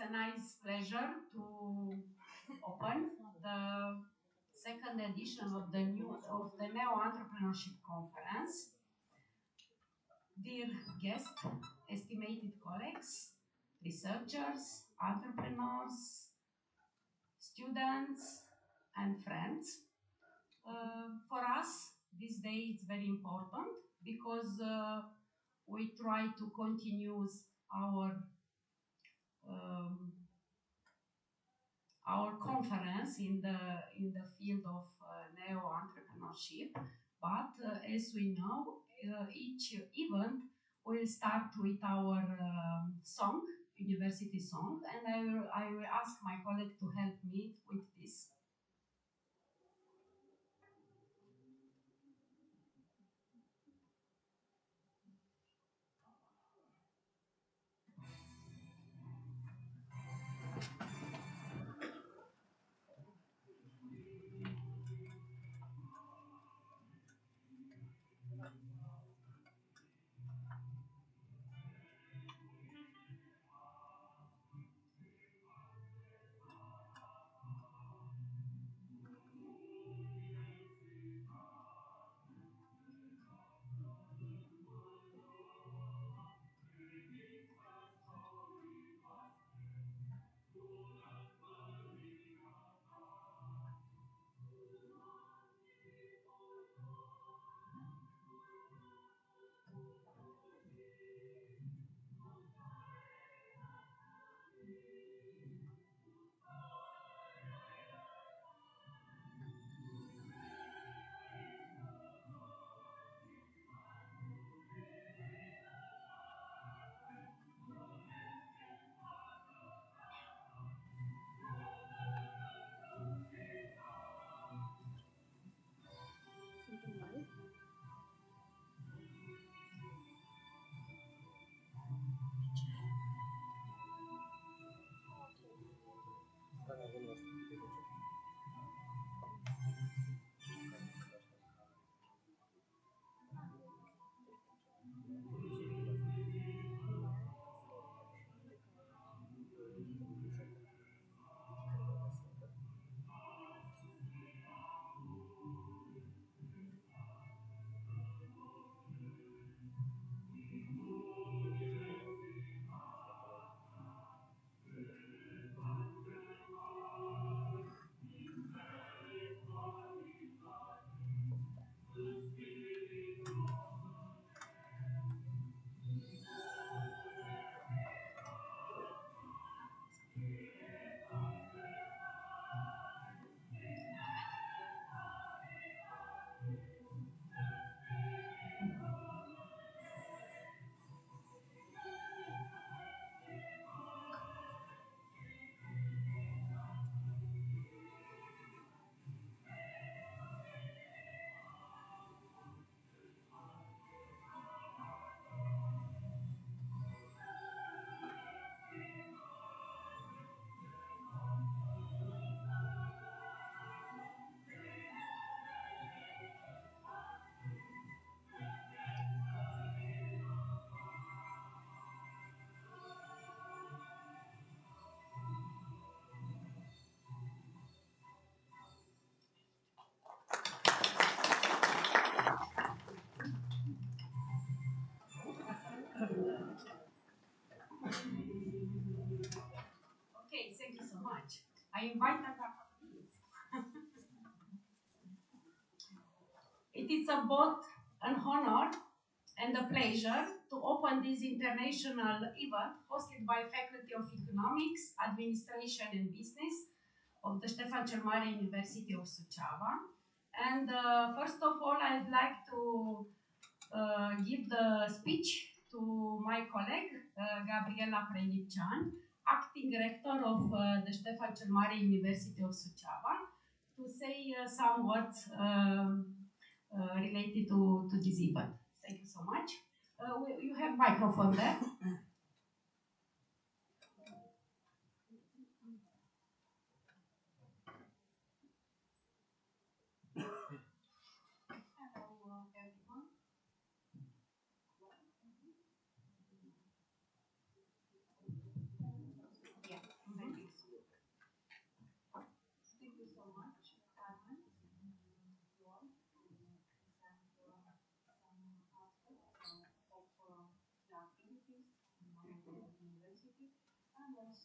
a nice pleasure to open the second edition of the NEO Entrepreneurship Conference. Dear guests, estimated colleagues, researchers, entrepreneurs, students, and friends. For us, this day is very important because we try to continue our conference in the field of neo entrepreneurship. But as we know, each event will start with our song, university song, and I will ask my colleague to help me with this. Okay, thank you so much. I invite Natasha, please. It is both an honor and a pleasure to open this international event hosted by Faculty of Economics, Administration and Business of the Ștefan cel Mare University of Suceava. And first of all, I'd like to give the speech to my colleague, Gabriela Prelipcean, acting rector of the Ștefan cel Mare University of Suceava, to say some words related to this event. Thank you so much. You have microphone there. Hello, everyone. Yeah. You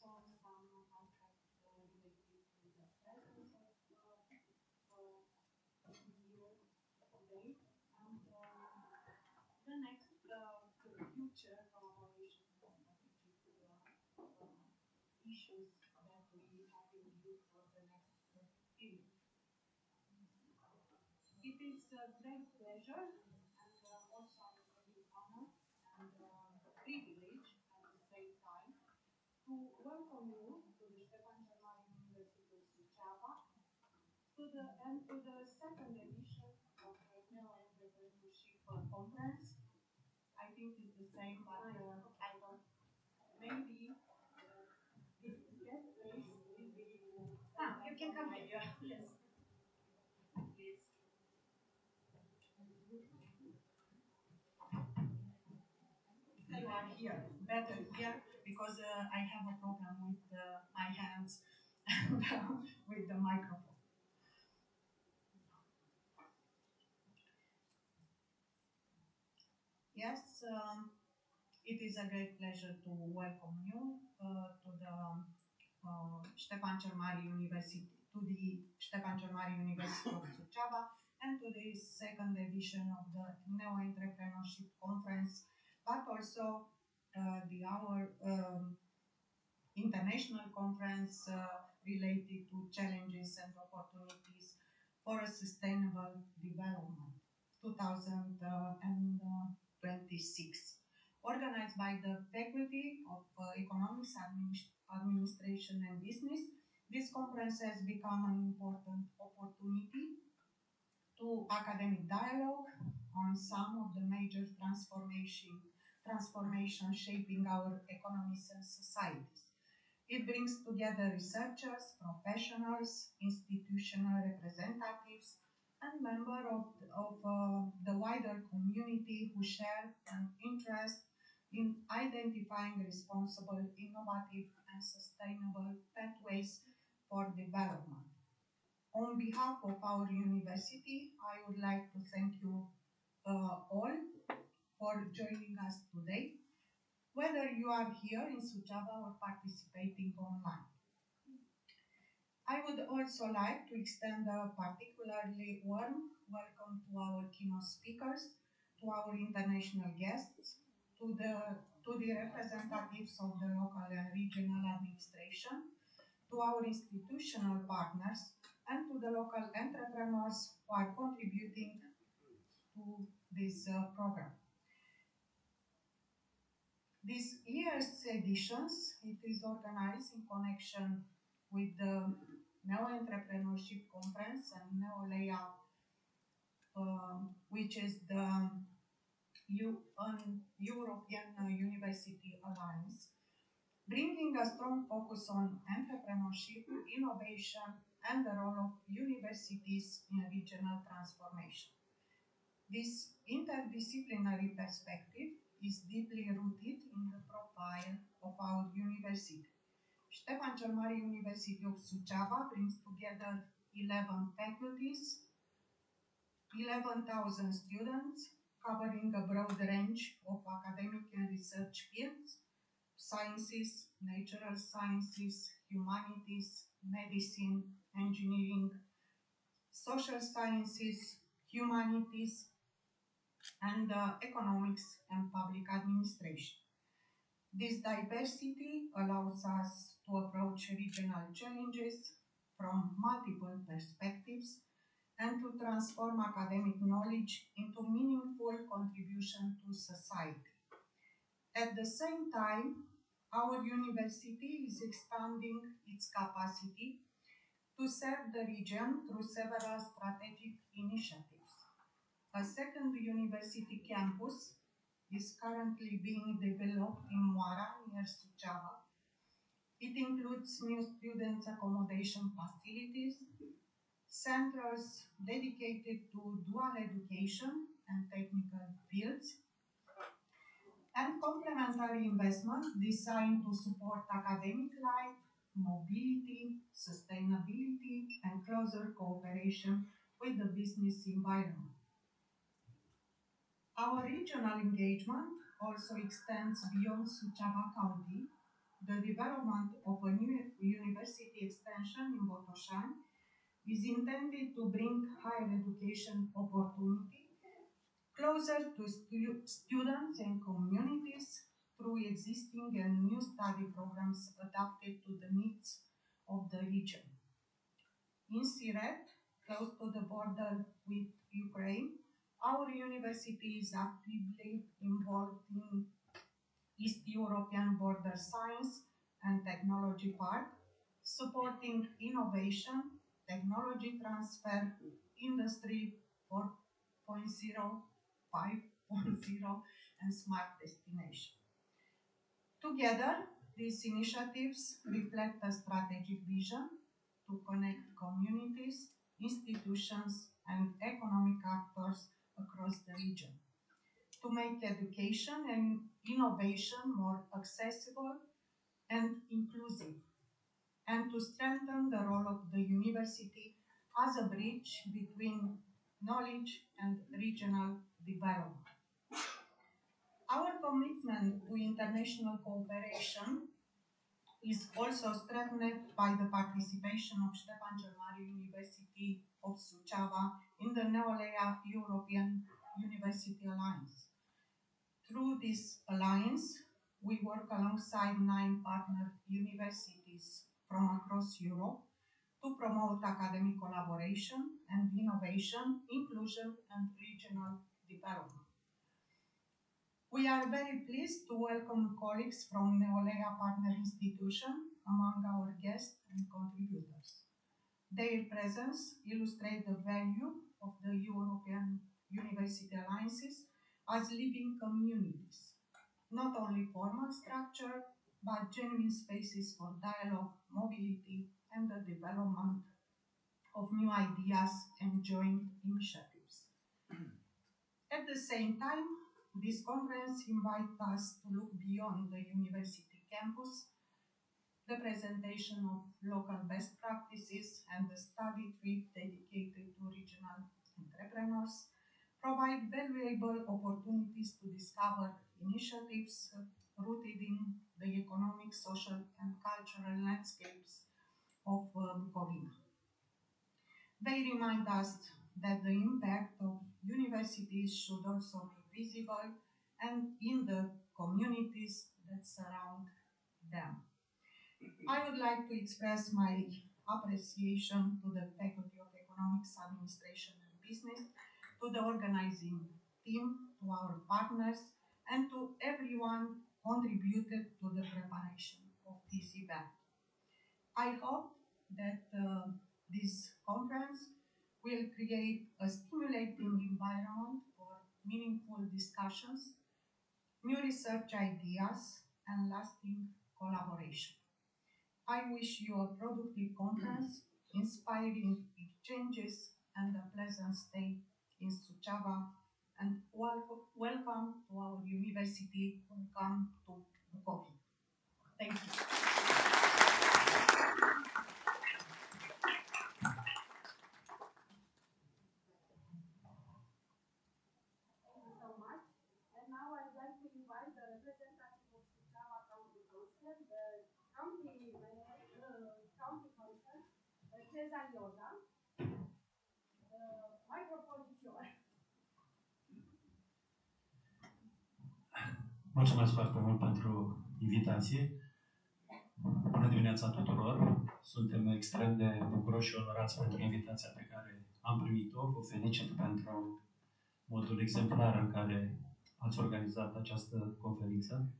can come here. Yes. You are here, better here, because I have a problem with my hands and with the microphone. Yes, it is a great pleasure to welcome you to the Ștefan cel Mare University, to the Ștefan cel Mare University of Suceava, and to the second edition of the NEO Entrepreneurship Conference, but also our international conference related to challenges and opportunities for a sustainable development, 2026, organized by the Faculty of Economics, Administration and Business. This conference has become an important opportunity to academic dialogue on some of the major transformations shaping our economies and societies. It brings together researchers, professionals, institutional representatives, and members of the wider community who share an interest in identifying responsible, innovative, and sustainable pathways for development. On behalf of our university, I would like to thank you all for joining us today, whether you are here in Suceava or participating online. I would also like to extend a particularly warm welcome to our keynote speakers, to our international guests, to the representatives of the local and regional administration, to our institutional partners, and to the local entrepreneurs who are contributing to this program. This year's editions, it is organized in connection with the NEO Entrepreneurship Conference and NEO LEA, which is the European University Alliance, bringing a strong focus on entrepreneurship, innovation, and the role of universities in regional transformation. This interdisciplinary perspective is deeply rooted in the profile of our university. Ștefan cel Mare University of Suceava brings together 11 faculties, 11,000 students, covering a broad range of academic and research fields: sciences, natural sciences, humanities, medicine, engineering, social sciences, humanities, and economics and public administration. This diversity allows us to approach regional challenges from multiple perspectives and to transform academic knowledge into meaningful contribution to society. At the same time, our university is expanding its capacity to serve the region through several strategic initiatives. A second university campus is currently being developed in Moara, near Suceava. It includes new students' accommodation facilities, centers dedicated to dual education and technical fields, and complementary investments designed to support academic life, mobility, sustainability, and closer cooperation with the business environment. Our regional engagement also extends beyond Suceava County, the development of a new university extension in Botoșani is intended to bring higher education opportunity closer to students and communities through existing and new study programs adapted to the needs of the region. In Siret, close to the border with Ukraine, our university is actively involved in East European Border Science and Technology Park, supporting innovation, technology transfer, industry 4.0, 5.0, and smart destination. Together, these initiatives reflect a strategic vision to connect communities, institutions, and economic actors across the region, to make education and innovation more accessible and inclusive, and to strengthen the role of the university as a bridge between knowledge and regional development. Our commitment to international cooperation is also strengthened by the participation of Ștefan cel Mare University of Suceava in the NEO European University Alliance. Through this alliance, we work alongside 9 partner universities from across Europe to promote academic collaboration and innovation, inclusion, and regional development. We are very pleased to welcome colleagues from Neolea Partner Institution among our guests and contributors. Their presence illustrates the value of the European University Alliances as living communities, not only formal structure, but genuine spaces for dialogue, mobility, and the development of new ideas and joint initiatives. At the same time, this conference invites us to look beyond the university campus. The presentation of local best practices and the study trip dedicated to regional entrepreneurs provide valuable opportunities to discover initiatives rooted in the economic, social, and cultural landscapes of Bukovina. They remind us that the impact of universities should also be visible and in the communities that surround them. I would like to express my appreciation to the Faculty of Economics, Administration and Business, to the organizing team, to our partners, and to everyone contributed to the preparation of this event. I hope that this conference will create a stimulating environment for meaningful discussions, new research ideas, and lasting collaboration. I wish you a productive conference, inspiring exchanges, and a pleasant stay in Suceava, and welcome to our university. Welcome to Bukovina. Thank you. Mulțumesc foarte mult pentru invitație. Bună dimineața tuturor! Suntem extrem de bucuroși și onorați pentru invitația pe care am primit-o. Vă felicit pentru modul exemplar în care ați organizat această conferință.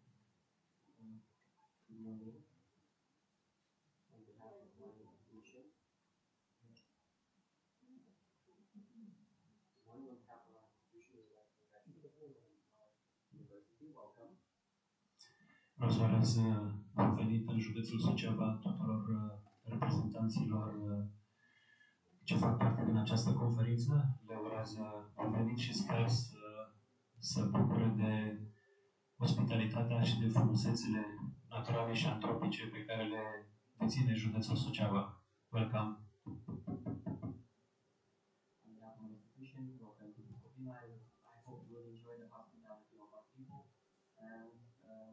Vreau să urez bun venit în județul Suceava tuturor reprezentanților ce fac parte din această conferință. Le urez bun venit și sper să bucure de ospitalitatea și de frumusețile naturale și antropice pe care le deține județul Suceava. Welcome! Welcome to Bukovina. I hope you will enjoy the hospitality of our people, and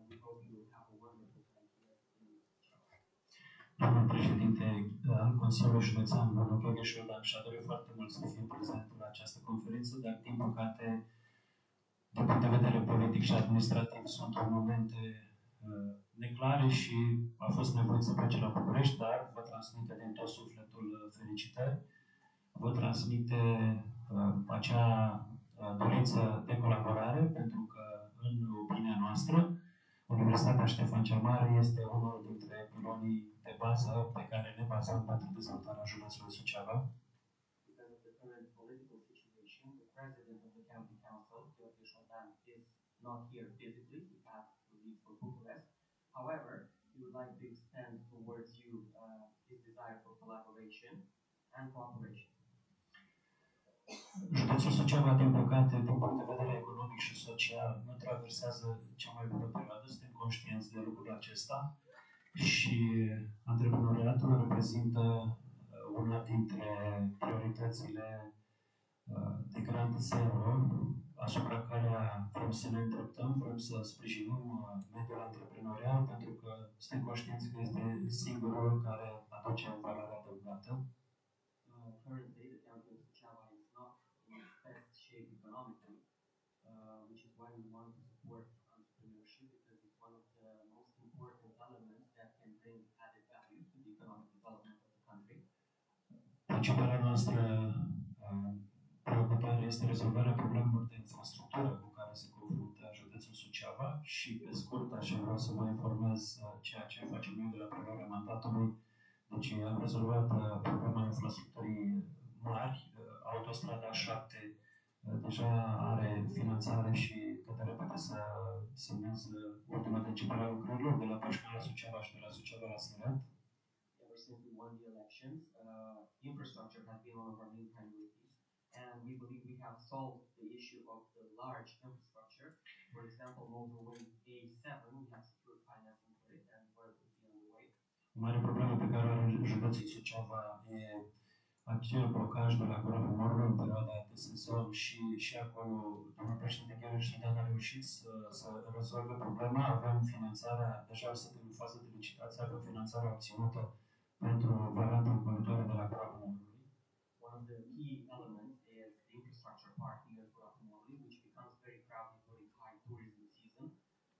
we hope you will have a wonderful time here in Domnul președinte al Consiliului Județean, domnul Gheorghe și-a dorit foarte mult să fie prezent la această conferință, dar, din păcate, din punct de vedere politic și administrativ, sunt momente neclare și a fost nevoit să plece la București, dar vă transmite din tot sufletul felicitări. Vă transmite acea dorință de colaborare, pentru că, în opinia noastră, Universitatea Ștefan cel Mare este unul dintre pilonii de bază pe care ne bazăm pentru dezvoltarea județului Suceava. Because of the current political situation, the president of the county council, Gheorghe Șoldan, is not here physically. He had to leave for Bucharest. However, he would like to extend towards you his desire for collaboration and cooperation. Județul Suceava, din păcate, din punct de vedere economic și social, nu traversează cea mai bună perioadă, suntem conștienți de lucrul acesta și antreprenoriatul reprezintă una dintre prioritățile de grad zero asupra care vrem să ne îndreptăm, vrem să sprijinim mediul antreprenorial, pentru că suntem conștienți că este singurul care aduce valoare adăugată. Currently, the county of Suceava is not in its best shape economically, which is why we want to support entrepreneurship, because it's one of the most important elements that can bring added value to the economic development of the country. Principala noastră preocupare este rezolvarea problemelor de infrastructură cu care se confruntă județul Suceava și, pe scurt, așa vreau să vă informez ceea ce facem noi de la preluarea mandatului. Deci am rezolvat problema infrastructurii mari, autostrada 7 deja are finanțare și cât de repede să semnează ordinea de începere a lucrărilor de la Pașcani la Suceava și de la Suceava la Siret. Ever since we won the elections, infrastructure has been one of our main priorities, and we believe we have solved the issue of the large infrastructure. For example, motorway A7, we have secured financing for it, and work will be underway. O mare problemă pe care o are județul Suceava e acel blocaj de la Gura Pomorului în perioada de sezon și acolo domnul președinte Gheorghe Șoldan a reușit să rezolve problema. Avem finanțarea, deja suntem în fază de licitație, avem finanțarea obținută pentru varianta încălitoare de la Gura Pomorului. One of the key elements is the infrastructure part near Gura Pomorului, which becomes very crowded during high tourism season.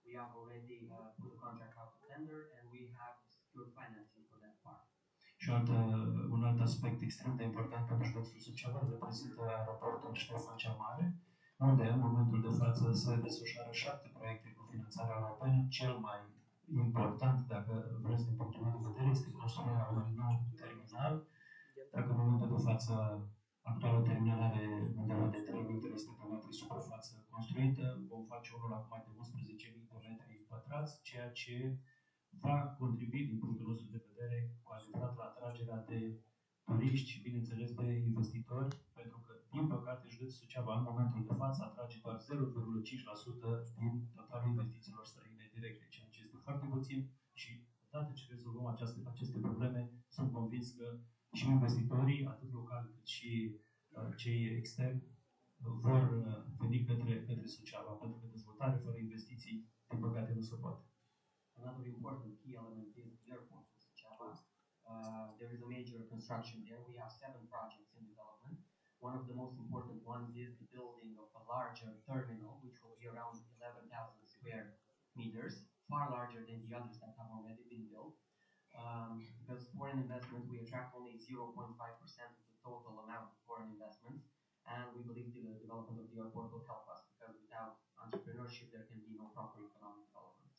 We have already put the contract out to tender, and we have secured financing for that part. Și un alt aspect extrem de important pentru județul Suceava reprezintă aeroportul Ștefan cel Mare, unde în momentul de față se desfășoară 7 proiecte cu finanțare europeană. Cel mai important, dacă vreți din punctul meu de vedere, este construirea unui nou terminal. Dacă în momentul de față actualul terminal are undeva de 3.300 de metri suprafață construită, vom face unul acum de 11.000 de metri pătrați, ceea ce va contribui, din punctul nostru de vedere, cu adevărat la atragerea de turiști și, bineînțeles, de investitori, pentru că, din păcate, județul Suceava, în momentul de față, atrage doar 0,5% din totalul investițiilor străine directe, ceea ce este foarte puțin și, odată ce rezolvăm aceste probleme, sunt convins că și investitorii, atât locali cât și cei externi, vor veni către Suceava, pentru că dezvoltare fără investiții, din păcate, nu se poate. Another important key element is the airport in Suceava. There is a major construction there. We have 7 projects in development. One of the most important ones is the building of a larger terminal, which will be around 11,000 square meters, far larger than the others that have already been built. Because foreign investment, we attract only 0.5% of the total amount of foreign investments, and we believe the development of the airport will help us, because without entrepreneurship, there can be no proper economic development.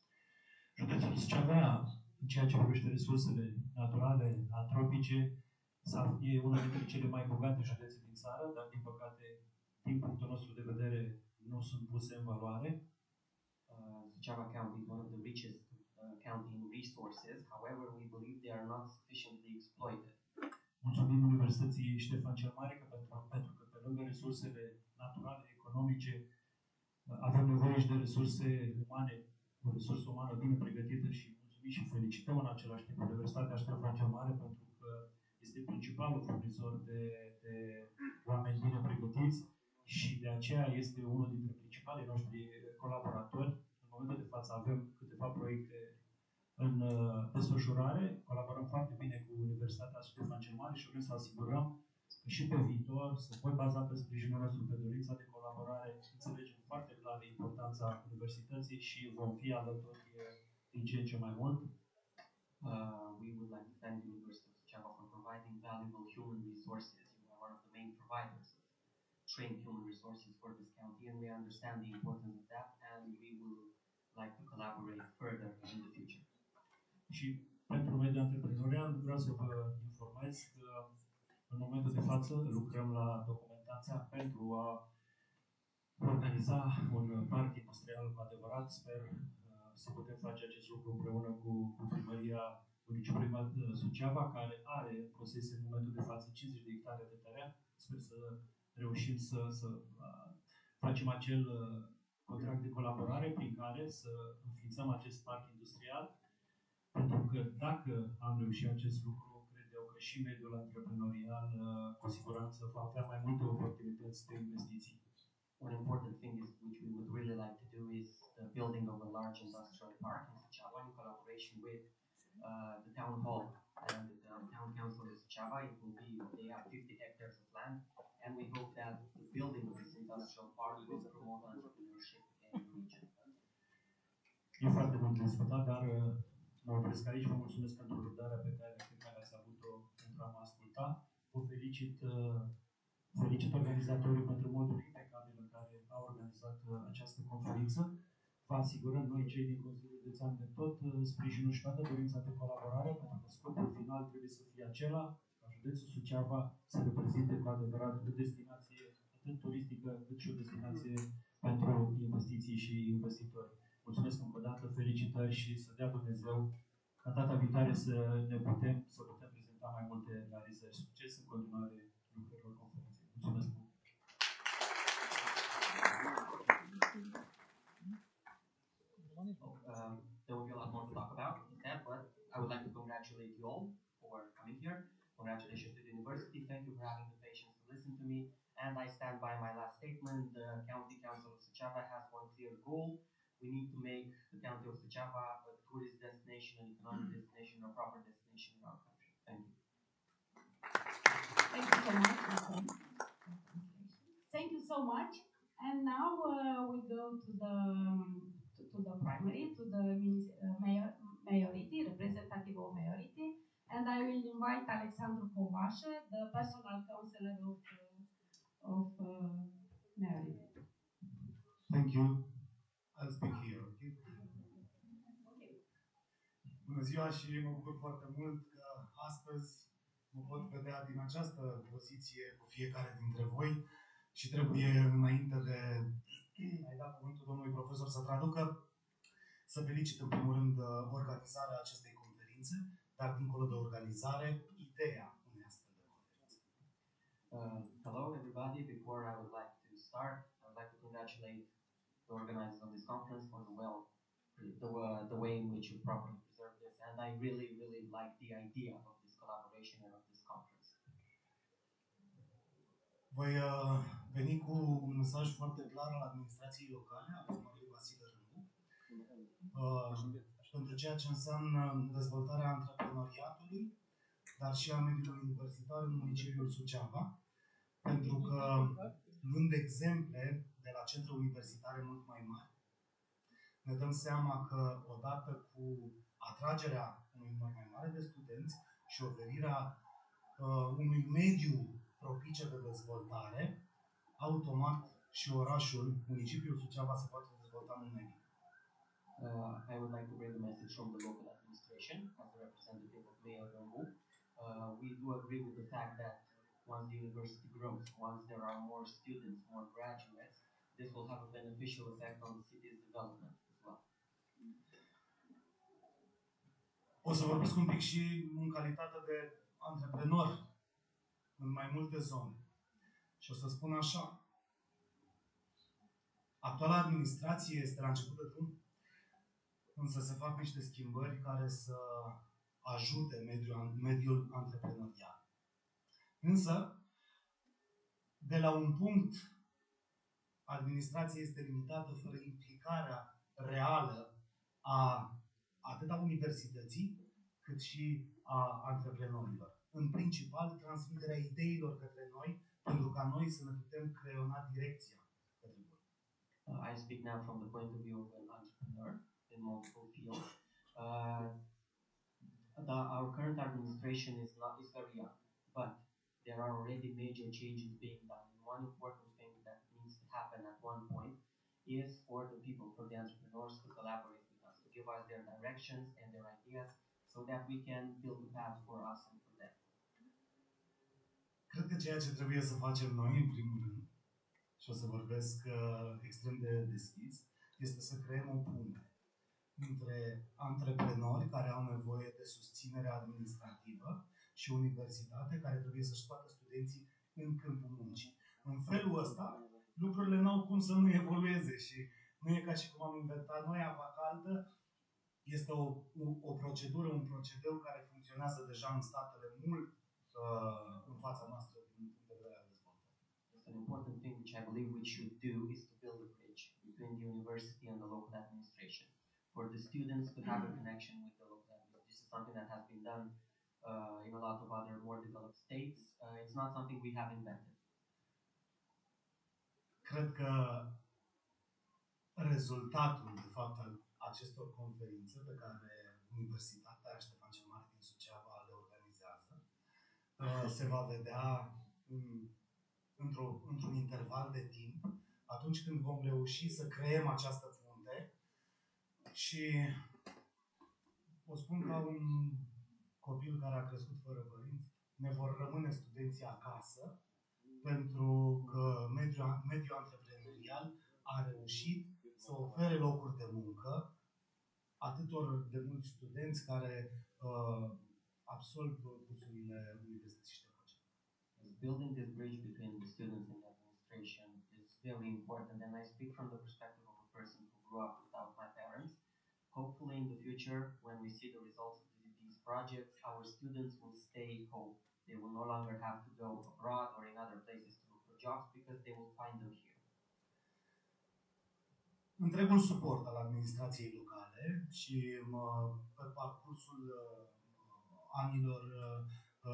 Județul Suceava, în ceea ce privește resursele naturale, antropice, e una dintre cele mai bogate județe din țară, dar, din păcate, din punctul nostru de vedere, nu sunt puse în valoare. Suceava County is one of the richest county in resources. However, we believe they are not sufficiently exploited. Mulțumim Universității Ștefan cel Mare pentru că, pe lângă resursele naturale, economice, avem nevoie și de resurse umane, o resursă umană bine pregătită și mulțumim și felicităm în același timp Universitatea Ștefan cel Mare pentru că este principalul furnizor de oameni bine pregătiți și de aceea este unul dintre principalii noștri colaboratori. În momentul de față avem câteva proiecte în desfășurare. Colaborăm foarte bine cu Universitatea Ștefan cel Mare și vrem să asigurăm că și pe viitor se pot baza pe sprijinul nostru, pe dorința de colaborare. Înțelegem foarte clar importanța universității și vom fi alături din ce în ce mai mult. We would like to thank the University of Suceava for providing valuable human resources. You are one of the main providers of trained human resources for this county, and we understand the importance of that, and we will like to collaborate further in the future. Și pentru mediul antreprenorial vreau să vă informez că în momentul de față lucrăm la documentația pentru a organiza un parc industrial cu adevărat. Sper să putem face acest lucru împreună cu primăria municipiului Suceava, care are în posesie în momentul de față 50 de hectare de teren. Sper să reușim să facem acel contract de colaborare prin care să înființăm acest parc industrial, pentru că dacă am reușit acest lucru, cred eu că și mediul antreprenorial cu siguranță va avea mai multe oportunități de investiții. One important thing is, which we would really like to do, is the building of a large industrial park in Suceava in collaboration with the town hall and the town council of Suceava. It will be, they have 50 hectares of land, and we hope that the building of this industrial park will promote entrepreneurship in the region. E foarte mult de discutat, dar mă opresc aici. Vă mulțumesc pentru răbdarea pe care ați avut-o pentru a mă asculta. Vă felicit organizatorii pentru modul impecabil în care au organizat această conferință. Vă asigurăm noi, cei din Consiliul Județean, de tot sprijinul și toată dorința de colaborare, pentru că scopul final trebuie să fie acela, ca județul Suceava să reprezinte cu adevărat o destinație atât turistică, cât și o destinație pentru investiții și investitori. Mulțumesc încă o dată, felicitări și să dea Dumnezeu ca data viitoare să putem prezenta mai multe realizări. Succes în continuare lucrărilor conferinței. Mulțumesc mult! There will be a lot more to talk about that, but I would like to congratulate you all for coming here. Congratulations to the university. Thank you for having the patience to listen to me. And I stand by my last statement. The County Council of Suceava has one clear goal. We need to make the County of Suceava a tourist destination, an economic destination, a proper destination in our country. Thank you. Thank you so much. Thank you so much. And now we go to the primary, to the majority, representative of majority, and I will invite Alexandru Covașă, the personal counselor of majority. Thank you. I'll speak here, okay? Bună ziua și mă bucur foarte mult că astăzi mă pot vedea din această poziție cu fiecare dintre voi și trebuie, înainte de a-i da cuvântul domnului profesor să traducă, să felicit în primul rând organizarea acestei conferințe, dar dincolo de organizare, ideea unei astfel de conferințe. Hello everybody. Before I would like to start, I would like to congratulate the organizers of this conference for the way in which you properly preserved this, and I really like the idea of this collaboration and of this conference. Voi veni cu un mesaj foarte clar al administrației locale, a domnului Vasile Râmbu, pentru ceea ce înseamnă dezvoltarea antreprenoriatului, dar și a mediului universitar în municipiul Suceava, pentru că, luând exemple de la centre universitare mult mai mari, ne dăm seama că, odată cu atragerea unui număr mai mare de studenți și oferirea unui mediu propice de dezvoltare, automat și orașul, municipiul Suceava se poate dezvolta mult mai bine. I would like to bring a message from the local administration as the representative of Mayor Râmbu. We do agree with the fact that once the university grows, once there are more students, more graduates, this will have a beneficial effect on the city's development as well. O să vorbesc un pic și în calitate de antreprenor în mai multe zone. Și o să spun așa. Actuala administrație este la început de drum, însă se fac niște schimbări care să ajute mediul antreprenorial. Însă, de la un punct, administrația este limitată fără implicarea reală a atât a universității, cât și a antreprenorilor. În principal, transmiterea ideilor către noi, pentru ca noi să ne putem creiona direcția către voi. I speak now from the point of view of an entrepreneur in multiple fields. Our current administration is very young, but there are already major changes being done. And one important thing that needs to happen at one point is for the people, for the entrepreneurs to collaborate with us, to give us their directions and their ideas so that we can build a path for us and for them. Cred că ceea ce trebuie să facem noi, în primul rând, și o să vorbesc extrem de deschis, este să creăm o punte între antreprenori care au nevoie de susținere administrativă și universitate care trebuie să-și scoată studenții în câmpul muncii. În felul ăsta, lucrurile n-au cum să nu evolueze și nu e ca și cum am inventat noi apa caldă. Este o procedură, un procedeu care funcționează deja în statele mult în fața noastră din punct de vedere al dezvoltării. An important thing which I believe we should do is to build a bridge between the university and the local administration. For the students to have a connection with the local administration. This is something that has been done in a lot of other more developed states. It's not something we have invented. Cred că rezultatul, de fapt, al acestor conferințe pe care Universitatea Ștefan cel Mare din Suceava le organizează, se va vedea într-un interval de timp, atunci când vom reuși să creăm această punte și o spun ca un copil care a crescut fără părinți, ne vor rămâne studenții acasă, pentru că mediul antreprenorial a reușit să ofere locuri de muncă atâtor de mulți studenți care absolvă cursurile Universității Ștefan. Building this bridge between the students and the administration is very important, and I speak from the perspective of a person who grew up without my parents. Hopefully in the future, when we see the results of these projects, our students will stay home. They will no longer have to go abroad or in other places to look for jobs because they will find them here. Întregul suport al administrației locale și pe parcursul anilor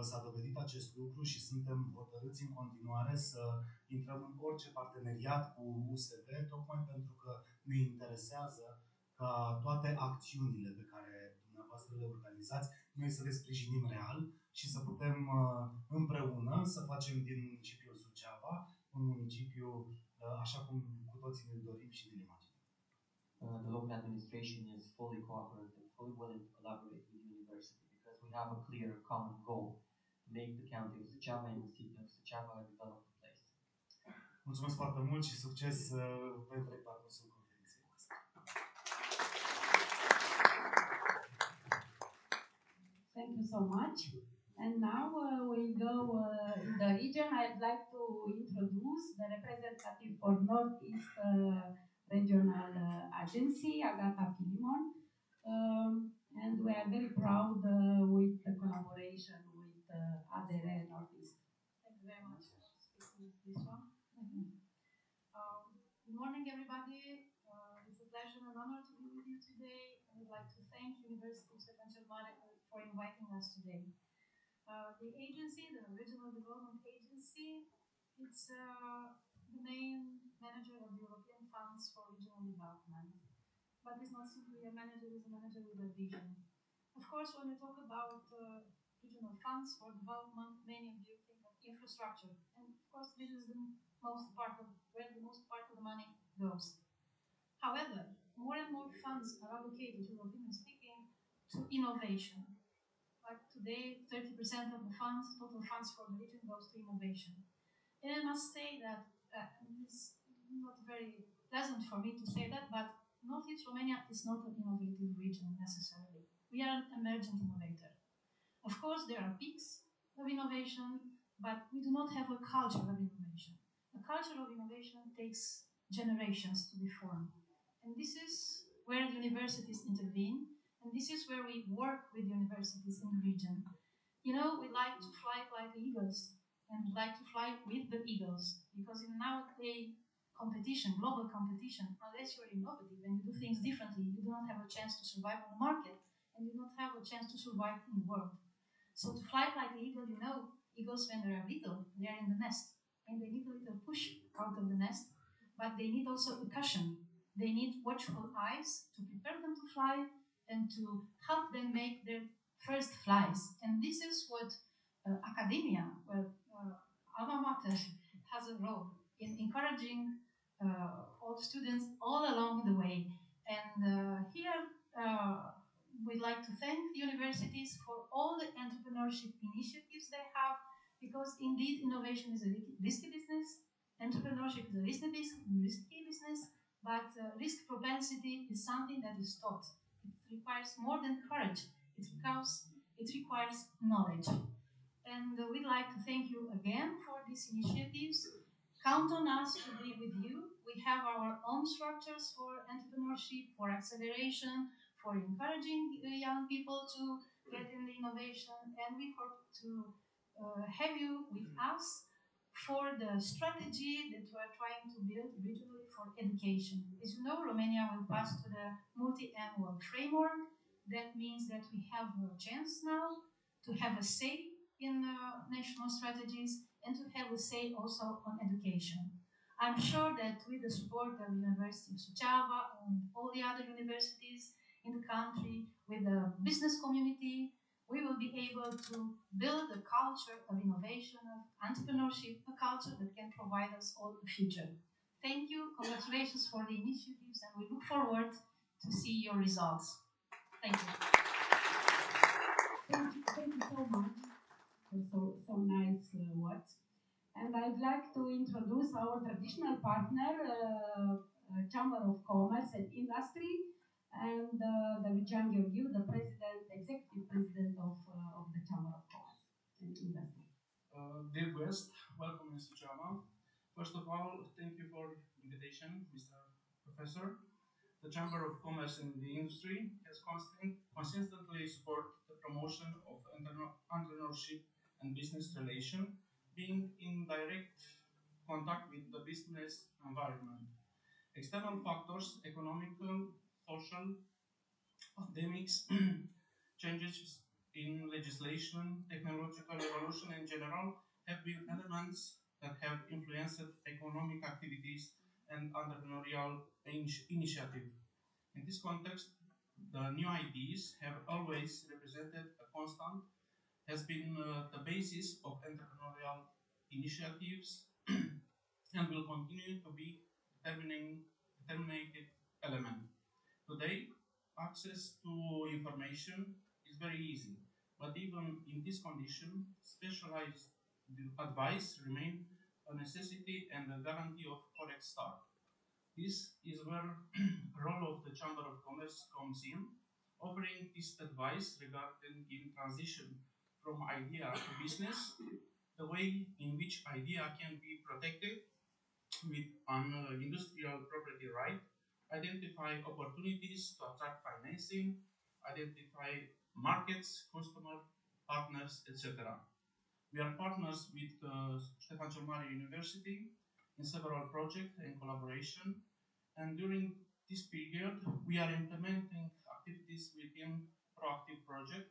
s-a dovedit acest lucru și suntem hotărâți în continuare să intrăm în orice parteneriat cu USB, tocmai pentru că ne interesează ca toate acțiunile pe care dumneavoastră le organizați, noi să le sprijinim real și să putem împreună să facem din municipiul Suceava un municipiu așa cum cu toții ne dorim și ne imaginăm. The local administration is fully cooperative, fully willing to collaborate with the university because we have a clear common goal to make the county of Suceava and the city of Suceava a developed place. Mulțumesc foarte mult și succes pe întreg parcursul conferinței noastre. Thank you so much. And now we'll go in the region. I'd like to introduce the representative for Northeast Regional Agency, Agata Filimon. And we are very proud with the collaboration with ADR Northeast. Thank you very much for speaking this one. Good morning, everybody. It's a pleasure and honor to be with you today. I would like to thank University of Ștefan cel Mare for inviting us today. The agency, the Regional Development Agency, it's the main manager of the European funds for regional development. But it's not simply a manager, it's a manager with a vision. Of course, when we talk about regional funds for development, many of you think of infrastructure. And of course, this is the most part of where the most part of the money goes. However, more and more funds are allocated, European speaking, to innovation. Like today, 30% of the funds, total funds for the region goes to innovation. And I must say that it's not very pleasant for me to say that, but Northeast Romania is not an innovative region necessarily. We are an emergent innovator. Of course, there are peaks of innovation, but we do not have a culture of innovation. A culture of innovation takes generations to be formed. And this is where universities intervene, and this is where we work with universities in the region. You know, we like to fly like eagles, and we like to fly with the eagles, because in nowadays competition, global competition, unless you're innovative and you do things differently, you do not have a chance to survive on the market. and do not have a chance to survive in the world. So to fly like the eagle, eagles when they are little, they are in the nest, and they need a little push out of the nest, but they need also a cushion. They need watchful eyes to prepare them to fly and to help them make their first flies. And this is what academia, alma mater, has a role in encouraging all students all along the way. And here we'd like to thank the universities for all the entrepreneurship initiatives they have, because indeed innovation is a risky business, entrepreneurship is a risky business, but risk propensity is something that is taught. It requires more than courage, it requires knowledge. And we'd like to thank you again for these initiatives. Count on us to be with you. We have our own structures for entrepreneurship, for acceleration, for encouraging young people to get in the innovation, and we hope to have you with us for the strategy that we are trying to build regionally for education. As you know, Romania will pass to the multi-annual framework. That means that we have a chance now to have a say in national strategies and to have a say also on education. I'm sure that with the support of University of Suceava and all the other universities in the country, with the business community, we will be able to build a culture of innovation, of entrepreneurship, a culture that can provide us all a future. Thank you, congratulations for the initiatives, and we look forward to see your results. Thank you. Thank you so much for so nice words. And I'd like to introduce our traditional partner, Chamber of Commerce and Industry, and David Georgiou, the executive president of the Chamber of Commerce and Industry. Dear guest, welcome in Suceava. First of all, thank you for invitation, Mr. Professor. The Chamber of Commerce and the Industry has consistently supported the promotion of entrepreneurship and business relation, being in direct contact with the business environment. External factors, economical, social, pandemics, changes in legislation, technological evolution in general, have been elements that have influenced economic activities and entrepreneurial initiative. In this context, the new ideas have always represented a constant, has been the basis of entrepreneurial initiatives and will continue to be determinative element. Today, access to information is very easy, but even in this condition, specialized advice remains a necessity and a guarantee of correct start. This is where the role of the Chamber of Commerce comes in, offering this advice regarding in transition from idea to business, the way in which idea can be protected with an industrial property right, identify opportunities to attract financing, identify markets, customer, partners, etc. We are partners with Stefan cel Mare University in several projects and collaboration, and during this period, we are implementing activities within Proactive project,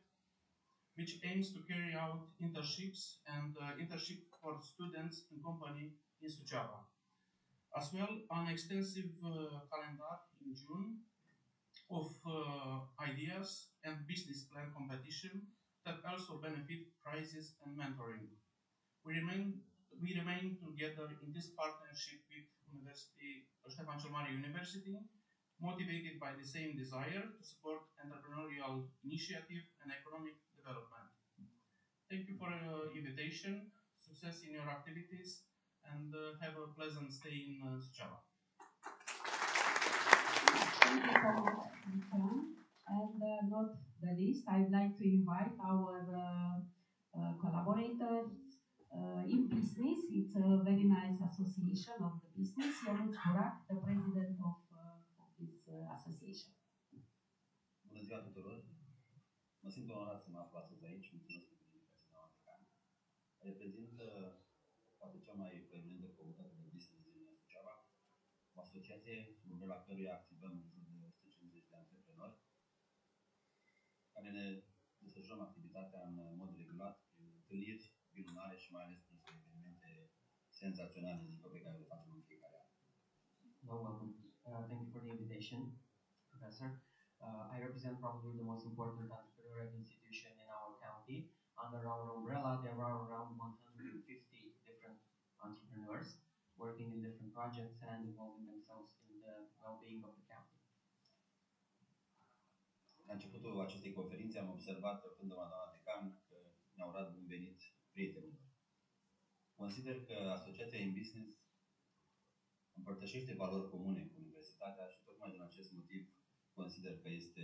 which aims to carry out internships and internship for students in company in Suceava. As well, an extensive calendar in June of ideas and business plan competition that also benefit prizes and mentoring. We remain together in this partnership with University Stefan cel Mare University, motivated by the same desire to support entrepreneurial initiative and economic development. Thank you for your invitation, success in your activities, and have a pleasant stay in Suceava. Thank you so much, Lucian. And not the least, I'd like to invite our collaborators in business. It's a very nice association of the business. Ionuț Burak, the president of this association. Bună ziua tuturor! Mă simt onorat să mă aflu astăzi aici. Mulțumesc pentru invitația noastră. Reprezint poate cea mai proeminentă comunitate de business din Suceava, o asociație în numele căruia activăm în jur de 150 de antreprenori, care ne desfășurăm activitatea în mod regulat, prin întâlniri minunare și mai ales prin evenimente senzaționale, zic eu, pe care le facem în fiecare an. Hello, welcome. Thank you for the invitation, Professor. I represent probably the most important entrepreneurial institution in our county. Under our umbrella, there are around 150 different entrepreneurs working in different projects and involving themselves in the well-being of the county. La începutul acestei conferințe am observat, trecând la doamna decan, că ne-au urat bun venit prietenilor. Consider că Asociația in Business împărtășește valori comune cu universitatea și tocmai din acest motiv consider că este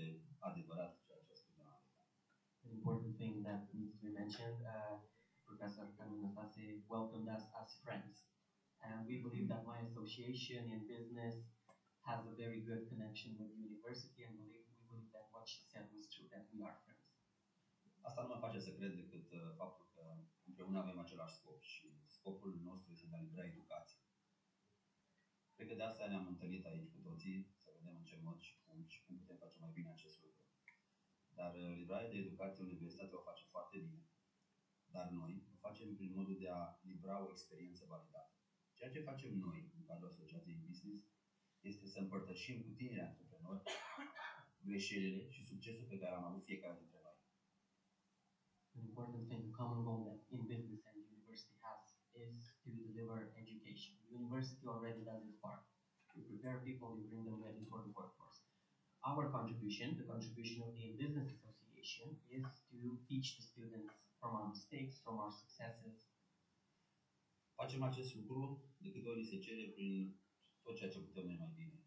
adevărat ceea ce a spus doamna decan. An important thing that needs to be mentioned, Professor Anastase welcomed us as friends. And we believe that my association in business has a very good connection with the university and we believe that what she said was true, that we are friends. Asta nu mă face să cred decât faptul că împreună avem același scop și scopul nostru este de a livra educație. Cred că de asta ne-am întâlnit aici cu toții, să vedem în ce mod și cum putem face mai bine acest lucru. Dar livrarea de educație, universitatea o face foarte bine. Dar noi o facem prin modul de a livra o experiență validată. Ceea ce facem noi, în cadrul Asociației Business, este să împărtășim cu tineri antreprenori greșelile și succesul pe care l-am avut fiecare dintre noi. An important thing, a common goal that in business and university has is to deliver education. The university already does its part. We prepare people, we bring them ready for the workforce. Our contribution, the contribution of the Business Association, is to teach the students from our mistakes, from our successes. Facem acest lucru de câte ori se cere prin tot ceea ce putem noi mai bine.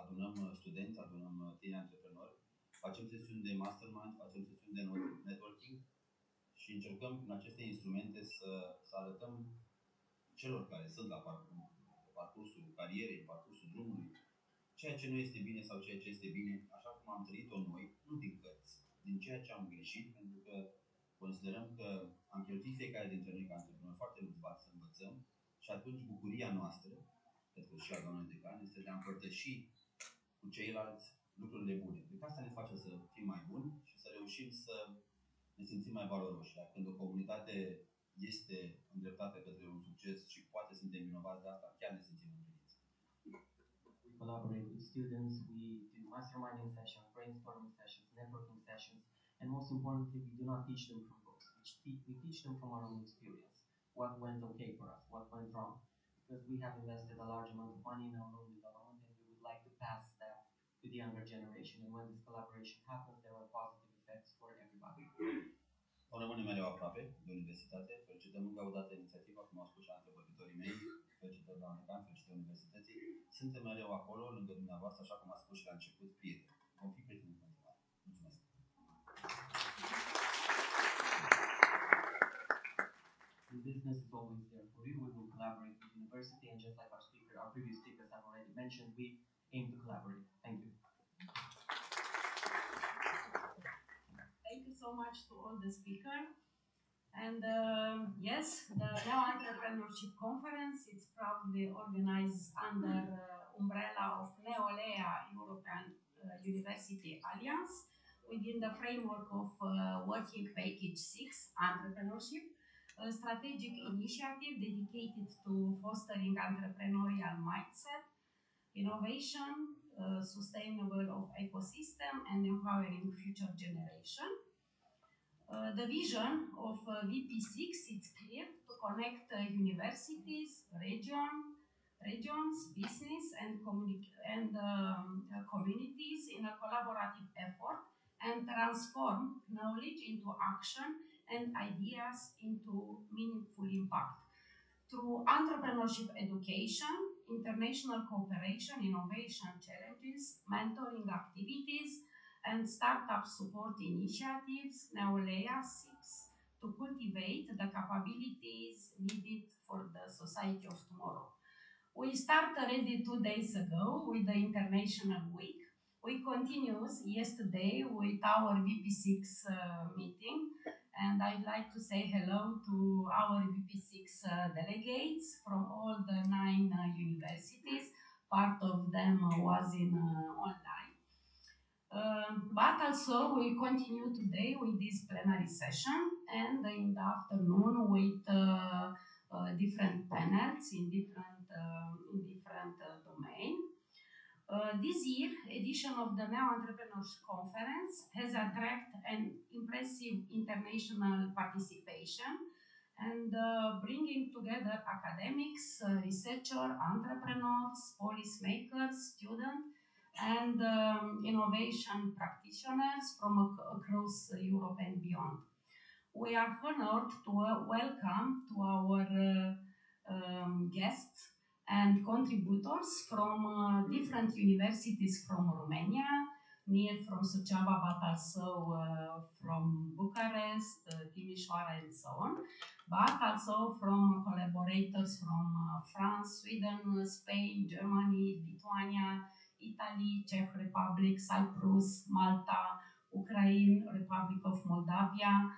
Adunăm studenți, adunăm tineri antreprenori, facem sesiuni de mastermind, facem sesiuni de networking și încercăm prin aceste instrumente să arătăm celor care sunt la parcursul carierei, parcursul drumului, ceea ce nu este bine sau ceea ce este bine, așa cum am trăit-o noi, nu din cărți, din ceea ce am greșit, pentru că considerăm că am cheltuit fiecare dintre noi ca antreprenori foarte mulți bani să învățăm și atunci bucuria noastră, cred că și a doamnei decan, este de a împărtăși cu ceilalți lucrurile bune. Deci asta ne face să fim mai buni și să reușim să ne simțim mai valoroși. Iar când o comunitate este îndreptată către un succes și poate suntem vinovați de asta, chiar ne simțim împliniți. We collaborate with students, we do masterminding sessions, brainstorming sessions, networking sessions, and most importantly, we do not teach them from books. We teach them from our own experience. What went okay for us, what went wrong. Because we have invested a large amount of money in our own development and we would like to pass that to the younger generation. And when this collaboration happens, there are positive effects for everybody. Vom rămâne mereu aproape de universitate. Felicităm încă o dată inițiativa, cum au spus și antevorbitorii mei. Felicitări, doamne decan, felicitări universității. Suntem mereu acolo, lângă dumneavoastră, așa cum a spus și la început, prieteni. Vom fi prieteni în continuare. Mulțumesc! The business is always there for you. We will collaborate with the university, and just like our previous speakers have already mentioned, we aim to collaborate. Thank you. Thank you so much to all the speakers. And yes, the NEO Entrepreneurship Conference is proudly organized under umbrella of NEO-LEA European University Alliance within the framework of Working Package 6 Entrepreneurship, a strategic initiative dedicated to fostering entrepreneurial mindset, innovation, sustainable of ecosystem, and empowering future generation. The vision of VP6 is clear: to connect universities, regions, business, and communities in a collaborative effort and transform knowledge into action and ideas into meaningful impact. Through entrepreneurship education, international cooperation, innovation challenges, mentoring activities, and startup support initiatives, NEO-LEA seeks to cultivate the capabilities needed for the society of tomorrow. We started already 2 days ago with the International Week. We continued yesterday with our VP6 meeting, and I'd like to say hello to our VP6 delegates from all the 9 universities. Part of them was in online. But also we continue today with this plenary session and in the afternoon with different panels in different domain. This year, edition of the NEO Entrepreneurship Conference has attracted an impressive international participation and bringing together academics, researchers, entrepreneurs, policymakers, students, and innovation practitioners from across Europe and beyond. We are honored to welcome to our guests and contributors from different universities from Romania, near from Suceava, but also from Bucharest, Timișoara, and so on, but also from collaborators from France, Sweden, Spain, Germany, Lithuania, Italy, Czech Republic, Cyprus, Malta, Ukraine, Republic of Moldavia,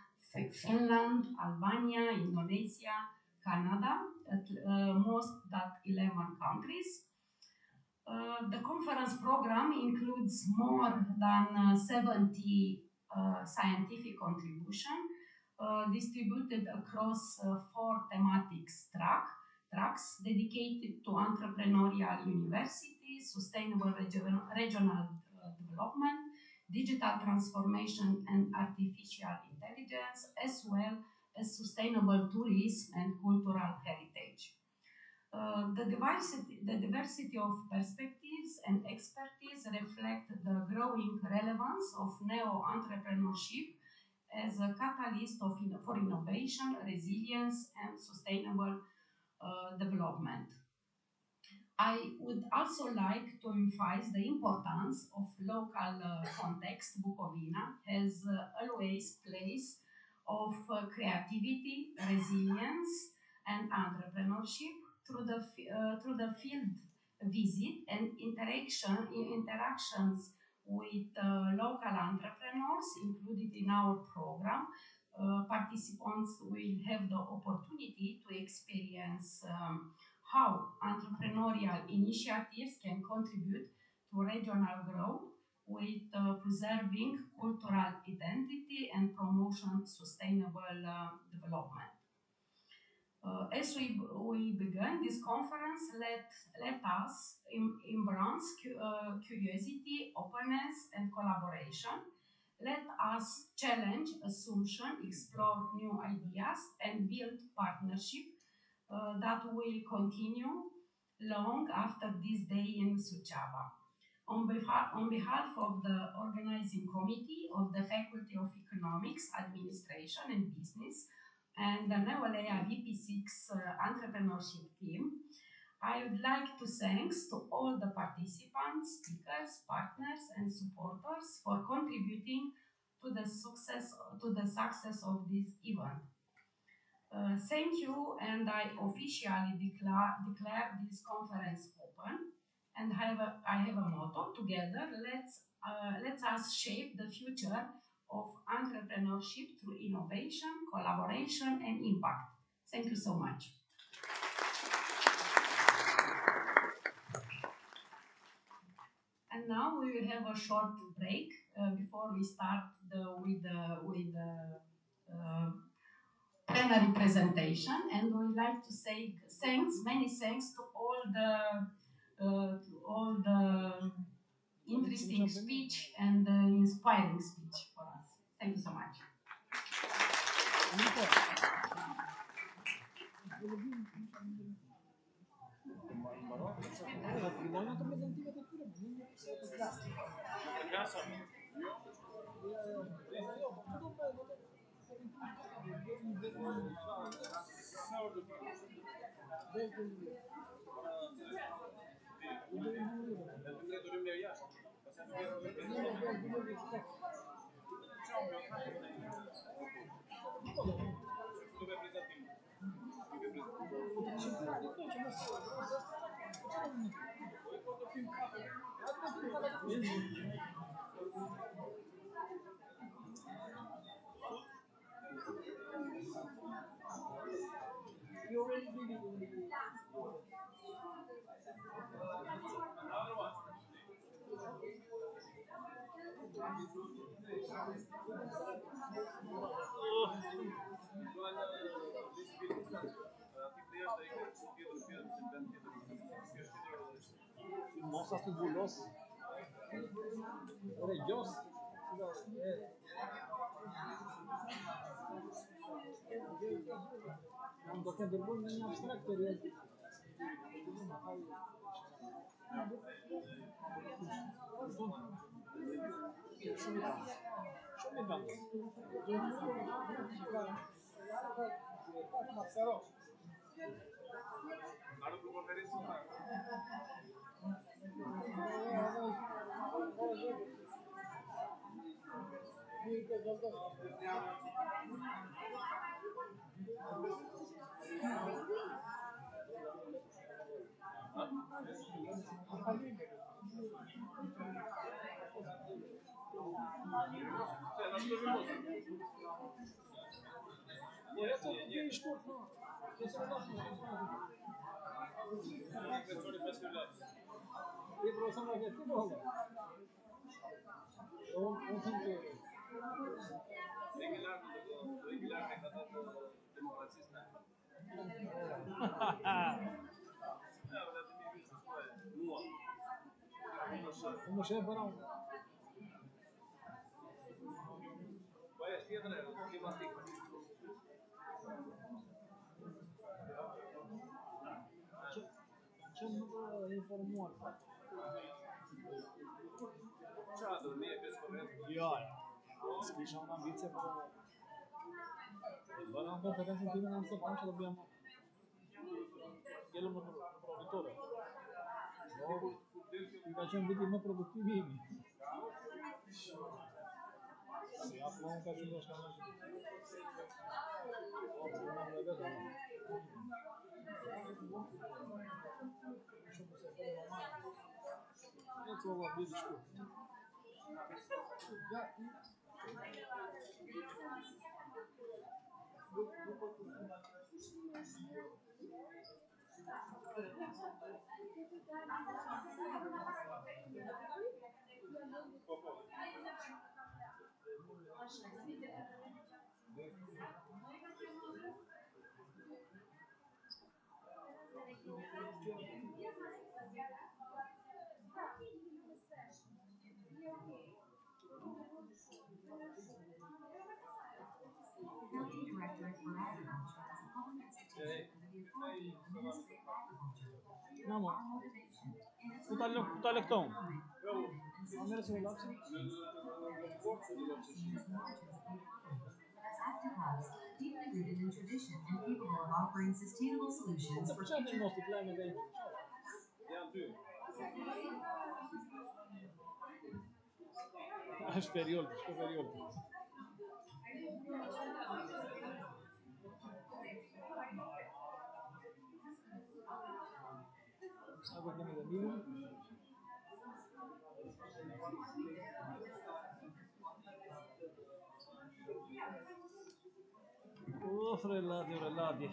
Finland, Albania, Indonesia, Canada, at most that 11 countries. The conference program includes more than 70 scientific contributions distributed across 4 thematic tracks dedicated to entrepreneurial universities, sustainable regional development, digital transformation and artificial intelligence, as well as sustainable tourism and cultural heritage. The diversity of perspectives and expertise reflect the growing relevance of neo-entrepreneurship as a catalyst for innovation, resilience, and sustainable development. I would also like to emphasize the importance of local context. Bucovina has always place of creativity, resilience, and entrepreneurship through the field visit and interactions with local entrepreneurs included in our program. Participants will have the opportunity to experience how entrepreneurial initiatives can contribute to regional growth with preserving cultural identity and promotion sustainable development. As we began this conference, let us embrace curiosity, openness, and collaboration. Let us challenge assumption, explore new ideas, and build partnership that will continue long after this day in Suceava. On behalf of the organizing committee of the Faculty of Economics, Administration and Business and the Neolea VP6 entrepreneurship team, I would like to thanks to all the participants, speakers, partners, and supporters for contributing to the success of this event. Thank you, and I officially declare this conference open. And I have a motto: together, let's us shape the future of entrepreneurship through innovation, collaboration, and impact. Thank you so much. And now we will have a short break before we start with the plenary presentation, and we would like to say many thanks to all the interesting speech and inspiring speech for us. Thank you so much. Nossa, orgulhoso. Orgulhoso. Am doar de bun în abstract, serios. Como se para un ce nu informul. Iar, scris am ambiție pe bă, am competență în tine, n-am să fac ce dobbiamo. El un produttore. No, facciamo video non produttivi. Sì, apro un cazzo di scambio. Non vedo. Non trovo video scu. County Directorate for Agriculture is a public institution under the authority of the Ministry of Agriculture. Vamos. Our motivation, Puta-lectão. and as margins of the economy. As active hubs, deeply rooted in tradition and capable of offering sustainable solutions. Perché il nostro climate è superior, superior. Sabe o que me dá milho? Oh, frellati, frellati.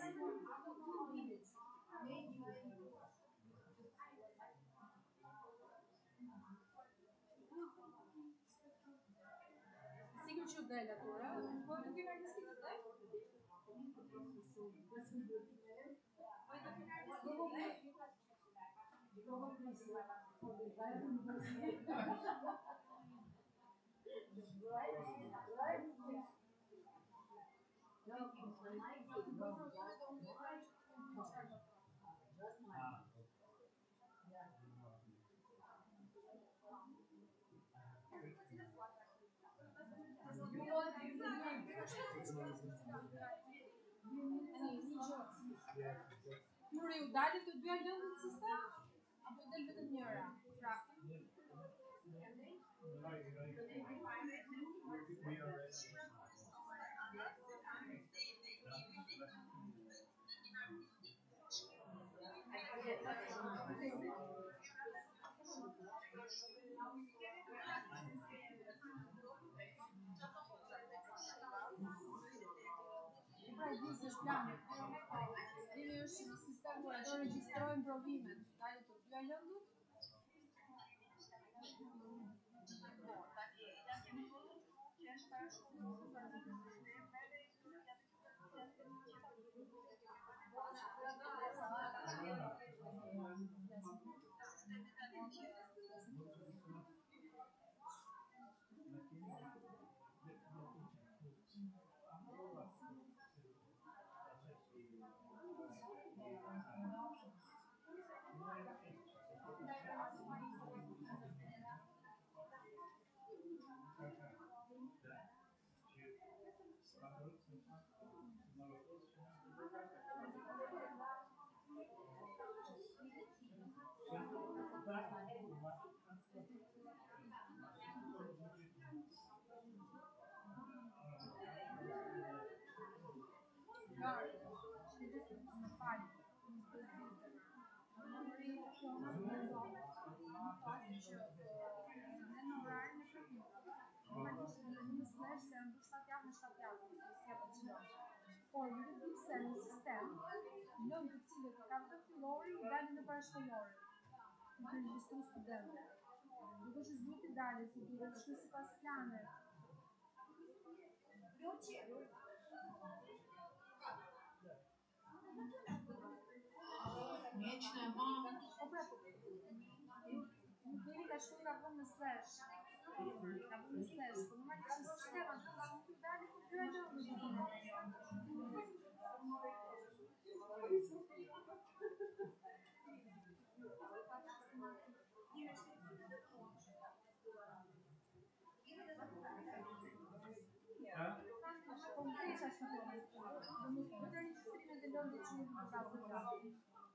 Maximum 2 minutes. Signature day la tua, poi tu che vai a signature? Nuri, u dalit të dyja lëndët sistem? Apo del vetëm njëra? Pra. Pra e di se shplani. Dini është në sistem kur ato regjistrojnë provimet. Dalit të dyja lëndët? Por juridik se në sistem, lëndë të cilët e kanë të fillori, dalin në parashkollore, në të regjistru studente. Duke që zbuti dalin, si duke të shkru si pas planet. Vječno je vam. Deri ka shkru ka vëmë në slash. Ka vëmë në slash, po normalisht në sistema të zbuti dalin të dyja lëndë. Kompleksa është në të regjistrimin të lëndit që nuk të pasë të gjatë.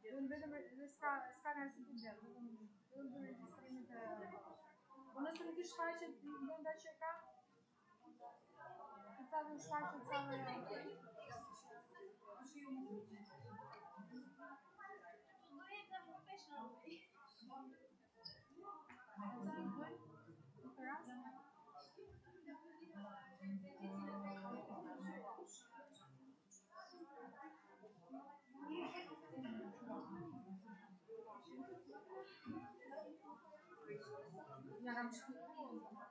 Vetëm s'ka në arsim problem, vetëm të regjistrimin të... Po nëse nuk i shfaqet lënda që ka, të sa dhe shfaqet sa dhe... Ja kam shpjeguar.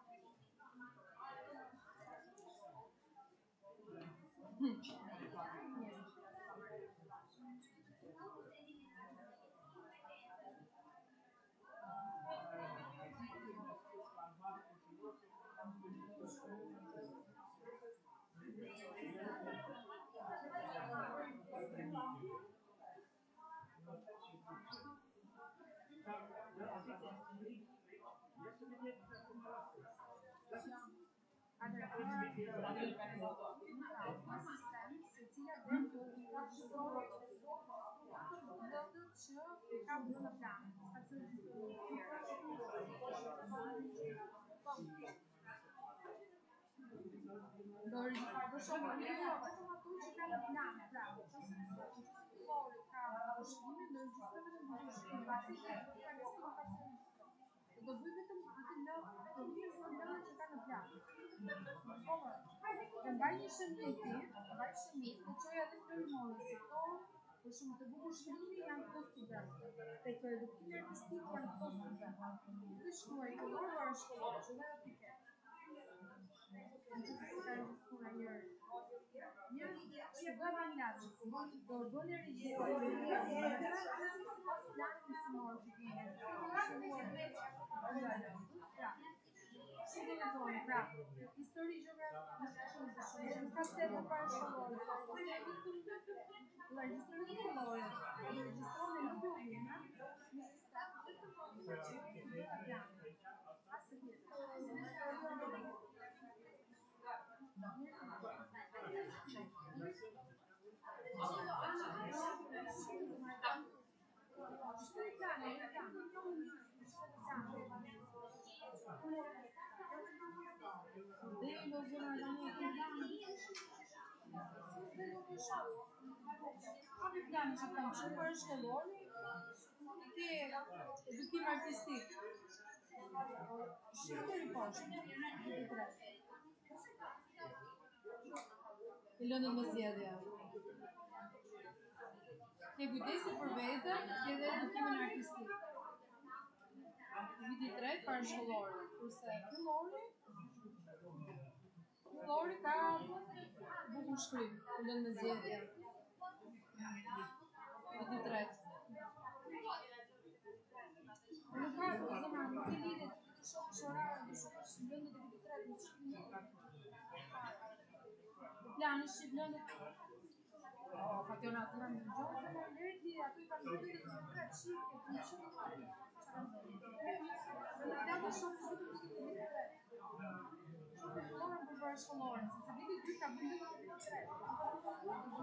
Sistem se cilat dhe të regjistrohet lëndët që ka bërë në plan, sa të regjistrohet. Защото vedem atunci ca la plan, practic. Ce se scrisoare ca scrive, noi giustamente nu știm, care este locația noastră. Da voi vedem atât provină să vedem ce ca la plan. Când ai niște mite, ce e atât de mult, și mă te bucur și lumii am tot studiat. Pentru educația artistică am tot studiat. Deci noi, că nu doar școală, și noi aplică. Care spun aier. Eu studiam engleză, doar Istorie geografie, castelo para școală. La istorie de colore, registrăm în Bucovina, Abi plan și cam ce faci școlori, e educativ artistic. Și nu te faci. Elena Maziadea. E gudei să përvete edhe edukimin artistik. Viti 3 para shkollore, kurse fillori ka bukur shkrim, Elena Maziadea. Viti 3. Nuk ka, zëma, nuk e lidit shorare dhe shumë lëndët e viti 3 në shkrim. Plani shqip lëndët Fationat në në gjohë, zëma e lerti, ato I kanë lëndët e viti 3 shqip, e të shumë të në plani shumë shumë të viti 3. Shumë e përlohen për për shkollore, se viti 2 ka bëndë të viti 3.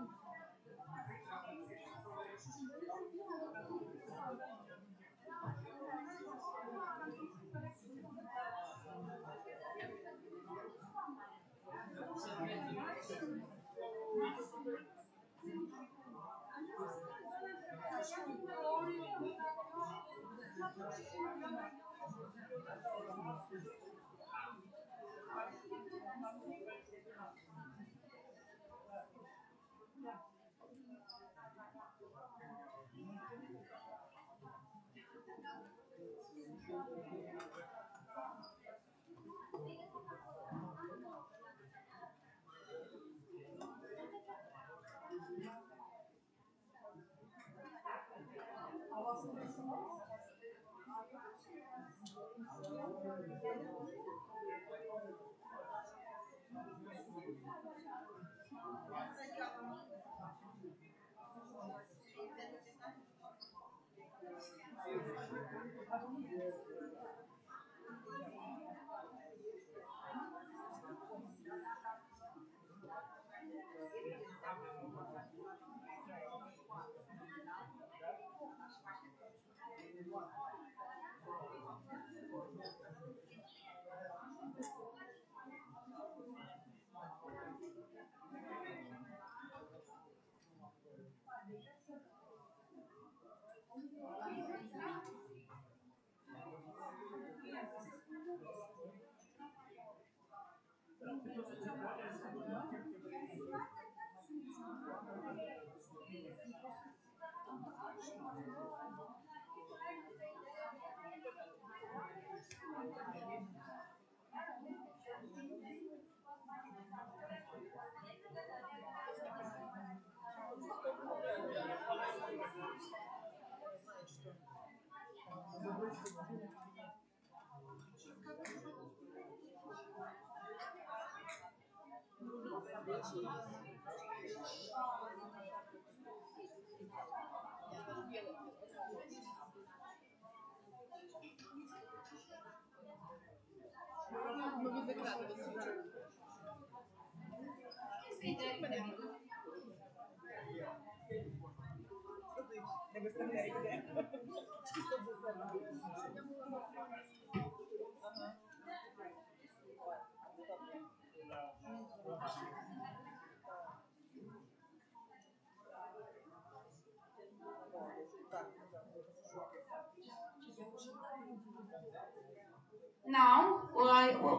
Now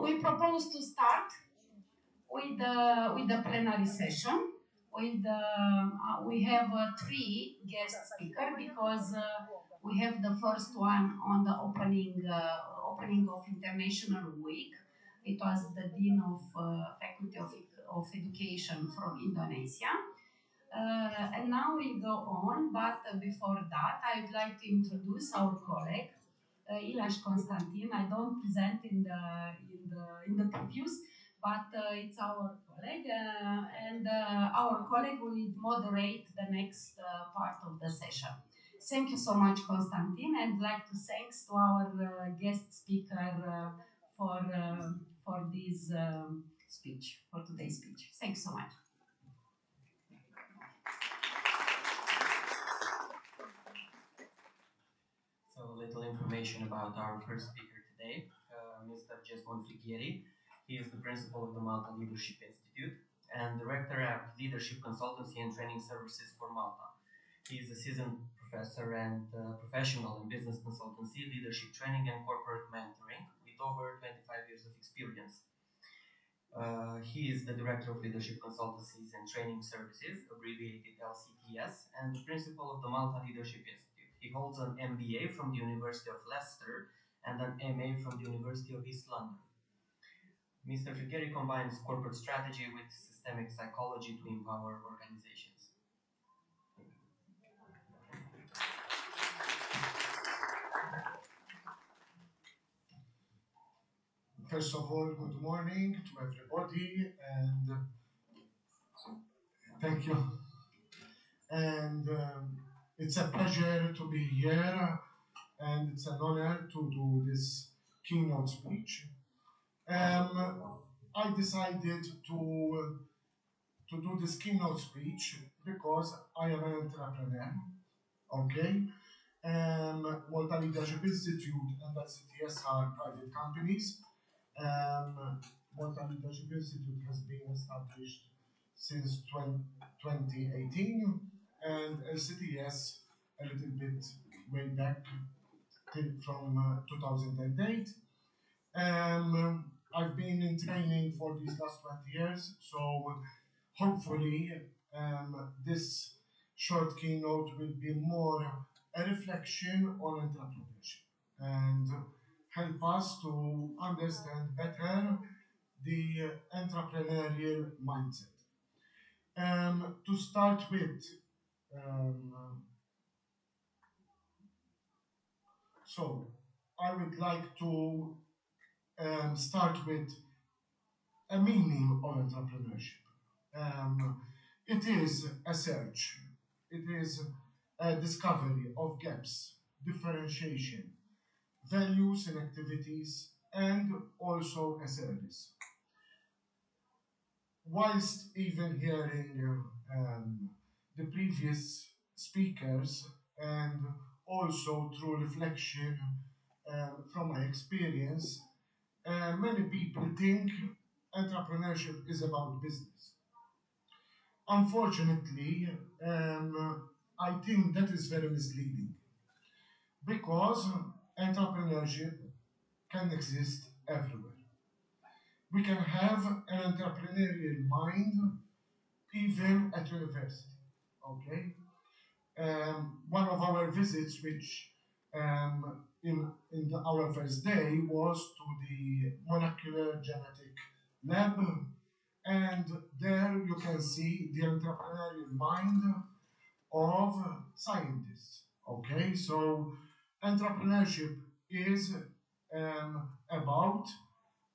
we propose to start with the plenary session. We have three guest speakers because we have the first one on the opening of International Week. It was the Dean of Faculty of Education from Indonesia. And now we'll go on, but before that, I would like to introduce our colleague, Ilash Constantin. I don't present in the previews, but it's our colleague, and our colleague will moderate the next part of the session. Thank you so much, Constantin, and like to thanks to our guest speaker for this speech, for today's speech. Thanks so much. So a little information about our first speaker today, Mr. Jesmon Flighieri. He is the principal of the Malta Leadership Institute and director at Leadership Consultancy and Training Services for Malta. He is a seasoned professor and professional in business consultancy, leadership training, and corporate mentoring with over 25 years of experience. He is the Director of Leadership Consultancies and Training Services, abbreviated LCTS, and the principal of the Malta Leadership Institute. He holds an MBA from the University of Leicester and an MA from the University of East London. Mr. Flighieri combines corporate strategy with systemic psychology to empower organizations. First of all, good morning to everybody, and thank you. And it's a pleasure to be here, and it's an honor to do this keynote speech. I decided to do this keynote speech because I am an entrepreneur, okay? Malta Leadership Institute and LCTS are private companies. Malta Leadership Institute has been established since 2018, and LCTS a little bit way back from 2008. I've been in training for these last 20 years, so hopefully this short keynote will be more a reflection on entrepreneurship and help us to understand better the entrepreneurial mindset. To start with, so I would like to start with a meaning of entrepreneurship. It is a search, it is a discovery of gaps, differentiation, values and activities, and also a service. Whilst even hearing the previous speakers and also through reflection from my experience, many people think entrepreneurship is about business. Unfortunately, I think that is very misleading because entrepreneurship can exist everywhere. We can have an entrepreneurial mind even at university, okay? One of our visits, which in our first day, was to the molecular genetic lab, and there you can see the entrepreneurial mind of scientists. Okay, so entrepreneurship is about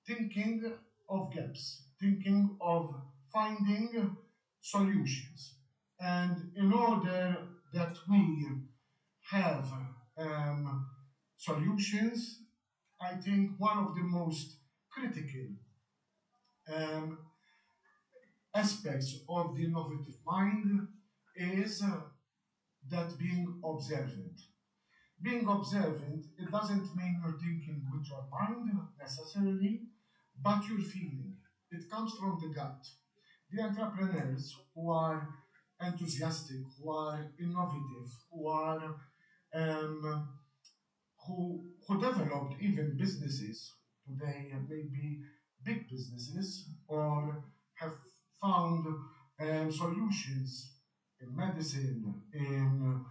thinking of gaps, thinking of finding solutions. And in order that we have solutions, I think one of the most critical aspects of the innovative mind is that being observant. Being observant, it doesn't mean you're thinking with your mind necessarily, but you're feeling. It comes from the gut. The entrepreneurs who are enthusiastic, who are innovative, who developed even businesses today may be big businesses or have found solutions in medicine, in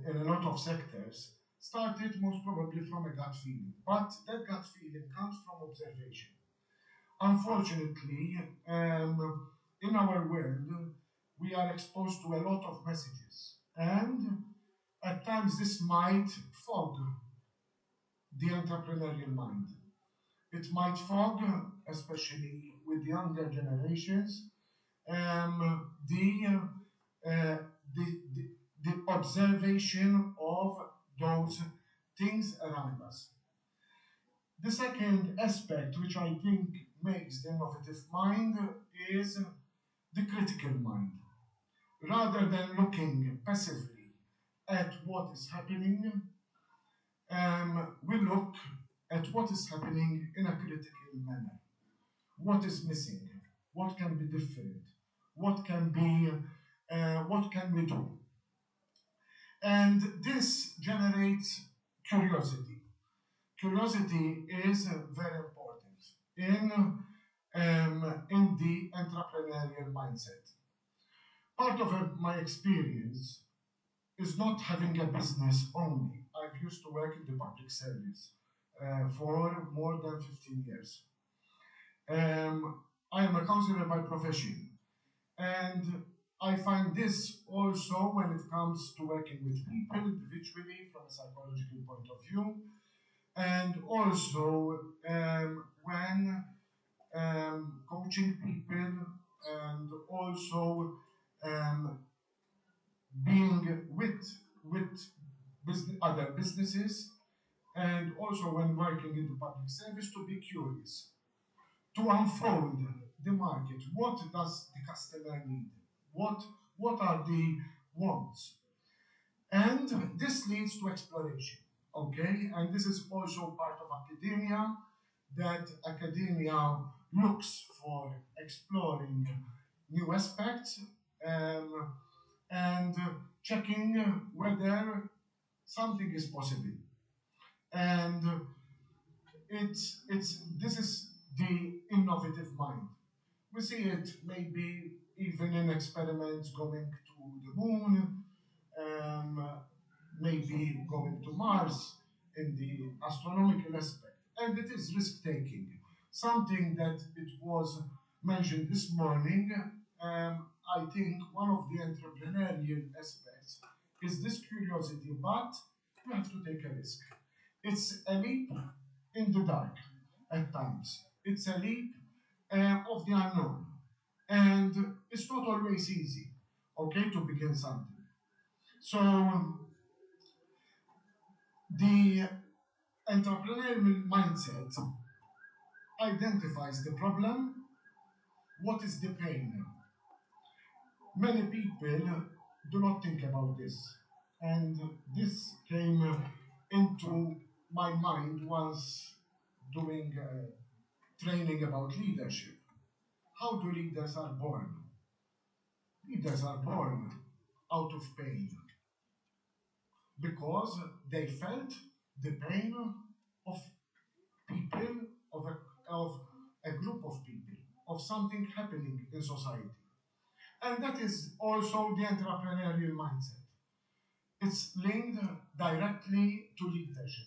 a lot of sectors, started most probably from a gut feeling. But that gut feeling comes from observation. Unfortunately, in our world, we are exposed to a lot of messages, and at times this might fog the entrepreneurial mind. It might fog, especially with younger generations, the, uh, the, the, the observation of those things around us. The second aspect, which I think makes the innovative mind, is the critical mind. Rather than looking passively at what is happening, we look at what is happening in a critical manner. What is missing? What can be different? What can be? What can we do? And this generates curiosity. Curiosity is very important in the entrepreneurial mindset. Part of my experience is not having a business only. I've used to work in the public service for more than 15 years. I am a counselor by profession, and I find this also when it comes to working with people individually from a psychological point of view, and also when coaching people, and also um, being with other businesses, and also when working in the public service, to be curious, to unfold the market. What does the customer need? What are the wants? And this leads to exploration. Okay, and this is also part of academia, that academia looks for exploring new aspects, and checking whether something is possible. And it's this is the innovative mind. We see it maybe even in experiments going to the moon, maybe going to Mars in the astronomical aspect. And it is risk taking. Something that it was mentioned this morning, I think one of the entrepreneurial aspects is this curiosity, but you have to take a risk. It's a leap in the dark at times. It's a leap of the unknown. And it's not always easy, okay, to begin something. So the entrepreneurial mindset identifies the problem, what is the pain. Many people do not think about this. And this came into my mind once doing training about leadership. How do leaders are born? Leaders are born out of pain because they felt the pain of people, of a group of people, of something happening in society. And that is also the entrepreneurial mindset. It's linked directly to leadership.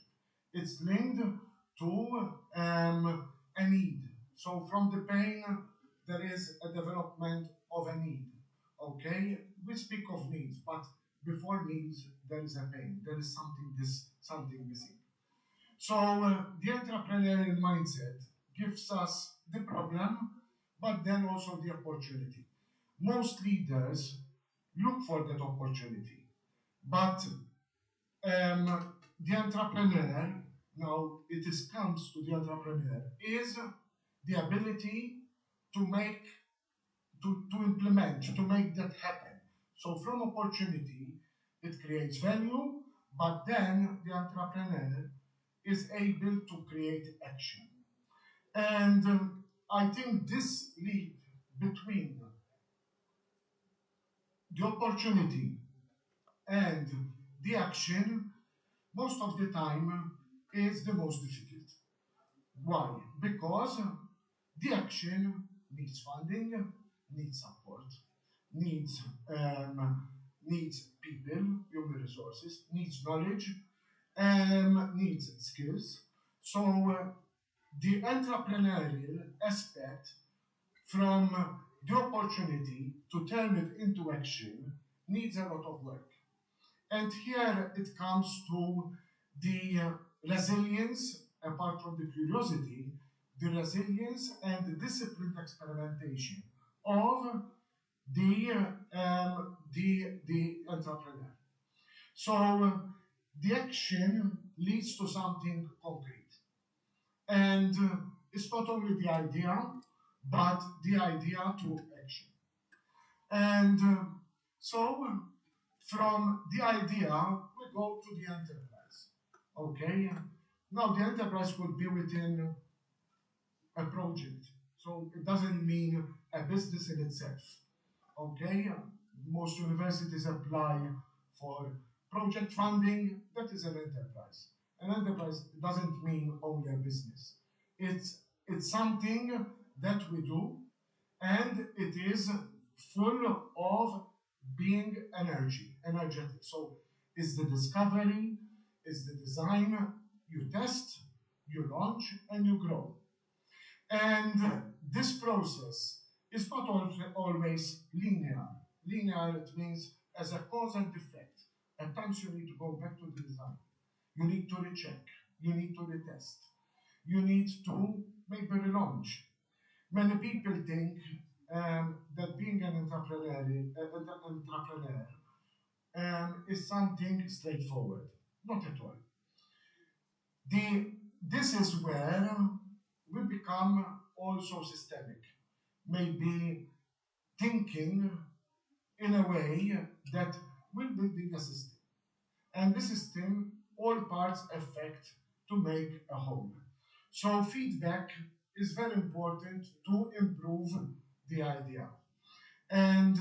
It's linked to a need. So from the pain, there is a development of a need. Okay, we speak of needs, but before needs, there is a pain. There is something missing. So the entrepreneurial mindset gives us the problem, but then also the opportunity. Most leaders look for that opportunity, but the entrepreneur, now comes to the entrepreneur, is the ability to implement, to make that happen. So from opportunity, it creates value, but then the entrepreneur is able to create action. And I think this leap between the opportunity and the action, most of the time, is the most difficult. Why? Because the action needs funding, needs support, needs needs people, human resources, needs knowledge, needs skills. So the entrepreneurial aspect from the opportunity to turn it into action needs a lot of work. And here it comes to the resilience, apart from the curiosity, the resilience and the disciplined experimentation of the entrepreneur. So the action leads to something concrete. And it's not only the idea, but the idea to action. And so from the idea, we go to the enterprise. Okay? Now, the enterprise could be within a project. So it doesn't mean a business in itself. Okay? Most universities apply for project funding. That is an enterprise. An enterprise doesn't mean only a business. It's something that we do, and it is full of being energetic. So it's the discovery, it's the design, you test, you launch, and you grow. And this process is not always linear. Linear, it means as a cause and effect. At times you need to go back to the design. You need to recheck. You need to retest. You need to maybe relaunch. Many people think that being an entrepreneur is something straightforward. Not at all. This is where we become also systemic, maybe thinking in a way that we're building a system. And the system, all parts affect to make a whole. So feedback is very important to improve the idea. And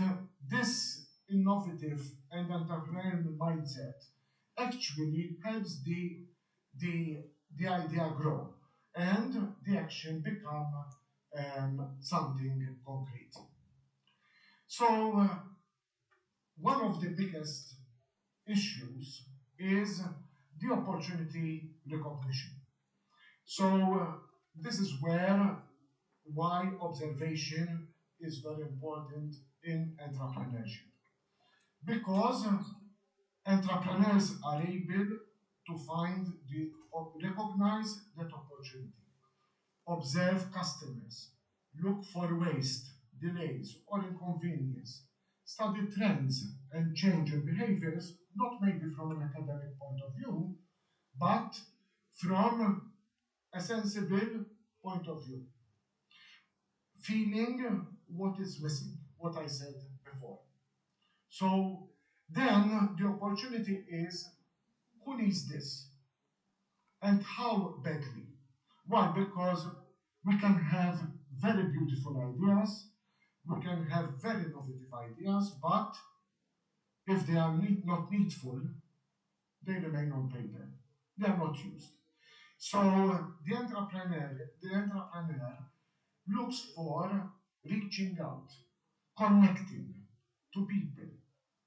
this innovative and entrepreneurial mindset actually helps the idea grow and the action become something concrete. So one of the biggest issues is the opportunity recognition. So this is why observation is very important in entrepreneurship. Because entrepreneurs are able to recognize that opportunity, observe customers, look for waste, delays, or inconvenience, study trends and change in behaviors, not maybe from an academic point of view, but from a sensible point of view. Feeling what is missing, what I said before. So then the opportunity is, who needs this? And how badly? Why? Because we can have very beautiful ideas, we can have very innovative ideas, but if they are not needful, they remain on paper. They are not used. So the entrepreneur looks for reaching out, connecting to people.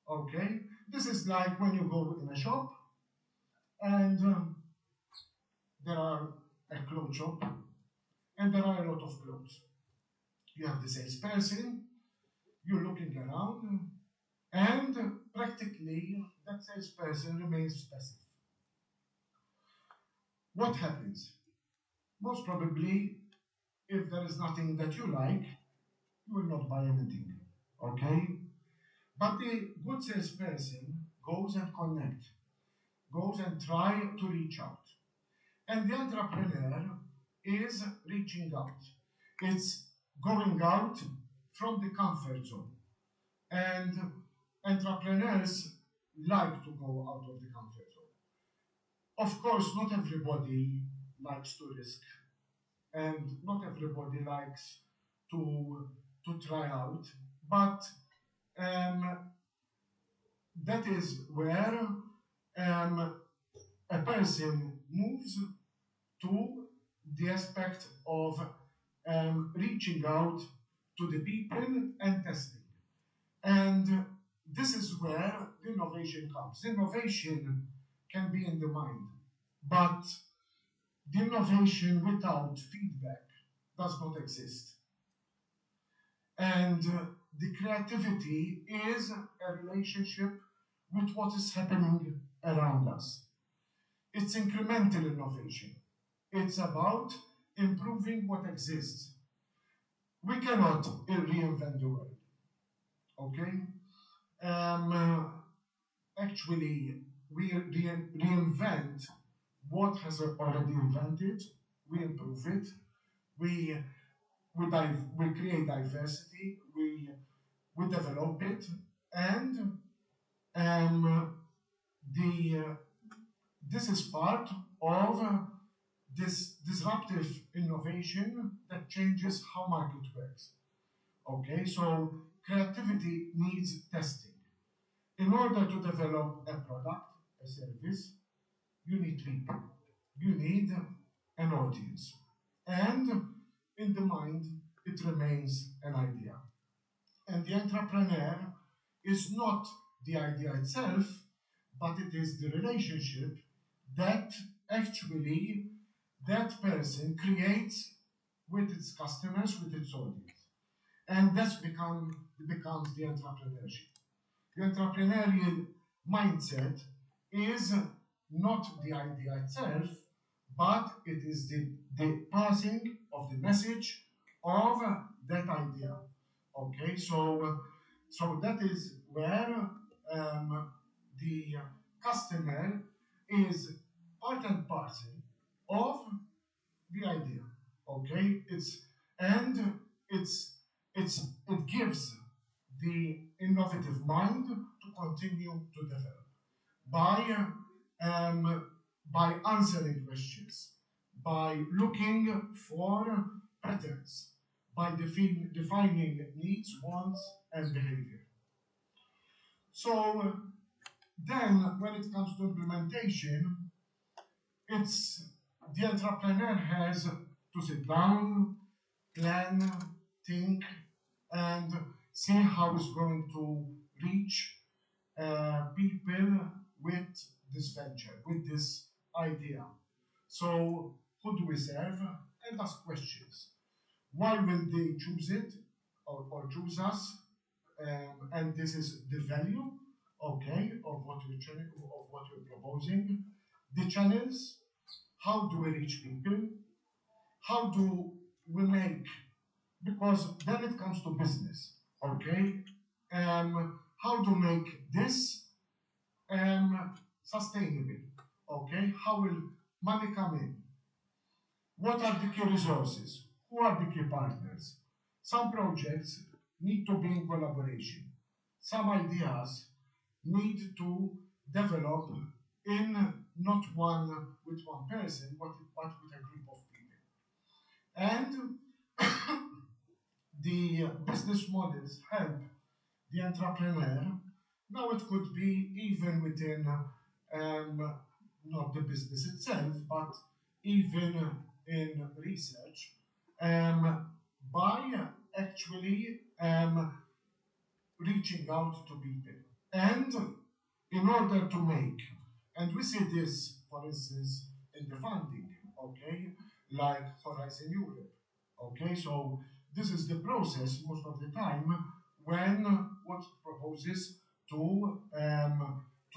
Okay? This is like when you go in a shop and there are a clothes shop and there are a lot of clothes. You have the salesperson, you're looking around, and practically that salesperson remains passive. What happens? Most probably, if there is nothing that you like, you will not buy anything. Okay? But the good salesperson goes and connects, goes and try to reach out. And the entrepreneur is reaching out. It's going out from the comfort zone. And entrepreneurs like to go out of the comfort zone. Of course, not everybody likes to risk, and not everybody likes to try out, but that is where a person moves to the aspect of reaching out to the people and testing. And this is where the innovation comes. Innovation can be in the mind, but the innovation without feedback does not exist. And the creativity is a relationship with what is happening around us. It's incremental innovation. It's about improving what exists. We cannot reinvent the world, okay? Actually, we reinvent what has already invented, we improve it, we create diversity, we develop it, and this is part of this disruptive innovation that changes how market works. Okay, so creativity needs testing. In order to develop a product, a service, you need people. You need an audience. And in the mind, it remains an idea. And the entrepreneur is not the idea itself, but it is the relationship that actually that person creates with its customers, with its audience. And that's becomes the entrepreneurship. The entrepreneurial mindset is not the idea itself, but it is the passing of the message of that idea. Okay, so that is where the customer is part and parcel of the idea. Okay, it gives the innovative mind to continue to develop by answering questions, by looking for patterns, by defining needs, wants, and behavior. So then, when it comes to implementation, it's the entrepreneur has to sit down, plan, think, and see how it's going to reach people with this venture, with this idea. So, who do we serve? And ask questions. Why will they choose it or choose us? And this is the value, okay, of what we're proposing. The channels. How do we reach people? How do we make? Because then it comes to business, okay? How to make this sustainable, okay? How will money come in? What are the key resources? Who are the key partners? Some projects need to be in collaboration. Some ideas need to develop in not with one person, but with a group of people. And the business models help the entrepreneur. Now it could be even within not the business itself, but even in research, by actually reaching out to people. And in order to make, and we see this, for instance, in the funding, okay, like Horizon Europe, okay, so this is the process most of the time when what proposes to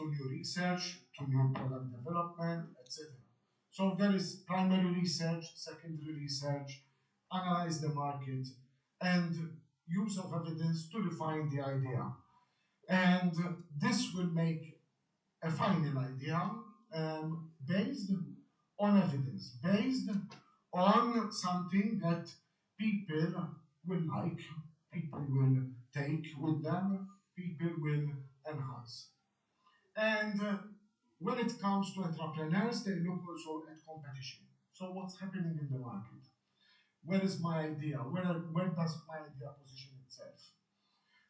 new research, to new product development, etc. So there is primary research, secondary research, analyze the market, and use of evidence to refine the idea. And this will make a final idea based on evidence, based on something that people will like, people will take with them, people will enhance. And when it comes to entrepreneurs, they look also at competition. So what's happening in the market? Where is my idea? Where does my idea position itself?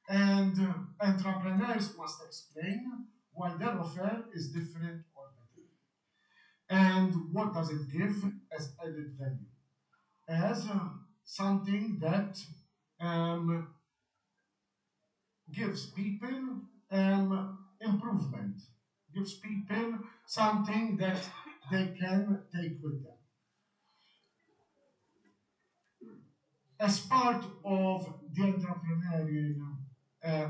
And entrepreneurs must explain why their offer is different or better. And what does it give as added value? As something that gives people improvement, gives people something that they can take with them. As part of the entrepreneurial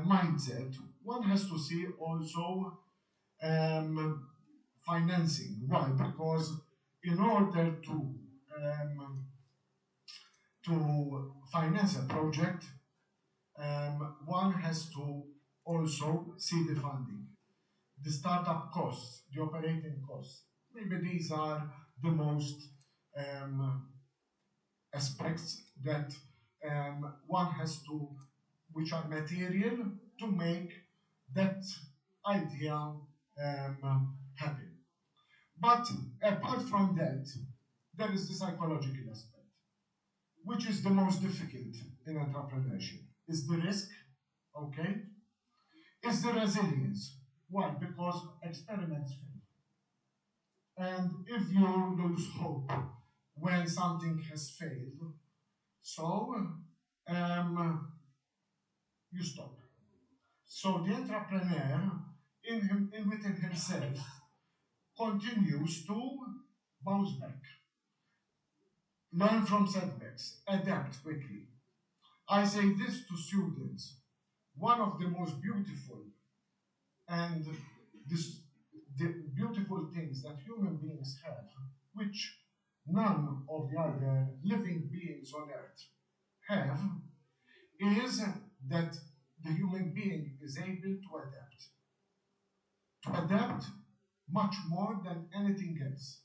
mindset, one has to see also financing. Why? Because in order to finance a project, one has to also see the funding, the startup costs, the operating costs. Maybe these are the most aspects that one has to, which are material to make that idea happen. But apart from that, there is the psychological aspect, which is the most difficult in entrepreneurship. Is the risk, okay? Is the resilience. Why? Because experiments fail. And if you lose hope when something has failed, so you stop. So the entrepreneur within himself continues to bounce back, learn from setbacks, adapt quickly. I say this to students. One of the most beautiful and the beautiful things that human beings have, which none of the other living beings on earth have, is that the human being is able to adapt. To adapt much more than anything else.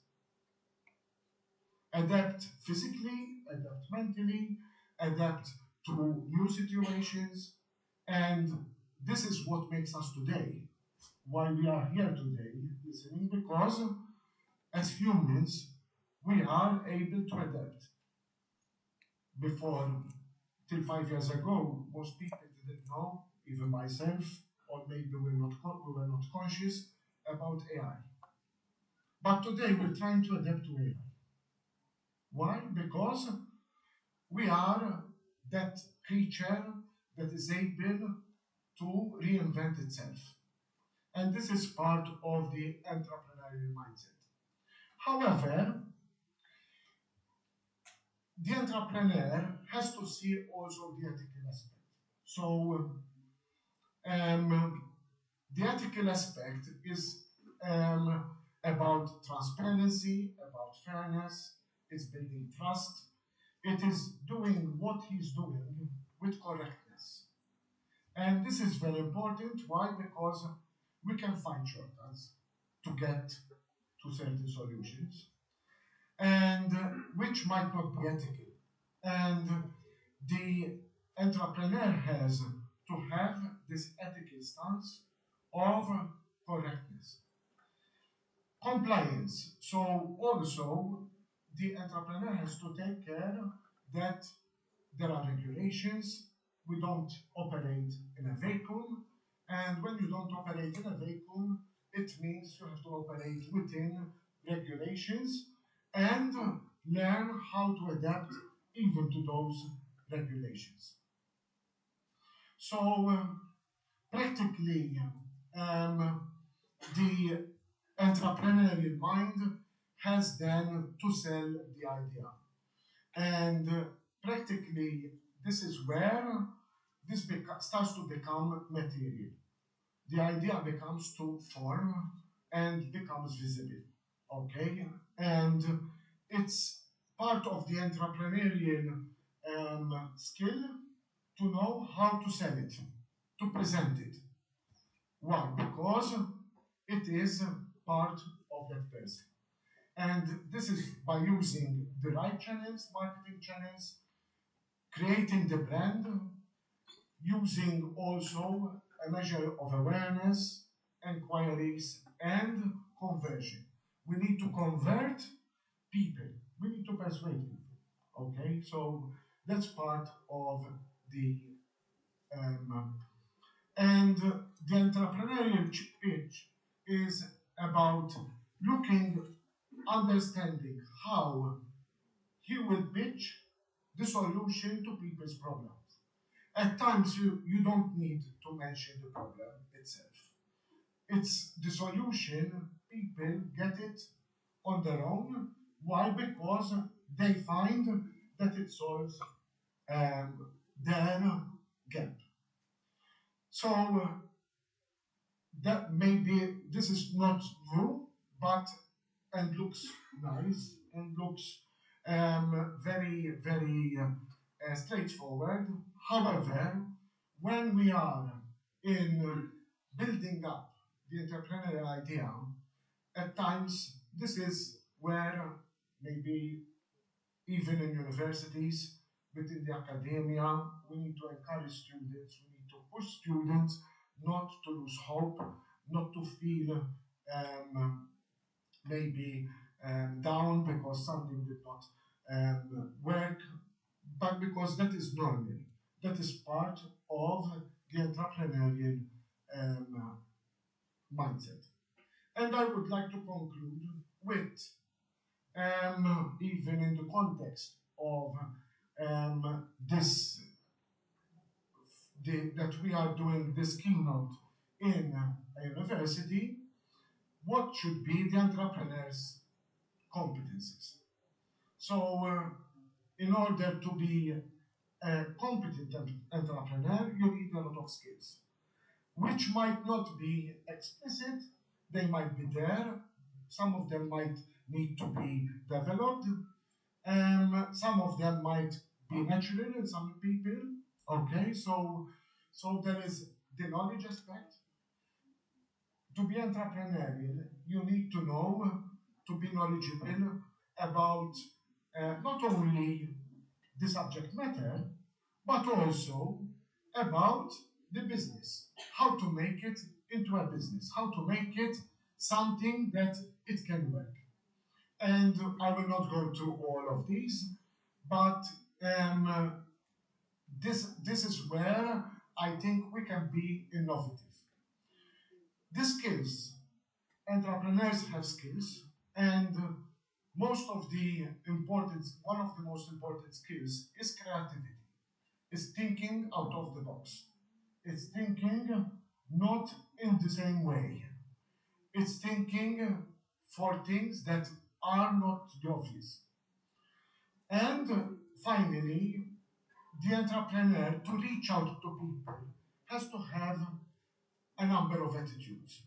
Adapt physically, adapt mentally, adapt to new situations, and this is what makes us today. Why we are here today listening, because as humans, we are able to adapt. Before, till 5 years ago, most people didn't know, even myself, or maybe we were not conscious about AI. But today we're trying to adapt to AI. Why? Because we are that creature that is able to reinvent itself. And this is part of the entrepreneurial mindset. However, the entrepreneur has to see also the ethical aspect. So, the ethical aspect is about transparency, about fairness, it's building trust, it is doing what he's doing with correctness. And this is very important. Why? Because we can find shortcuts to get to certain solutions, and which might not be ethical. And the entrepreneur has to have this ethical stance of correctness. Compliance. So also the entrepreneur has to take care that there are regulations. We don't operate in a vacuum. And when you don't operate in a vacuum, it means you have to operate within regulations and learn how to adapt even to those regulations. So practically, the entrepreneurial mind has then to sell the idea. And practically, this is where this starts to become material. The idea becomes to form and becomes visible. Okay? And it's part of the entrepreneurial skill to know how to sell it, to present it. Why? Because it is part of that person. And this is by using the right channels, marketing channels, creating the brand, using also a measure of awareness, inquiries, and conversion. We need to convert people. We need to persuade people. Okay, so that's part of the and the entrepreneurial pitch is about looking understanding how he will pitch the solution to people's problems. At times, you don't need to mention the problem itself. It's the solution, people get it on their own. Why? Because they find that it solves their gap. So that maybe this is not new, but and looks nice and looks very, very straightforward. However, when we are in building up the entrepreneurial idea, at times this is where maybe even in universities, within the academia, we need to encourage students, we need to push students not to lose hope, not to feel maybe down because something did not work, but because that is normal. That is part of the entrepreneurial mindset. And I would like to conclude with, even in the context of this, that we are doing this keynote in a university, what should be the entrepreneur's competencies? So, in order to be a competent entrepreneur, you need a lot of skills, which might not be explicit, they might be there, some of them might need to be developed, some of them might be natural in some people, okay? So there is the knowledge aspect. To be entrepreneurial, you need to know, to be knowledgeable about not only the subject matter, but also about the business, how to make it into a business, how to make it something that it can work. And I will not go through all of these, but this is where I think we can be innovative. The skills, entrepreneurs have skills, and one of the most important skills is creativity. It's thinking out of the box. It's thinking not in the same way. It's thinking for things that are not the obvious. And finally, the entrepreneur, to reach out to people, has to have a number of attitudes,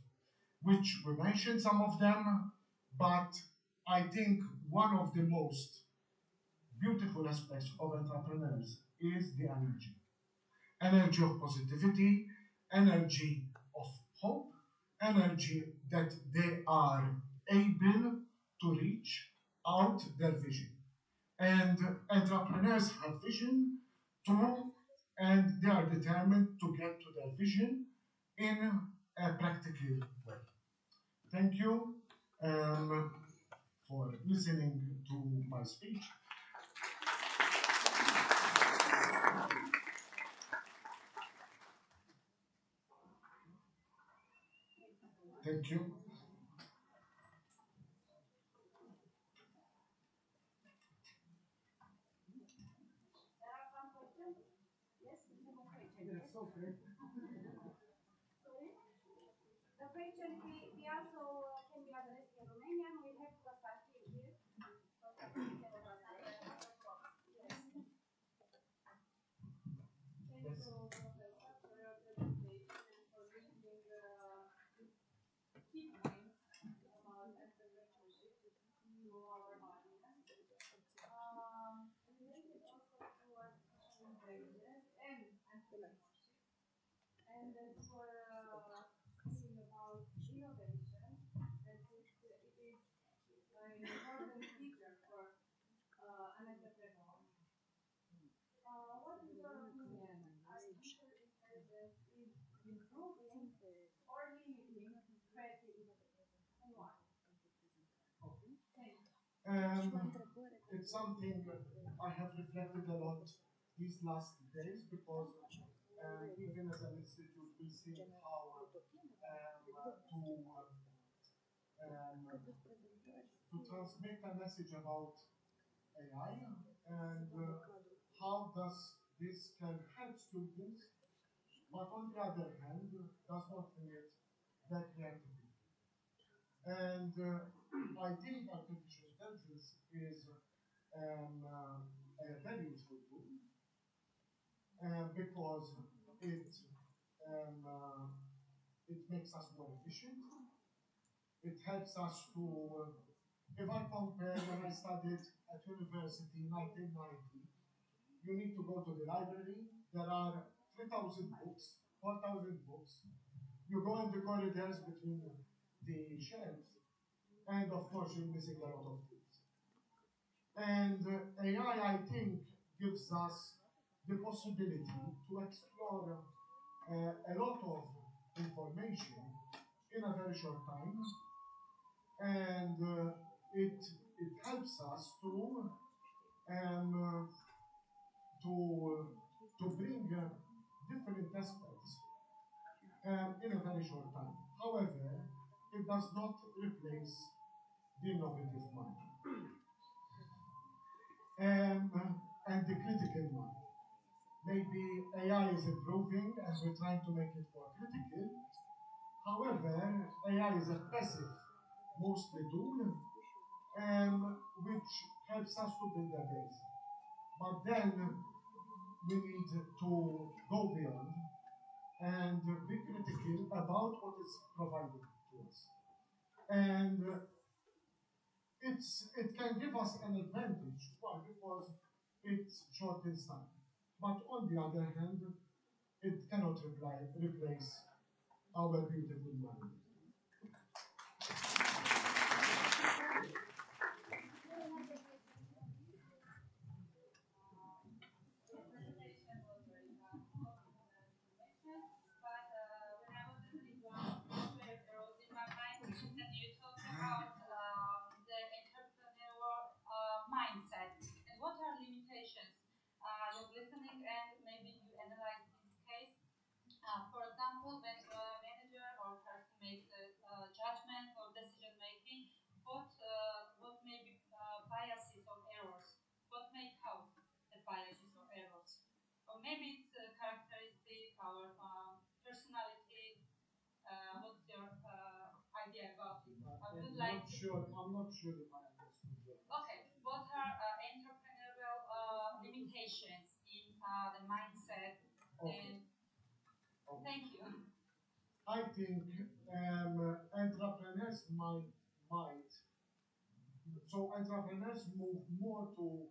which we mentioned some of them, but I think one of the most beautiful aspects of entrepreneurs is the energy. Energy of positivity, energy of hope, energy that they are able to reach out their vision. And entrepreneurs have vision too, and they are determined to get to their vision in a practical way. Thank you for listening to my speech. Thank you. The question we also can be addressed in Romanian. We have Constantin here. Constantin, yes. Thank you, Professor, for your presentation and for bringing key points about entrepreneurship to our audience. Related also to artificial intelligence and entrepreneurship. And as we're speaking about innovation, that it is an important feature for an entrepreneur. What is your opinion? Artificial intelligence is improving or limiting creative innovation, and why? It's something I have reflected a lot these last days because even as an institute we see how to to transmit a message about AI and how does this can help students, but on the other hand, does not limit their creativity. And I think artificial intelligence is a very useful tool because it makes us more efficient. It helps us to, if I compare when I studied at university in 1990, you need to go to the library. There are 3,000 books, 4,000 books. You go in the corridors between the shelves, and of course you're missing a lot of things. And AI, I think, gives us the possibility to explore a lot of information in a very short time, and it helps us to bring different aspects in a very short time. However, it does not replace the innovative mind and the critical mind. Maybe AI is improving and we're trying to make it more critical. However, AI is a passive, mostly tool, which helps us to build a base. But then we need to go beyond and be critical about what is provided to us. And it can give us an advantage. Why? Because it's short in time. But on the other hand, it cannot replace our beautiful mind. And you talk about the entrepreneurial mindset and what are limitations. You're listening and maybe you analyze this case. For example, when a manager or person makes a judgment or decision making, what may be biases or errors? What may cause the biases or errors? Or maybe it's a characteristic or personality. What's your idea about it? I'm not sure if I understood you. Okay, what are entrepreneurial limitations in the mindset? Okay. And thank you. I think entrepreneurs entrepreneurs move more to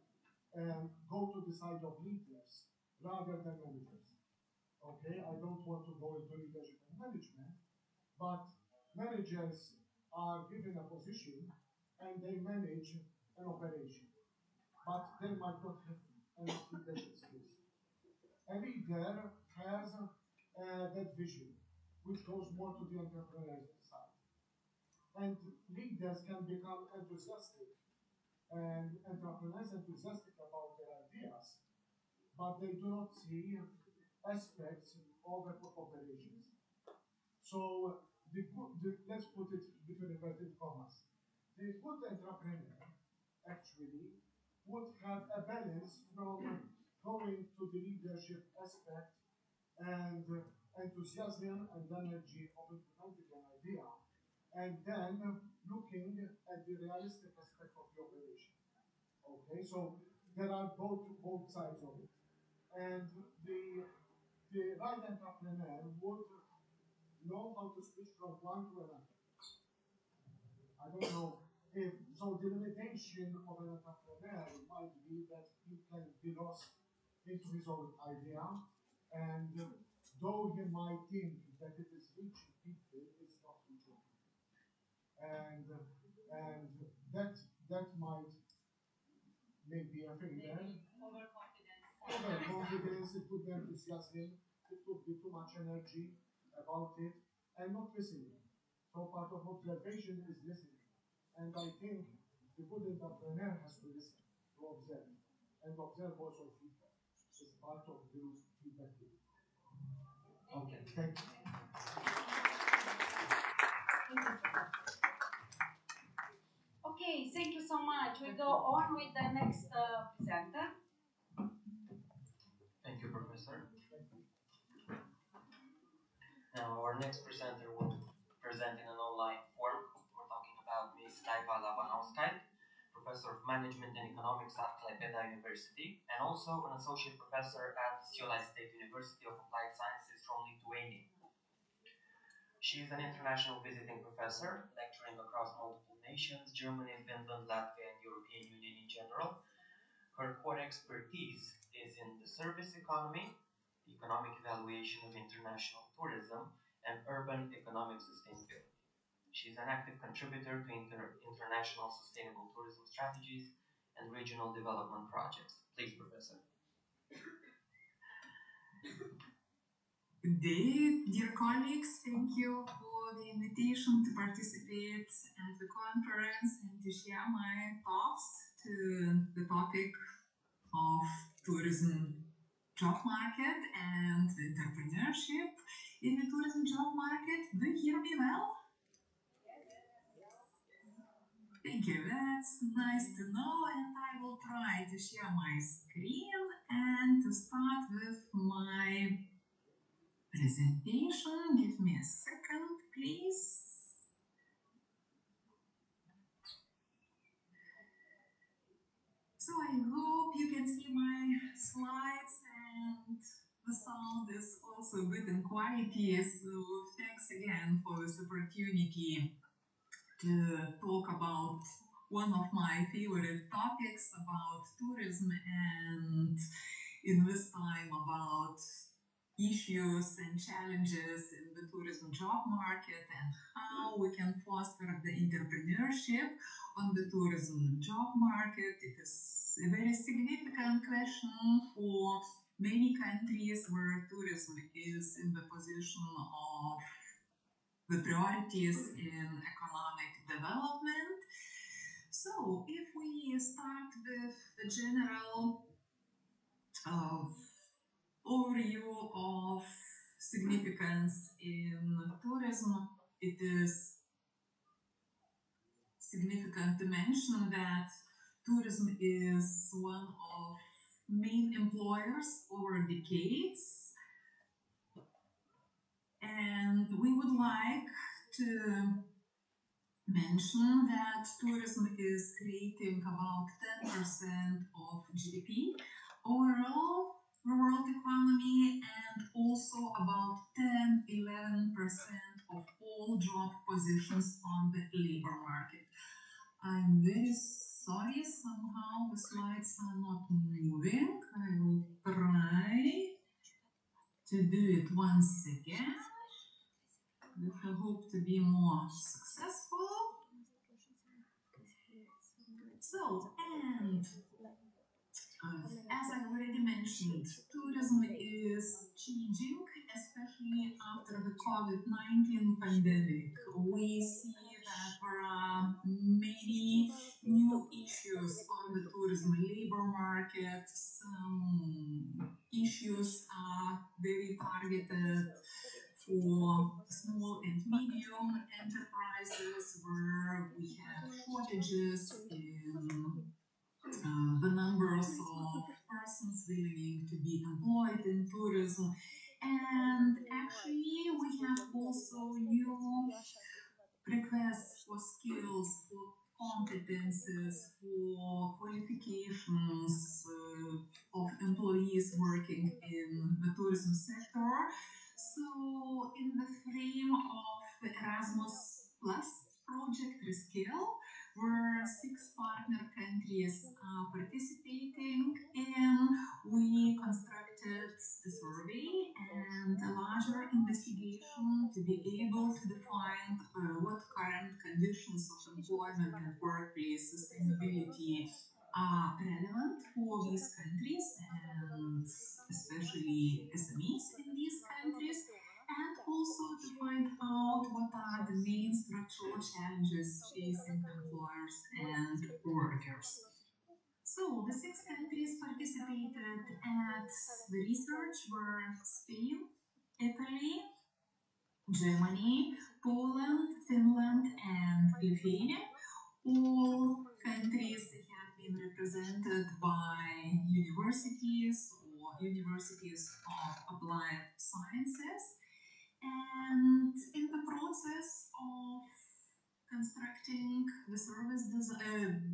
go to the side of leaders rather than managers. Okay, I don't want to go into leadership and management, but managers are given a position and they manage an operation, but they might not have enough leadership skills. A leader has that vision, which goes more to the entrepreneurial side. And leaders can become enthusiastic and entrepreneurs enthusiastic about their ideas, but they do not see aspects of operations. So let's put it between inverted commas. The good entrepreneur actually would have a balance from going to the leadership aspect and enthusiasm and energy of implementing an idea, and then looking at the realistic aspect of the operation. Okay, so there are both sides of it. And the right entrepreneur would know how to switch from one to another. I don't know if so. The limitation of an entrepreneur might be that he can be lost into his own idea, and though he might think that it is reaching people, it's not reaching people, and that might maybe a failure. Overconfidence, it could be enthusiasm, it could be too much energy about it, and not listening. So part of observation is listening. And I think the good entrepreneur has to listen, to observe, and observe also feedback. It's part of the feedback loop. Okay, thank you. so much. We go on with the next presenter. Thank you, Professor. Now, our next presenter will present in an online form. We're talking about Ms. Daiva Labanauskait, Professor of Management and Economics at Klaipėda University, and also an Associate Professor at Šiauliai State University of Applied Sciences from Lithuania. She is an international visiting professor, lecturing across multiple nations, Germany, Finland, Latvia, and European Union in general. Her core expertise is in the service economy, the economic evaluation of international tourism, and urban economic sustainability. She's an active contributor to international sustainable tourism strategies and regional development projects. Please, Professor. Good day, dear colleagues. Thank you for the invitation to participate at the conference and to share my thoughts to the topic of tourism job market and entrepreneurship in the tourism job market. Do you hear me well? Thank you. That's nice to know, and I will try to share my screen and to start with my presentation. Give me a second, please. So I hope you can see my slides and the sound is also good in quality. So thanks again for this opportunity to talk about one of my favorite topics about tourism, and in this time about issues and challenges in the tourism job market and how we can foster the entrepreneurship on the tourism job market. It is a very significant question for many countries where tourism is in the position of the priorities in economic development. So if we start with the general overview of significance in tourism, it is significant to mention that tourism is one of main employers over decades, and we would like to mention that tourism is creating about 10% of GDP overall the world economy, and also about 10-11% of all job positions on the labor market. I'm very sorry, somehow the slides are not moving. I will try to do it once again with the hope to be more successful. So, and as I already mentioned, tourism is changing, especially after the COVID-19 pandemic. We see that there are many new issues on the tourism labor market. Some issues are very targeted for small and medium enterprises, where we have shortages in the numbers of persons willing to be employed in tourism. And actually, we have also new requests for skills, for competences, for qualifications of employees working in the tourism sector. So, in the frame of the Erasmus Plus project Rescale, where 6 partner countries are participating in, we constructed a survey and a larger investigation to be able to define what current conditions of employment and workplace sustainability are relevant for these countries, and especially SMEs in these countries, and also to find out what are the main structural challenges facing employers and workers. So the 6 countries participated at the research were Spain, Italy, Germany, Poland, Finland, and Lithuania. All countries have been represented by universities or universities of applied sciences. And in the process of constructing the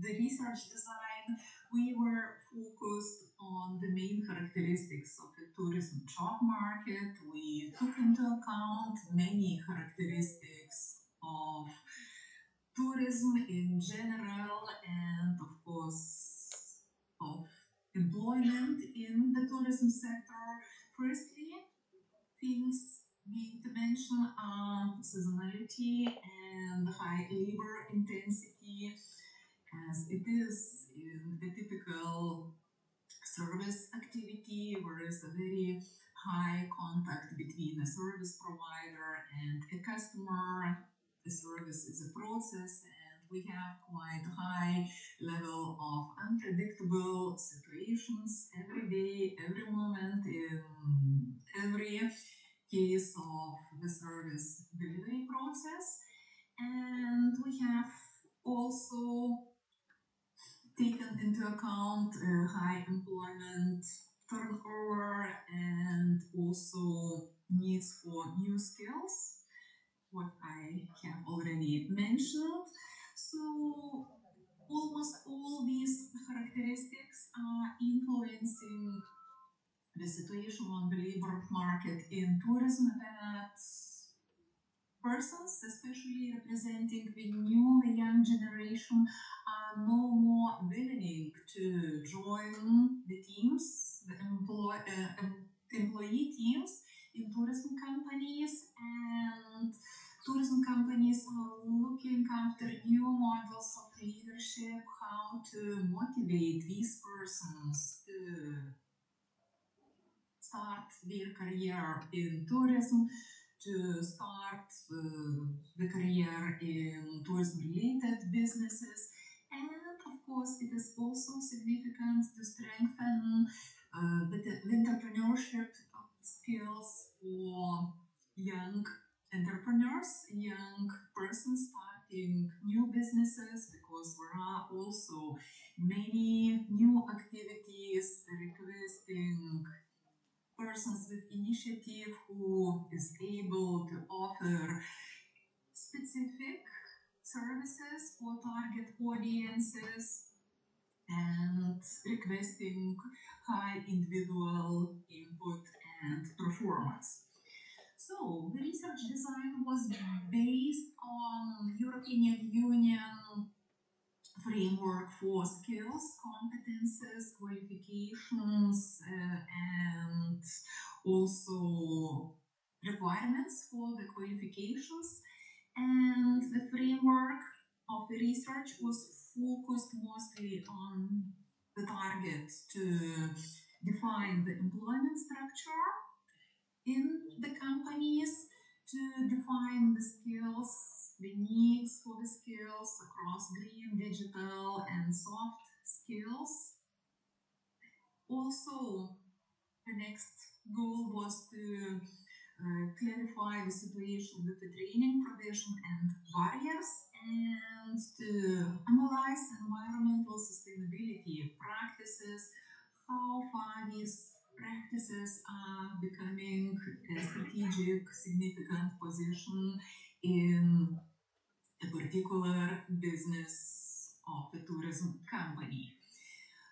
the research design, we were focused on the main characteristics of the tourism job market. We took into account many characteristics of tourism in general and, of course, of employment in the tourism sector. Firstly, things being to mention are seasonality and high labor intensity, as it is in the typical service activity, where is a very high contact between a service provider and a customer. The service is a process, and we have quite high level of unpredictable situations every day, every moment, in every case of the service delivery process. And we have also taken into account high employment turnover and also needs for new skills, what I have already mentioned. So almost all these characteristics are influencing the situation on the labor market in tourism, that persons, especially representing the new, the young generation, are no more willing to join the teams, the employee teams in tourism companies, and tourism companies are looking after new models of leadership, how to motivate these persons to start their career in tourism, to start the career in tourism-related businesses. And of course, it is also significant to strengthen the entrepreneurship skills for young entrepreneurs, young persons starting new businesses, because there are also many new activities requesting persons with initiative who is able to offer specific services for target audiences and requesting high individual input and performance. So the research design was based on European Union framework for skills, competences, qualifications, and also requirements for the qualifications. And the framework of the research was focused mostly on the target to define the employment structure in the companies, to define the skills, the needs for the skills across green, digital, and soft skills. Also, the next goal was to clarify the situation with the training provision and barriers, and to analyze environmental sustainability practices, how far these practices are becoming a strategic, significant position in a particular business of the tourism company.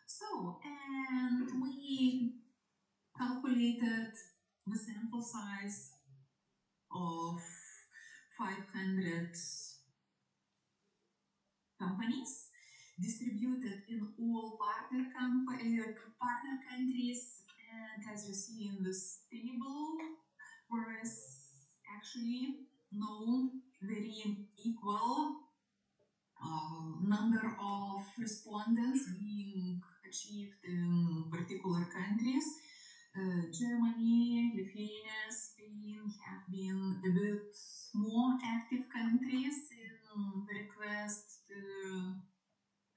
So, and we calculated the sample size of 500 companies distributed in all partner countries, and as you see in this table, whereas actually no very equal number of respondents being achieved in particular countries. Germany, Lithuania, Spain have been a bit more active countries in the request to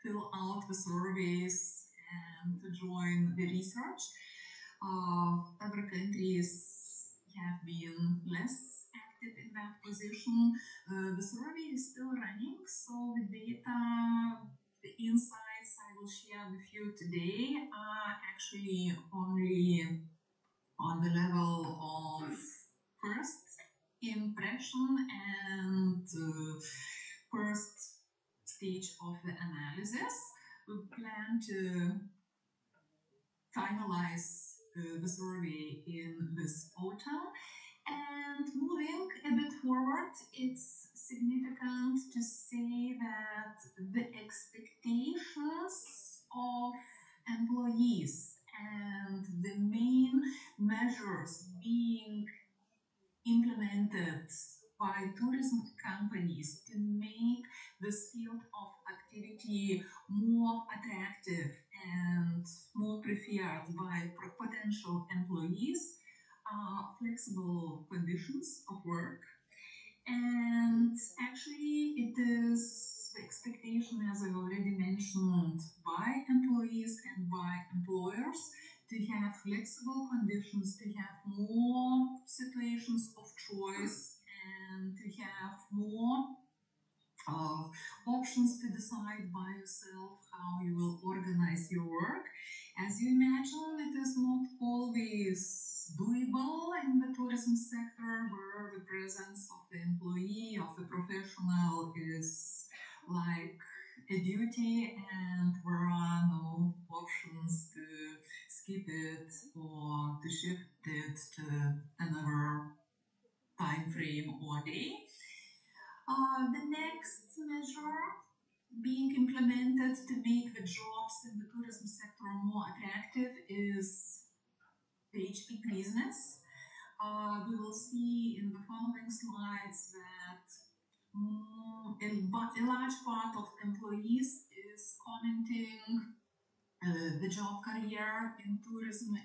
fill out the surveys and to join the research. Other countries have been less active in that position. The survey is still running, so the data, the insights today are actually only on the level of first impression and first stage of the analysis. We plan to finalize the survey in this autumn. And moving a bit forward, it's significant to say that the expectations of employees and the main measures being implemented by tourism companies to make this field of activity more attractive and more preferred by potential employees are flexible conditions of work. And actually, it is the expectation, as I already mentioned, by employees and by employers to have flexible conditions, to have more situations of choice, and to have more options to decide by yourself how you will organize your work. As you imagine, it is not always doable in the tourism sector, where the presence of the employee, of the professional, is like a duty, and there are no options to skip it or to shift it to another time frame or day. The next measure being implemented to make the jobs in the tourism sector more attractive is wage increases. We will see in the following slides that a large part of employees is commenting the job career in tourism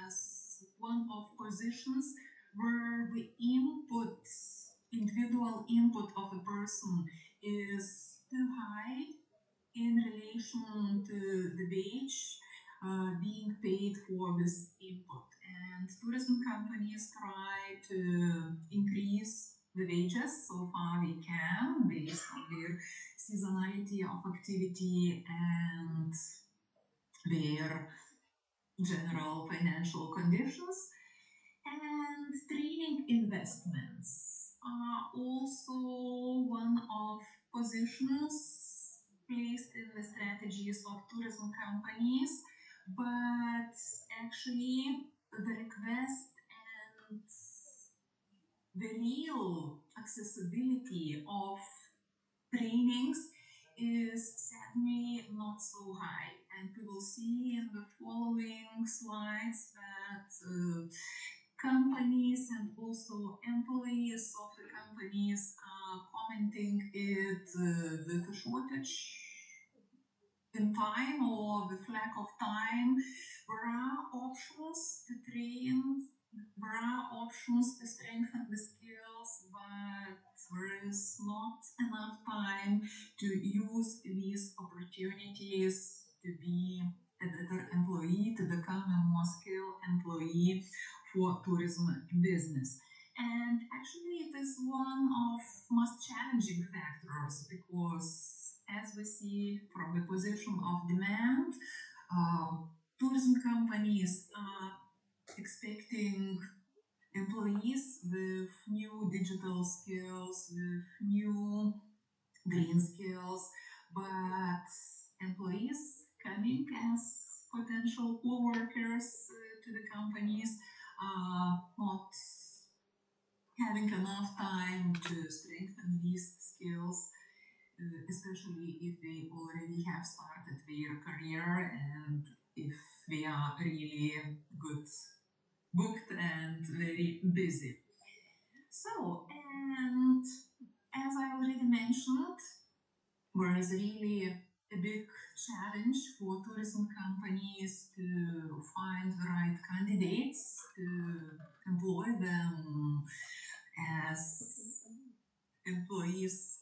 as one of positions where the individual input of a person is too high in relation to the wage being paid for this input. And tourism companies try to increase the wages so far they can based on their seasonality of activity and their general financial conditions. And training investments are also one of positions placed in the strategies of tourism companies, but actually the request and the real accessibility of trainings is sadly not so high. And we will see in the following slides that companies and also employees of the companies are commenting it with a shortage in time or with lack of time. There are options to train, there are options to strengthen the skills, but there is not enough time to use these opportunities to be a better employee, to become a more skilled employee for tourism business. And actually, it is one of most challenging factors because, as we see from the position of demand, tourism companies are expecting employees with new digital skills, with new green skills, but employees coming as potential co-workers to the companies are not having enough time to strengthen these skills, especially if they already have started their career and if they are really good booked and very busy. So, and as I already mentioned, there is really a big challenge for tourism companies to find the right candidates, to employ them as employees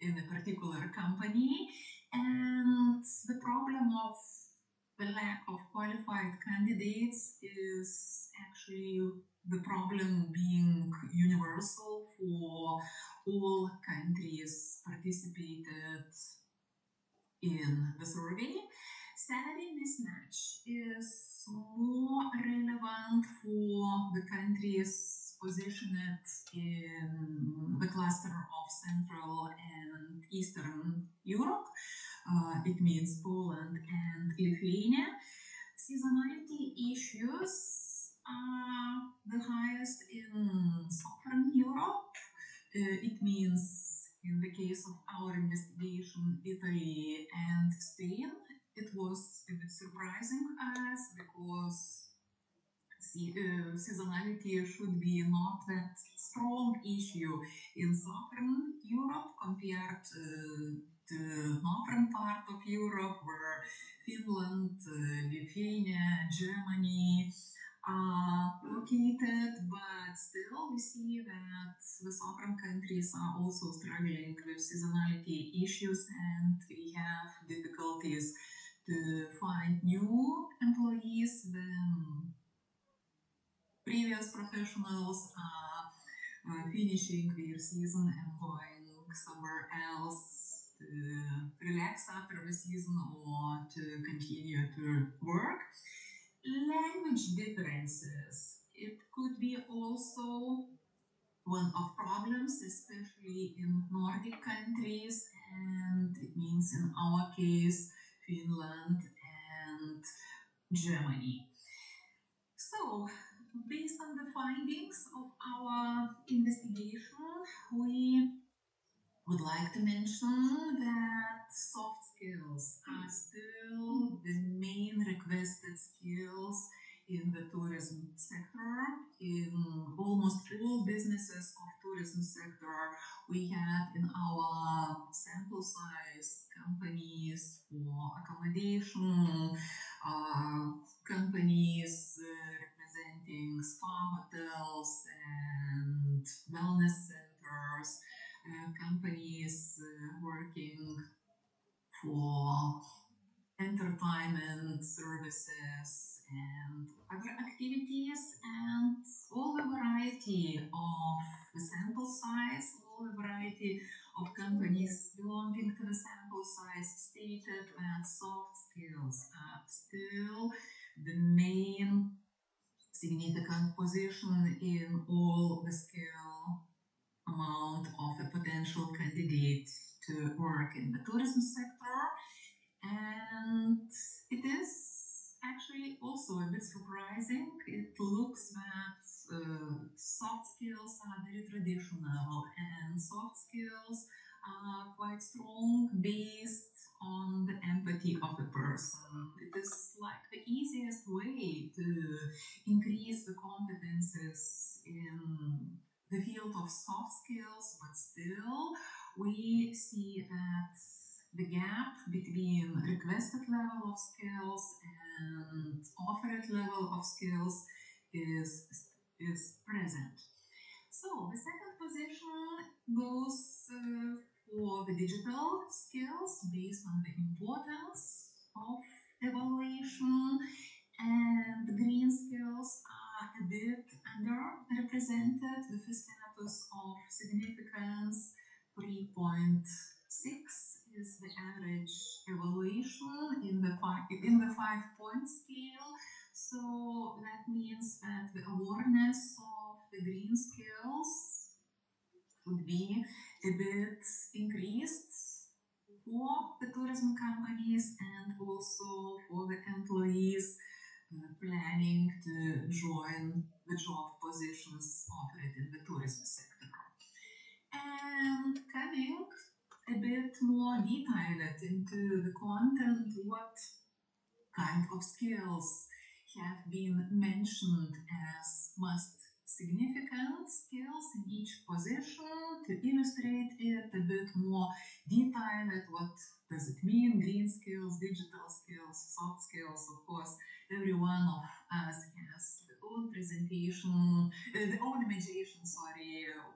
in a particular company. And the problem of the lack of qualified candidates is actually the problem being universal for all countries participated in the survey. salary mismatch is more relevant for the countries positioned in the cluster of Central and Eastern Europe. It means Poland and Lithuania. Seasonality issues are the highest in Southern Europe. It means, in the case of our investigation, Italy and Spain. It was a bit surprising us because seasonality should be not that strong issue in Southern Europe compared to the northern part of Europe, where Finland, Lithuania, Germany are located, but still we see that the southern countries are also struggling with seasonality issues, and we have difficulties to find new employees when previous professionals are finishing their season and going somewhere else to relax after the season or to continue to work. Language differences. It could be also one of problems, especially in Nordic countries, and it means in our case, Finland and Germany. So, based on the findings of our investigation, we would like to mention that soft skills are still the main requested skills in the tourism sector. In almost all businesses of tourism sector, we have in our sample size companies for accommodation, companies representing spa hotels and wellness centers, companies working for entertainment services and other activities, and all the variety of the sample size, all the variety of companies belonging to the sample size stated that soft skills are still the main significant position in all the skill amount of a potential candidate to work in the tourism sector. And it is actually also a bit surprising. It looks that soft skills are very traditional, and soft skills are quite strong based on the empathy of the person. It is like the easiest way to increase the competences in the field of soft skills, but still we see that the gap between requested level of skills and offered level of skills is present. So the second position goes for the digital skills based on the importance of evaluation, and the green skills are a bit underrepresented with a status of significance 3.6 is the average evaluation in the 5-point scale. So that means that the awareness of the green skills would be a bit increased for the tourism companies and also for the employees planning to join the job positions offered in the tourism sector. And coming a bit more detailed into the content, what kind of skills have been mentioned as most significant skills in each position, to illustrate it a bit more detailed, what does it mean, green skills, digital skills, soft skills. Of course, every one of us has the own presentation, the own imagination,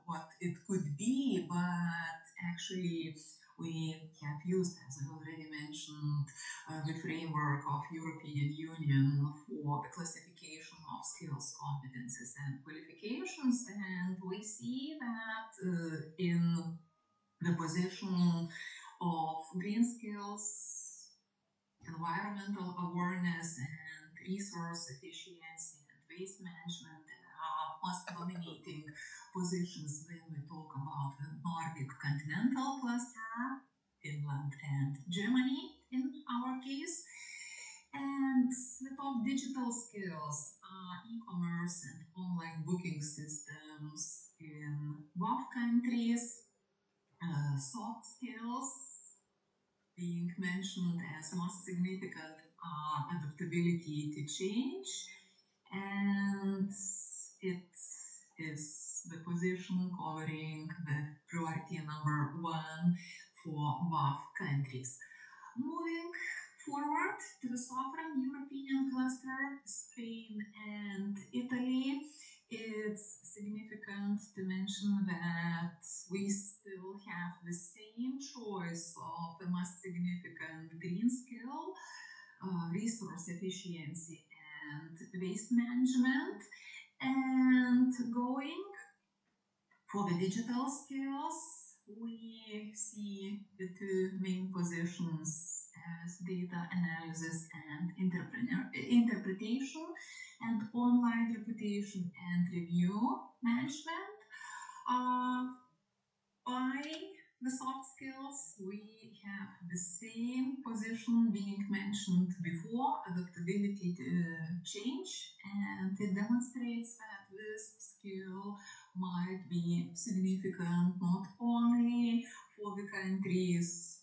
what it could be, but actually we have used, as I already mentioned, the framework of European Union for the classification of skills, competences and qualifications, and we see that in the position of green skills, environmental awareness and resource efficiency and waste management are most dominating positions when we talk about the Nordic continental cluster, Finland and Germany in our case. And the top digital skills are e-commerce and online booking systems in both countries. Soft skills being mentioned as most significant are adaptability to change, and it is the position covering the priority number 1 for both countries. Moving forward to the southern European cluster, Spain and Italy, it's significant to mention that we still have the same choice of the most significant green skill, resource efficiency and waste management. And going for the digital skills, we see the two main positions as data analysis and interpretation, and online reputation and review management. By the soft skills, we have the same position being mentioned before, adaptability to change, and it demonstrates that this skill might be significant not only for the countries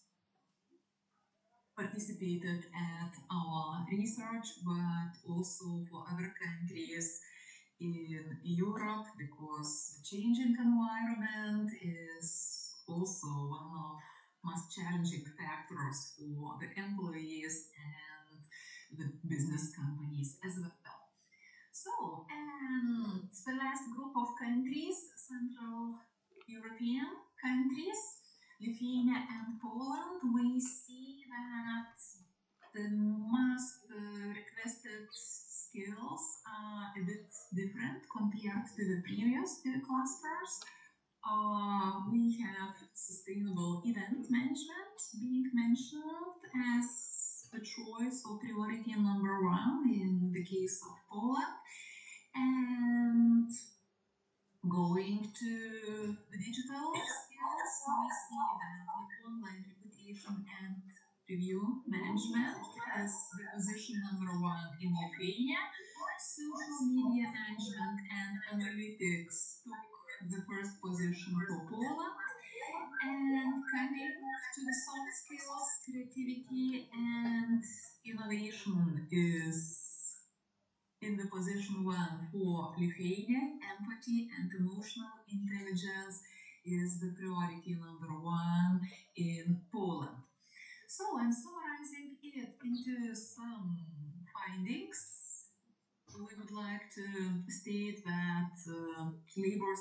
participated at our research, but also for other countries in Europe, because the changing environment is also one of most challenging factors for the employees and the business companies as well. So, and the last group of countries, Central European countries, Lithuania and Poland, we see that the most requested skills are a bit different compared to the previous two clusters. We have sustainable event management being mentioned as a choice or priority number 1 in the case of Poland. And going to the digital skills, we see that the online reputation and review management is the position number 1 in Lithuania. Social media management and analytics took the first position for Poland. And coming to the soft skills, creativity and innovation is in the position 1 for Lithuania. Empathy and emotional intelligence is the priority number 1 in Poland. So I'm summarizing it into some findings. We would like to state that labor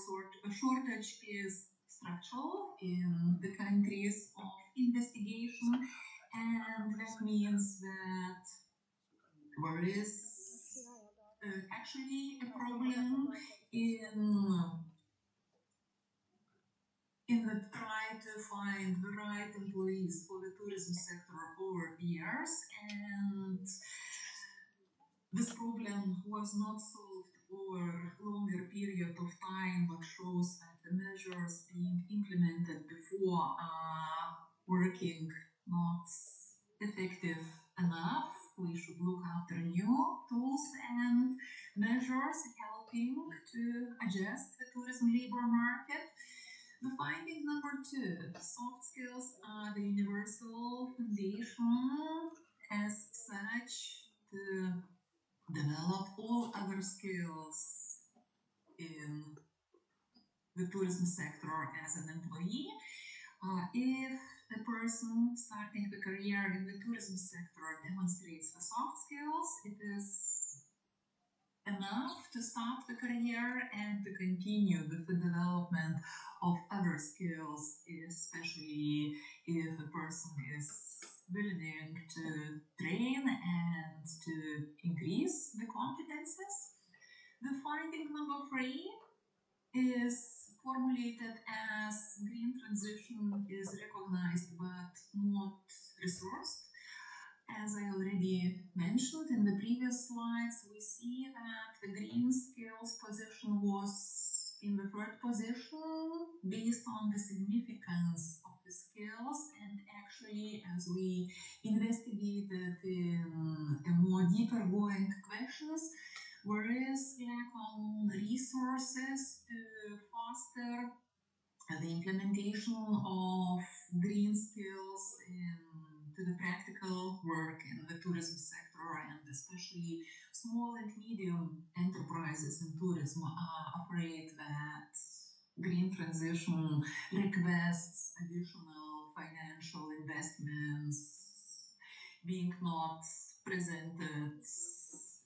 shortage is structural in the countries of investigation, and that means that there is actually a problem in the try to find the right employees for the tourism sector over years, and this problem was not solved over a longer period of time, but shows that the measures being implemented before are working not effective enough. We should look after new tools and measures helping to adjust the tourism labor market. The finding number 2, soft skills are the universal foundation as such to develop all other skills in the tourism sector as an employee. If a person starting the career in the tourism sector demonstrates the soft skills, it is enough to start the career and to continue with the development of other skills, especially if a person is willing to train and to increase the competences. The finding number 3 is formulated as green transition is recognized but not resourced. As I already already mentioned in the previous slides, we see that the green skills position was in the third position based on the significance of the skills. And actually, as we investigated in a more deeper going questions, there is lack on resources to foster the implementation of green skills to the practical work in the tourism sector, and especially small and medium enterprises in tourism are afraid that green transition requests additional financial investments being not presented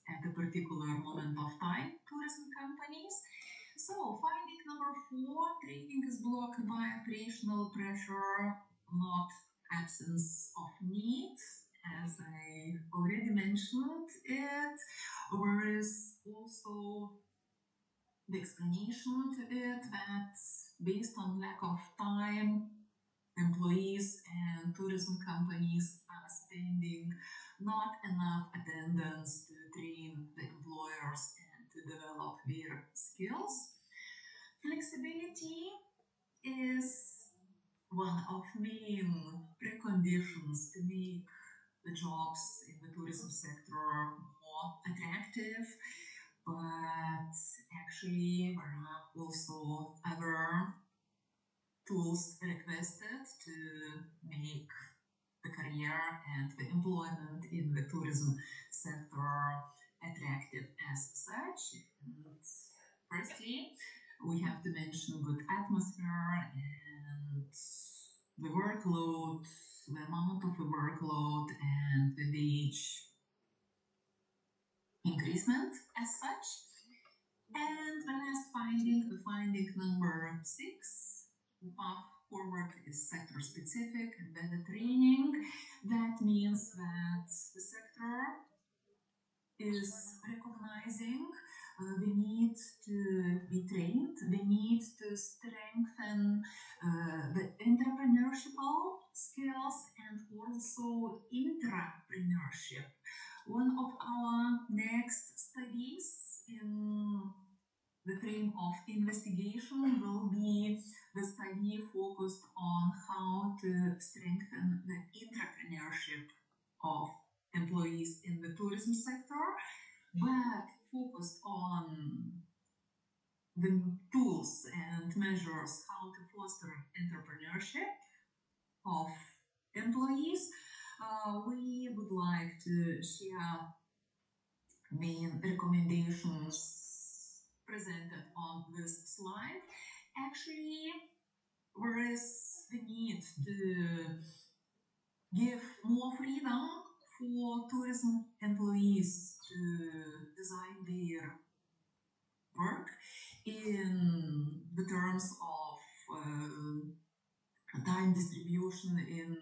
at a particular moment of time, tourism companies. So, finding number 4, training is blocked by operational pressure, not absence of need, as I already mentioned it. There is also the explanation to it that based on lack of time, employees and tourism companies are spending not enough attendance to train the employers and to develop their skills. Flexibility is one of main preconditions to make the jobs in the tourism sector more attractive, but actually there are also other tools requested to make the career and the employment in the tourism sector attractive as such. And firstly, we have to mention good atmosphere and the workload, the amount of the workload and the wage increasement as such. And the last finding, the finding number 6, the path forward is sector specific and better training. That means that the sector is recognizing the need to be trained, the need to strengthen the entrepreneurship skills and also intrapreneurship. One of our next studies in the frame of investigation will be the study focused on how to strengthen the entrepreneurship of employees in the tourism sector, but focused on the tools and measures how to foster entrepreneurship of employees. We would like to share main recommendations presented on this slide. Actually, there is the need to give more freedom for tourism employees to design their work in the terms of time distribution, in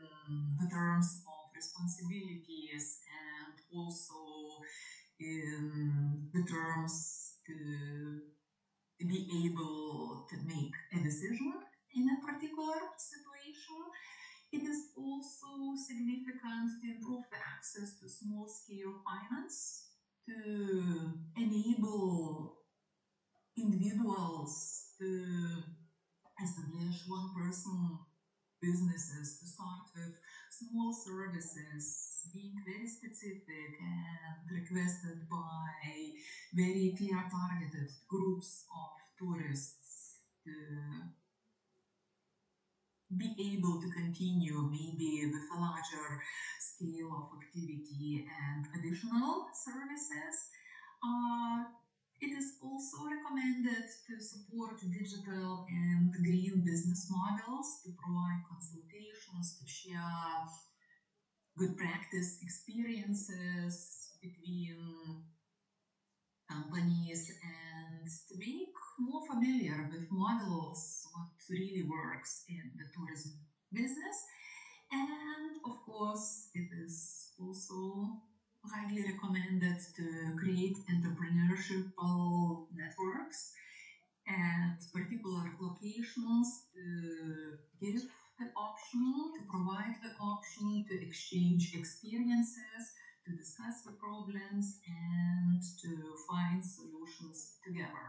the terms of responsibilities, and also in the terms to be able to make a decision in a particular situation. It is also significant to improve the access to small-scale finance, to enable individuals to establish one-person businesses, to start with small services, being very specific and requested by very clear targeted groups of tourists to be able to continue maybe with a larger scale of activity and additional services. It is also recommended to support digital and green business models, to provide consultations, to share good practice experiences between companies, and to make more familiar with models, what really works in the tourism business. And of course, it is also highly recommended to create entrepreneurship networks at particular locations, to give the option, to provide the option to exchange experiences, to discuss the problems and to find solutions together.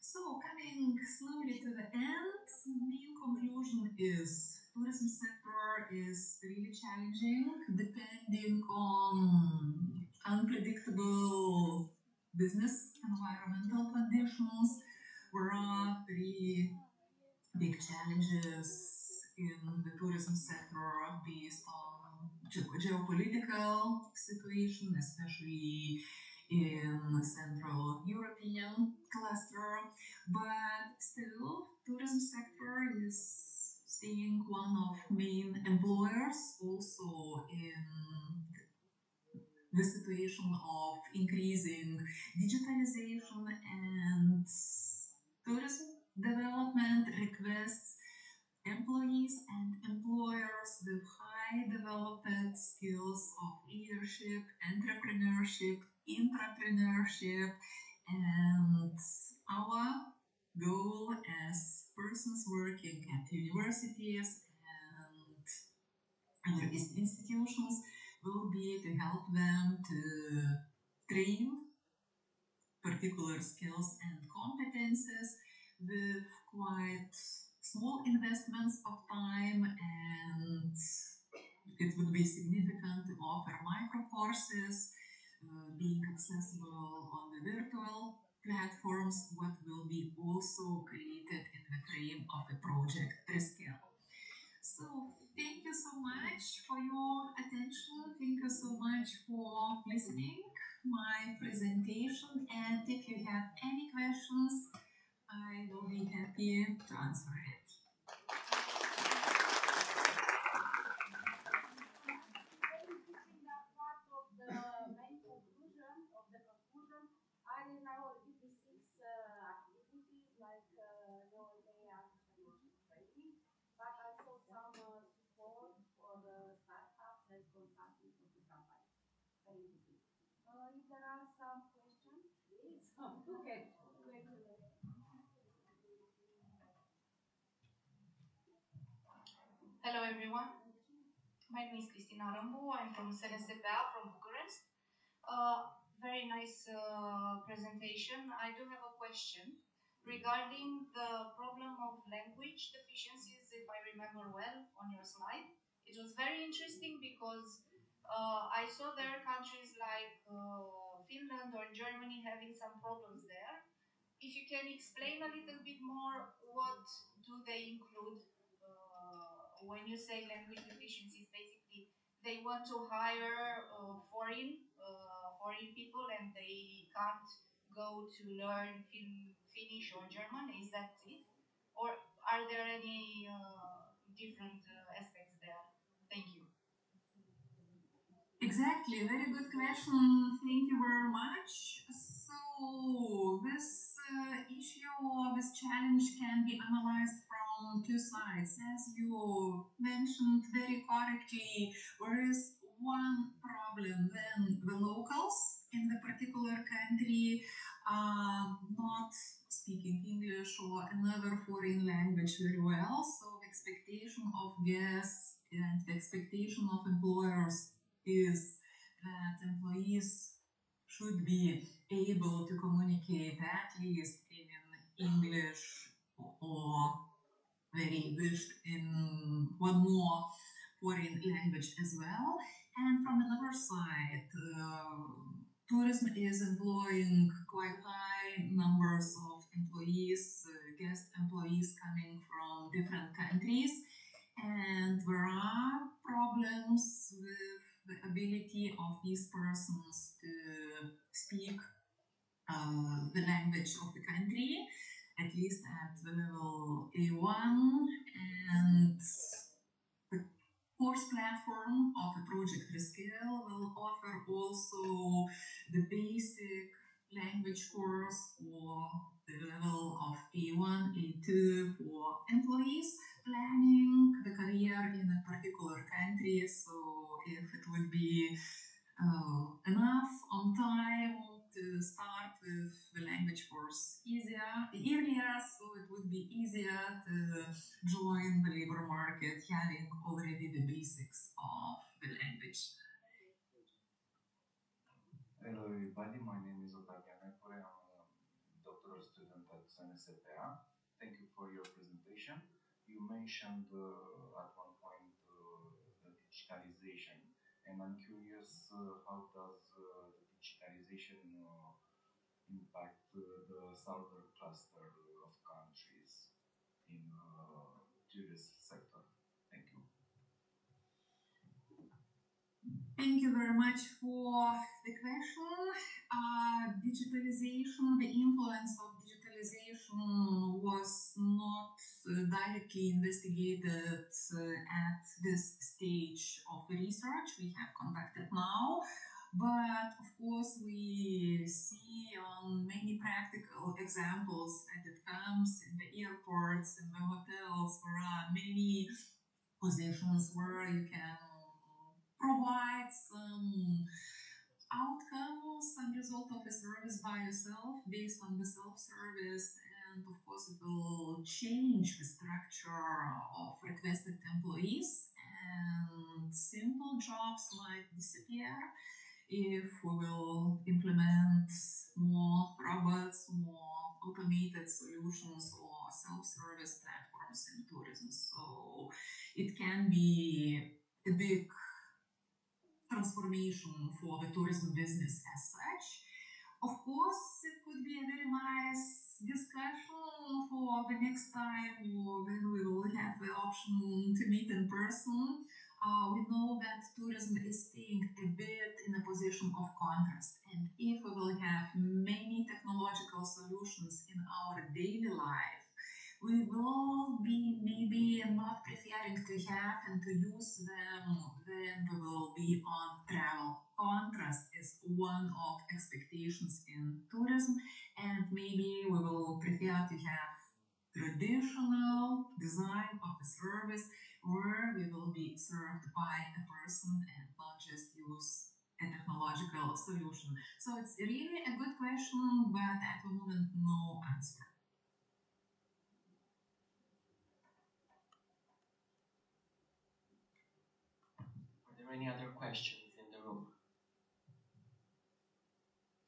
So coming slowly to the end, main conclusion is tourism sector is really challenging, depending on unpredictable business environmental conditions. There are three big challenges in the tourism sector based on geopolitical situation, especially in Central European cluster, but still tourism sector is staying one of main employers also in the situation of increasing digitalization, and tourism development requests employees and employers with high developed skills of leadership, entrepreneurship, intrapreneurship, and our goal as persons working at universities and other institutions will be to help them to train particular skills and competences with quite small investments of time, and it would be significant to offer micro courses being accessible on the virtual platforms, what will be also created in the frame of a project Rescale. So thank you so much for your attention. Thank you so much for listening my presentation. And if you have any questions, I will be happy to answer it. Are in our BP6 activities like NEO Entrepreneurship Training, but also some support for startups and consulting for the company. Thank you. If there are some questions, please, okay. Hello everyone, my name is Cristina Rambu, I'm from SNSPA from Bucharest. Very nice presentation. I do have a question regarding the problem of language deficiencies, if I remember well on your slide. It was very interesting because I saw there are countries like Finland or Germany having some problems there. If you can explain a little bit more, what do they include when you say language deficiencies? Basically, they want to hire foreign people and they can't go to learn Finnish or German. Is that it? Or are there any different aspects there? Thank you. Exactly, very good question. Thank you very much. So this issue or this challenge can be analyzed from two sides. As you mentioned very correctly, there is one problem when the locals in the particular country are not speaking English or another foreign language very well. So the expectation of guests and the expectation of employers is that employees should be able to communicate at least in English or very wished in one more foreign language as well. And from another side, tourism is employing quite high numbers of employees, guest employees coming from different countries. And there are problems with the ability of these persons to speak the language of the country, at least at the level A1, and the course platform of a project Rescale will offer also the basic language course for the level of A1, A2 for employees planning the career in a particular country. So if it would be enough on time to start with the language course earlier, so it would be easier to join the labor market having already the basics of the language. everybody. My name is Otavian Epure. I'm a doctoral student at NSPA. Thank you for your presentation. You mentioned at one point the digitalization, and I'm curious how does the digitalization impact the southern cluster of countries in tourist sector? Thank you. Thank you very much for the question. Digitalization, the influence of digitalization was not directly investigated at this stage of research we have conducted now. But of course, we see on many practical examples as it comes in the airports, in the hotels, there are many positions where you can provide some outcomes and result of a service by yourself based on the self-service, and of course it will change the structure of requested employees and simple jobs might disappear if we will implement more robots, more automated solutions or self-service platforms in tourism. So it can be a big transformation for the tourism business as such. Of course, it could be a very nice discussion for the next time or when we will have the option to meet in person. We know that tourism is staying a bit in a position of contrast. And if we will have many technological solutions in our daily life, we will be maybe not preferring to have and to use them when we will be on travel. Contrast is one of expectations in tourism, and maybe we will prefer to have traditional design of the service where we will be served by a person and not just use a technological solution. So it's really a good question, but at the moment, no answer. Are there any other questions in the room?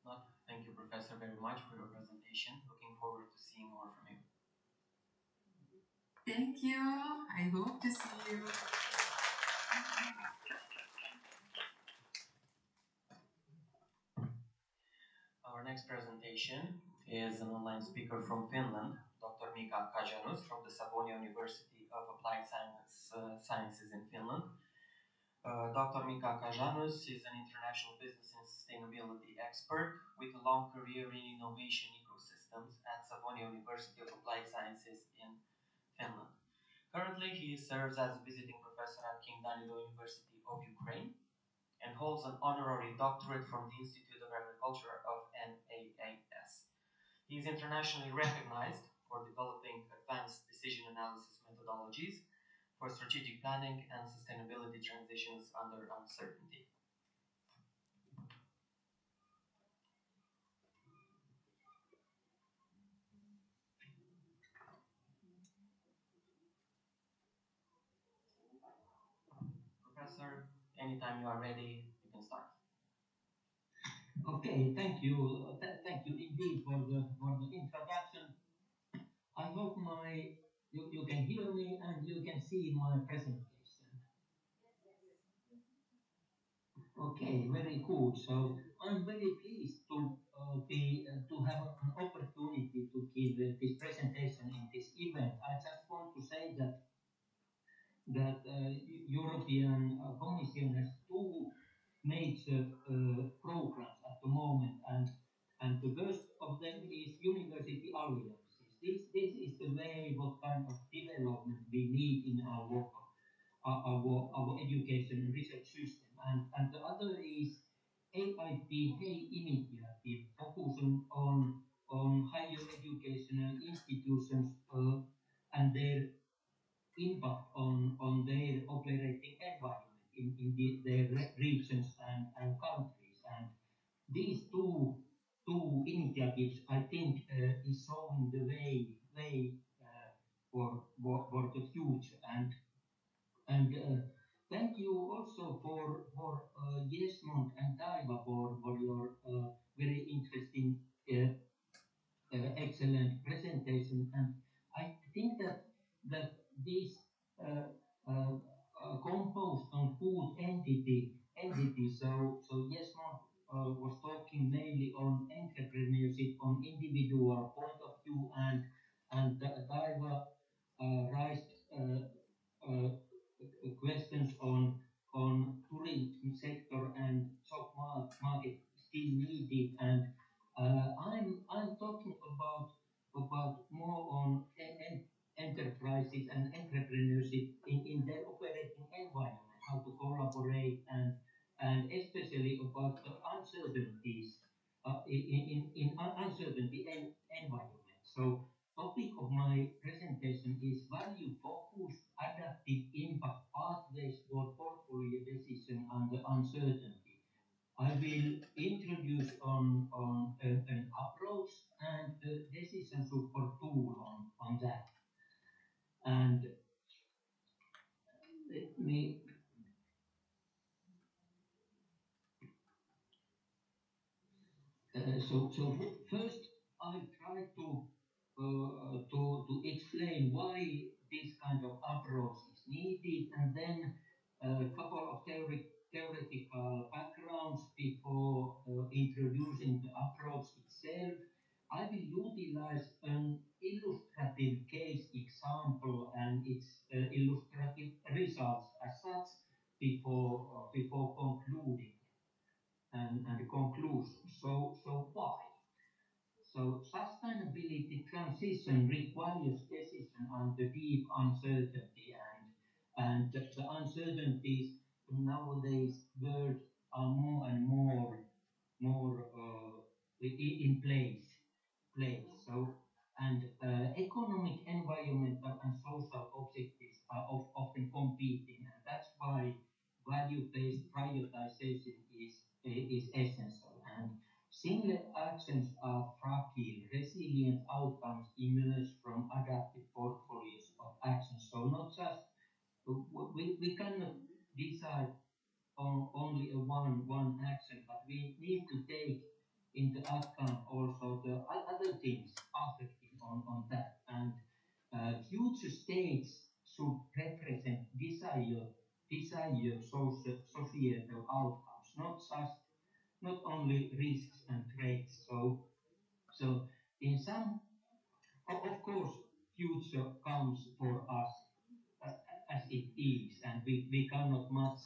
Not. Thank you, Professor, very much for your presentation. Looking forward to seeing more from you. Thank you. I hope to see you. Our next presentation is an online speaker from Finland, Dr. Mika Kajanus from the Savonia University of Applied Sciences in Finland. Dr. Mika Kajanus is an international business and sustainability expert with a long career in innovation ecosystems at Savonia University of Applied Sciences in Finland. Currently, he serves as a visiting professor at King Danilo University of Ukraine and holds an honorary doctorate from the Institute of Agriculture of NAAS. He is internationally recognized for developing advanced decision analysis methodologies for strategic planning and sustainability transitions under uncertainty. Professor, anytime you are ready, you can start. Okay, thank you. Thank you indeed for the introduction. I hope you can hear me and you can see my presentation. Okay, very good. So I'm very pleased to have an opportunity to give this presentation in this event. I just want to say that European Commission has two major programs at the moment, and the first of them is university alliances. This is the way what kind of development we need in our education and research system, and the other is AIP Hey initiative, focusing on higher educational institutions and their impact on their operating environment in their regions and countries. And these two initiatives, I think, is showing the way for the future. And thank you also for Jesmond and Taiva for your very entity. So yes, Mark was talking mainly on entrepreneurship, on individual point of view, and Daiva raised questions on tourism sector and job market still needed, and I'm talking about more on enterprises and entrepreneurship in their operating environment, how to collaborate, and especially about the uncertainties in uncertainty environment. So topic of my presentation is value focused adaptive impact pathways for portfolio decision under uncertainty. I will introduce on an approach and a decision support tool on that. And let me so first I try to explain why this kind of approach is needed, and then a couple of theoretical backgrounds before introducing the approach itself. I will utilize an illustrative case example and its illustrative results as such before concluding and conclusion. So why? So sustainability transition requires decision under deep uncertainty, and the uncertainties nowadays world are more and more in place. So and economic, environmental, and social objectives are often competing, and that's why value-based prioritization is essential. And single actions are fragile. Resilient outcomes emerge from adaptive portfolios of actions. So not just we cannot decide on only a one action, but we need to take into account also the other things affecting on that. And future states should represent desired societal outcomes, not only risks and threats. So in some, of course, future comes for us uh, as it is, and we cannot much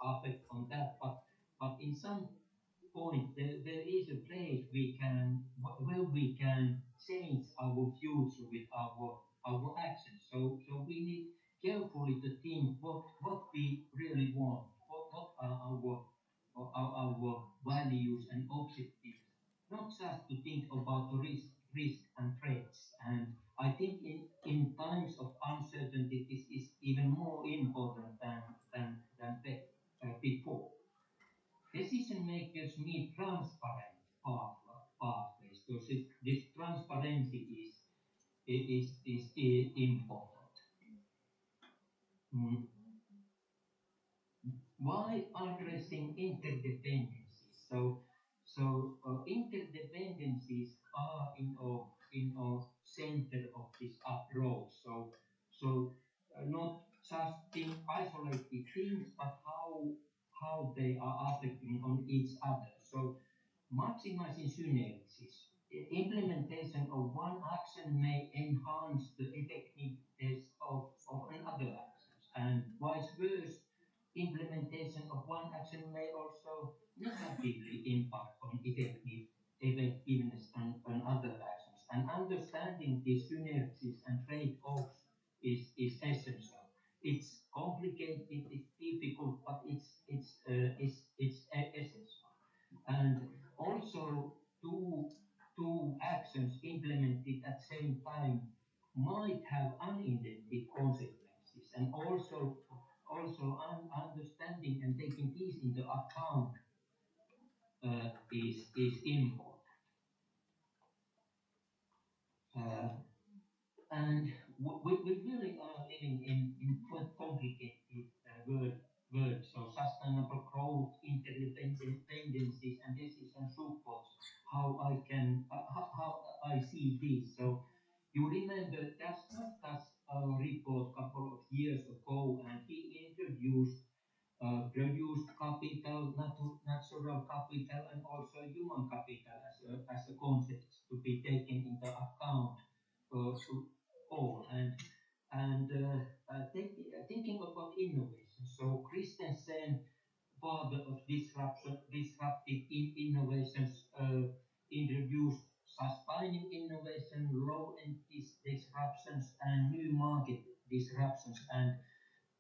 affect on that. But in some point, there is a place where we can change our future with our actions. So we need carefully to think what we really want, what are our values and objectives, not just to think about the risk and threats. And I think in times of uncertainty, this is even more important than before. Decision makers need transparent pathways. So this transparency is important. Mm. Why addressing interdependencies? So interdependencies are in our center of this approach. So not just isolated things, but how they are affecting on each other. So maximizing synergies. Implementation of one action may enhance the effectiveness of another action, and vice versa. Implementation of one action may also negatively impact on effectiveness on other actions. And understanding these synergies and trade-offs is essential. It's complicated, it's difficult, but it's essential. And also two actions implemented at the same time might have unintended consequences, and also understanding and taking these into account is important. Uh, and we really are living in quite complicated world. So sustainable growth, interdependencies, and decision supports. How I see this. So you remember that's a report a couple of years ago, and he introduced produced capital, natural capital, and also human capital as a concept to be taken into account all. Thinking about innovation. So Christensen, father of disruptive innovations, introduced sustaining innovation, low-end disruptions, and new market disruptions.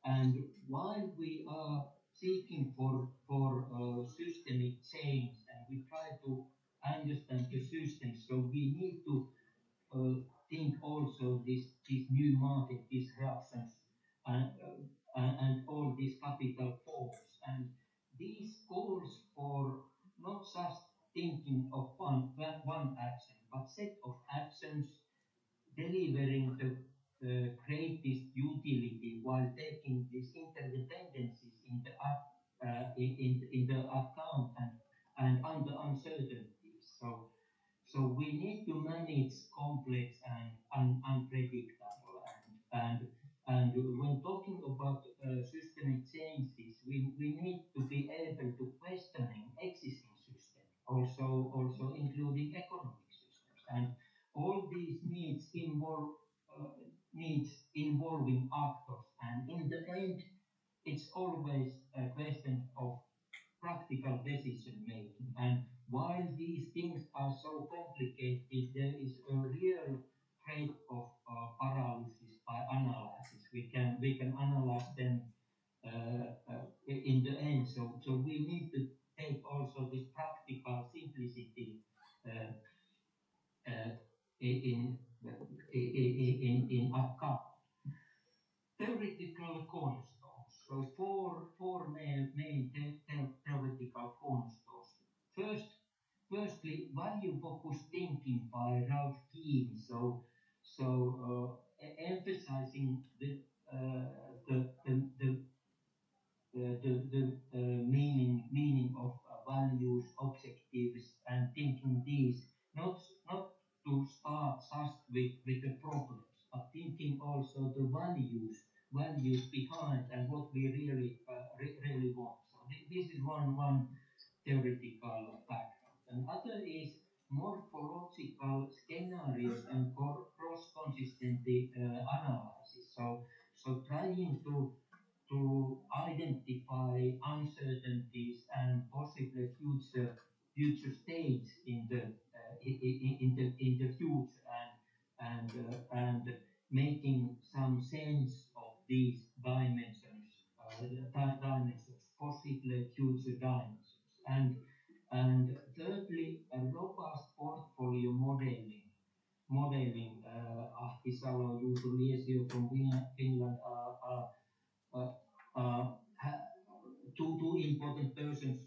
And while we are seeking for systemic change, and we try to understand the system, so we need to think also these new market disruptions and all these capital falls. And these calls for not just thinking of one action, but set of actions delivering the greatest utility while taking these interdependencies in the account and under uncertainties. So we need to manage complex and unpredictable and when talking about systemic changes, we need to be able to questioning existing systems, also including economic systems, and all these needs involving actors, and in the end, it's always a question of practical decision making. And while these things are so complicated, there is a real threat of paralysis by analysis. We can analyze them in the end. So we need to take also this practical simplicity uh, uh, in account. Theoretical cornerstones. So four main theoretical cornerstones. Firstly, value-focused thinking by Ralph Keen. Emphasizing the meaning of values, objectives, and thinking these not to start just with the problems, but thinking also the values behind and what we really want. So this is one theoretical background. Another is morphological scenarios and cross-consistency analysis. So trying to identify uncertainties and possibly future states in the future and making some sense of these dimensions, possibly future dimensions, and thirdly, a robust portfolio modeling. Ahtisalo, Juuso Liesio from Finland are uh, uh, two important persons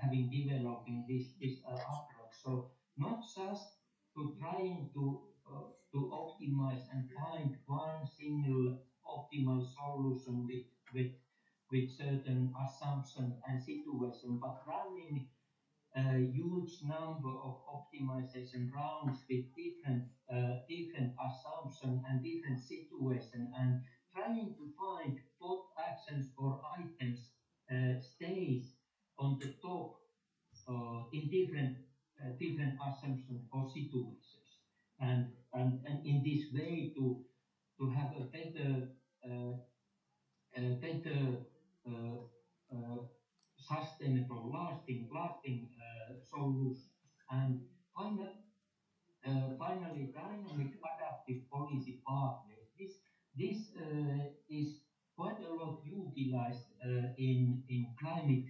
having developing this approach. So not just to trying to optimize and find one single optimal solution with certain assumptions and situation, but running a huge number of optimization rounds with different assumptions and different situations, and trying to find what actions or items stays on the top in different assumptions or situations, and in this way to have a better uh, uh, sustainable, lasting solutions. And finally, dynamic adaptive policy pathways. This is quite a lot utilized in climate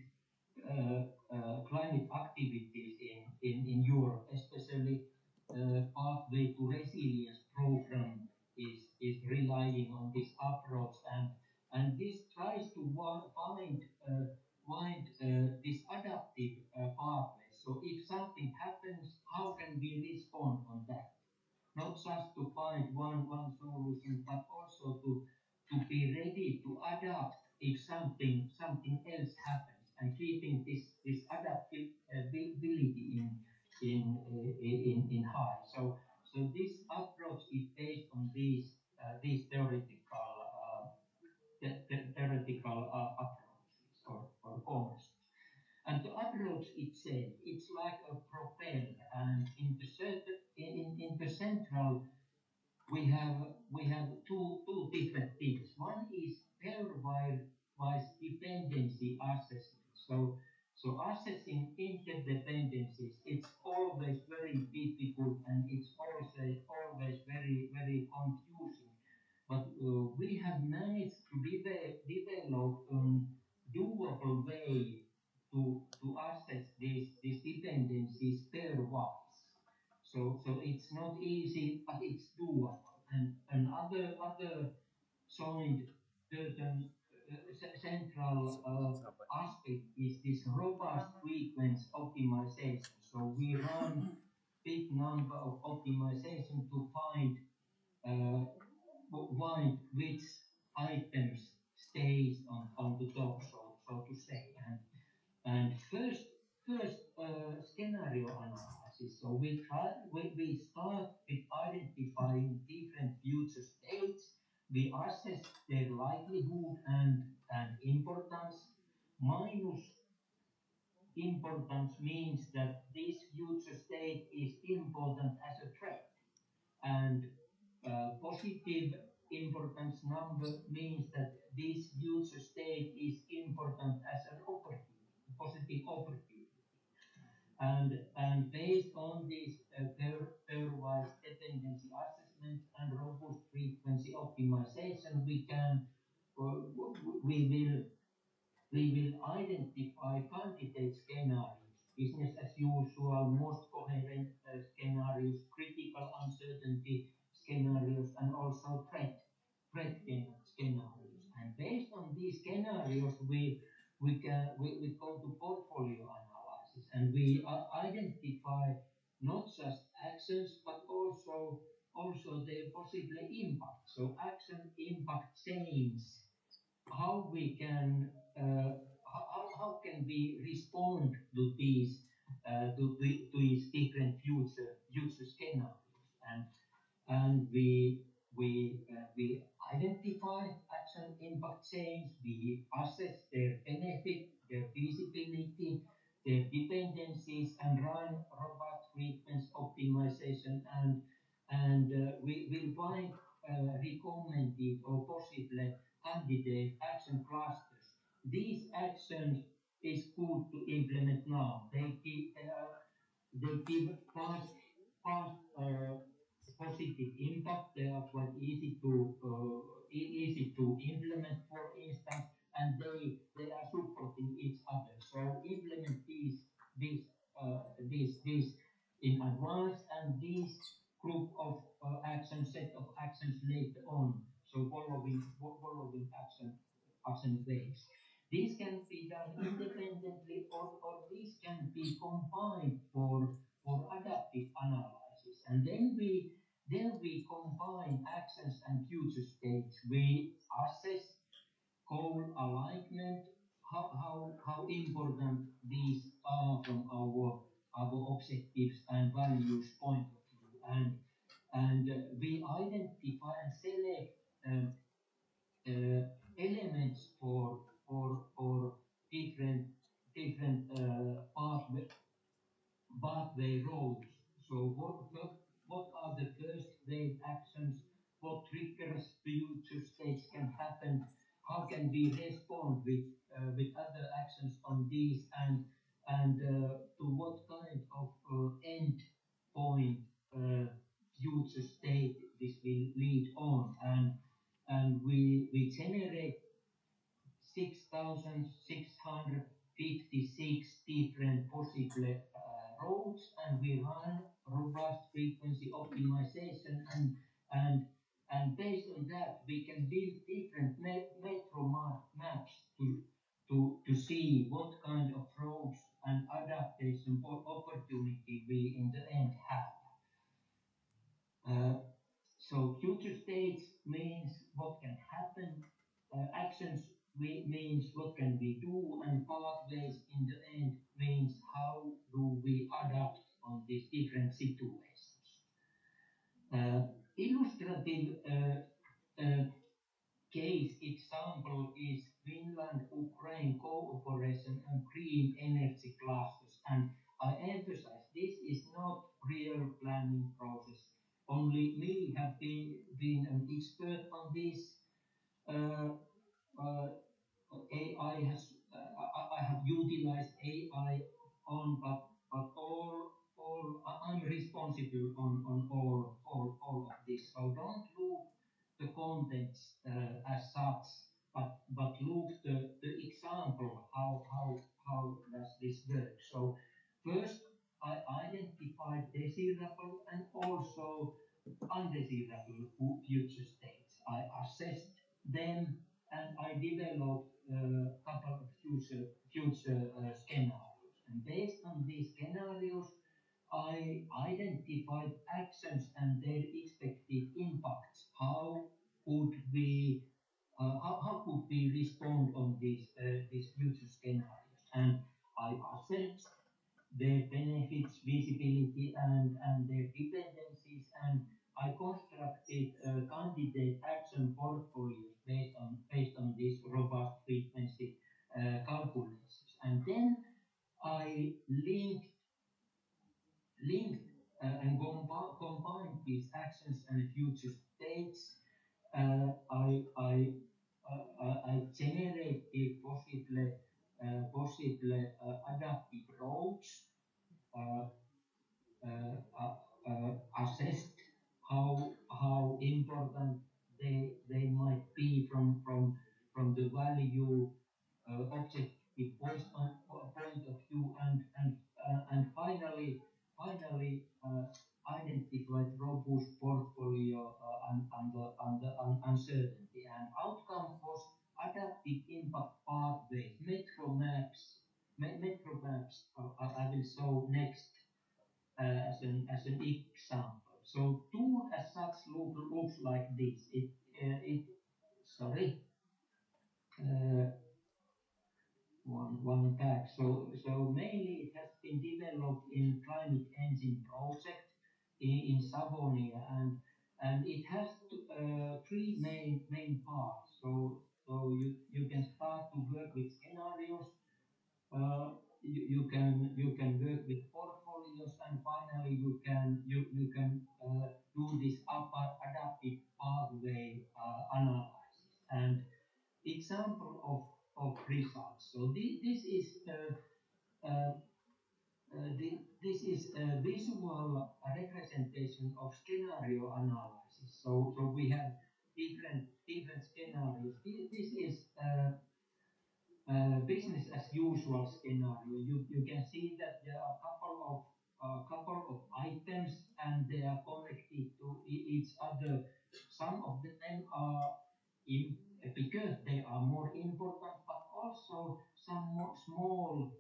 activities in Europe, especially pathway to resilience program is relying on this approach, and this tries to find this adaptive pathway. So if something happens, how can we respond on that? Not just to find one solution, but also to be ready to adapt if something else happens, and keeping this adaptability in high. So this approach is based on these theoretical approaches. approach itself, it's like a propeller, and in the central we have two different things. One is pairwise dependency assessment. So assessing interdependencies, it's always very difficult and it's also always very confusing. But we have managed to develop a doable way to assess these dependencies pairwise. So it's not easy, but it's doable. And other solid certain central aspect is this robust frequency optimization. So we run big number of optimization to uh, find which items stays on the top, so to say. And first scenario analysis. So we start with identifying different future states. We assess their likelihood and importance. Minus importance means that this future state is important as a threat, and positive importance number means that this future state is important as an opportunity, positive opportunity. And based on this pairwise dependency assessment and robust frequency optimization, we will we will identify candidate scenarios, business as usual, most coherent scenarios, critical uncertainty scenarios, and also threat scenarios. And based on these scenarios, we go to portfolio analysis and we identify not just actions but also their possible impact. So action impact change, how we can how can we respond to these different future scenarios, and we identify action impact change, we assess their benefit, their feasibility, their dependencies, and run robust frequency optimization, and we will find recommended or possible candidate action clusters. These actions is good to implement now. They give fast positive impact. They are quite easy to implement, for instance, and they are supporting each other. So implement these in advance, and these group of set of actions later on. So following action waves. These can be done independently, or these can be combined for adaptive analysis. And then we combine actions and future states. We assess goal alignment, how important these are from our objectives and values point of view, and we identify and select elements for different pathway roads. So what are the first wave actions? What triggers future states can happen? How can we respond with other actions on these, and to what kind of end point future state this will lead on, and we generate 6,656 different possible roads, and we run robust frequency optimization, and and based on that we can build different metro maps to see what kind of roads and adaptation opportunity we in the end have. So future states means what can happen, actions means what can we do, and pathways in the end means how do we adapt on these different situations. Illustrative case example is Finland-Ukraine cooperation hydrogen and green energy clusters. And I emphasize this is not real planning process. Only me have been an expert on this. Uh, uh, AI has I have utilized AI on, but I'm responsible on all of this. So don't look the contents as such, but look the example how does this work. So first I identified desirable and also undesirable future states. I assessed them and I developed a couple of future scenarios. And based on these scenarios, I identified actions and their expected impacts. How could we respond on these future scenarios? And I assessed their benefits, visibility, and their dependencies, and I constructed candidate action portfolios based on these robust frequency calculations. And then I linked and combined these actions and future states. I generated possible adaptive roads, uh, assessed how important they might be from the value objective point of view, and finally identified robust portfolio and uncertainty, and outcome was adaptive impact pathways, metro maps. I will show next as an example. So tool as such looks like this. It sorry, uh, one tag. So mainly it has been developed in climate engine project in Savonia, and it has three main parts. So you can start to work with scenarios. You can work with portfolios, and finally you can do this adaptive pathway analysis and example of results. So this is this is a visual representation of scenario analysis. So we have different scenarios. This is business as usual scenario. You can see that there are couple of items and they are connected to each other. Some of them are because they are more important, but also some more small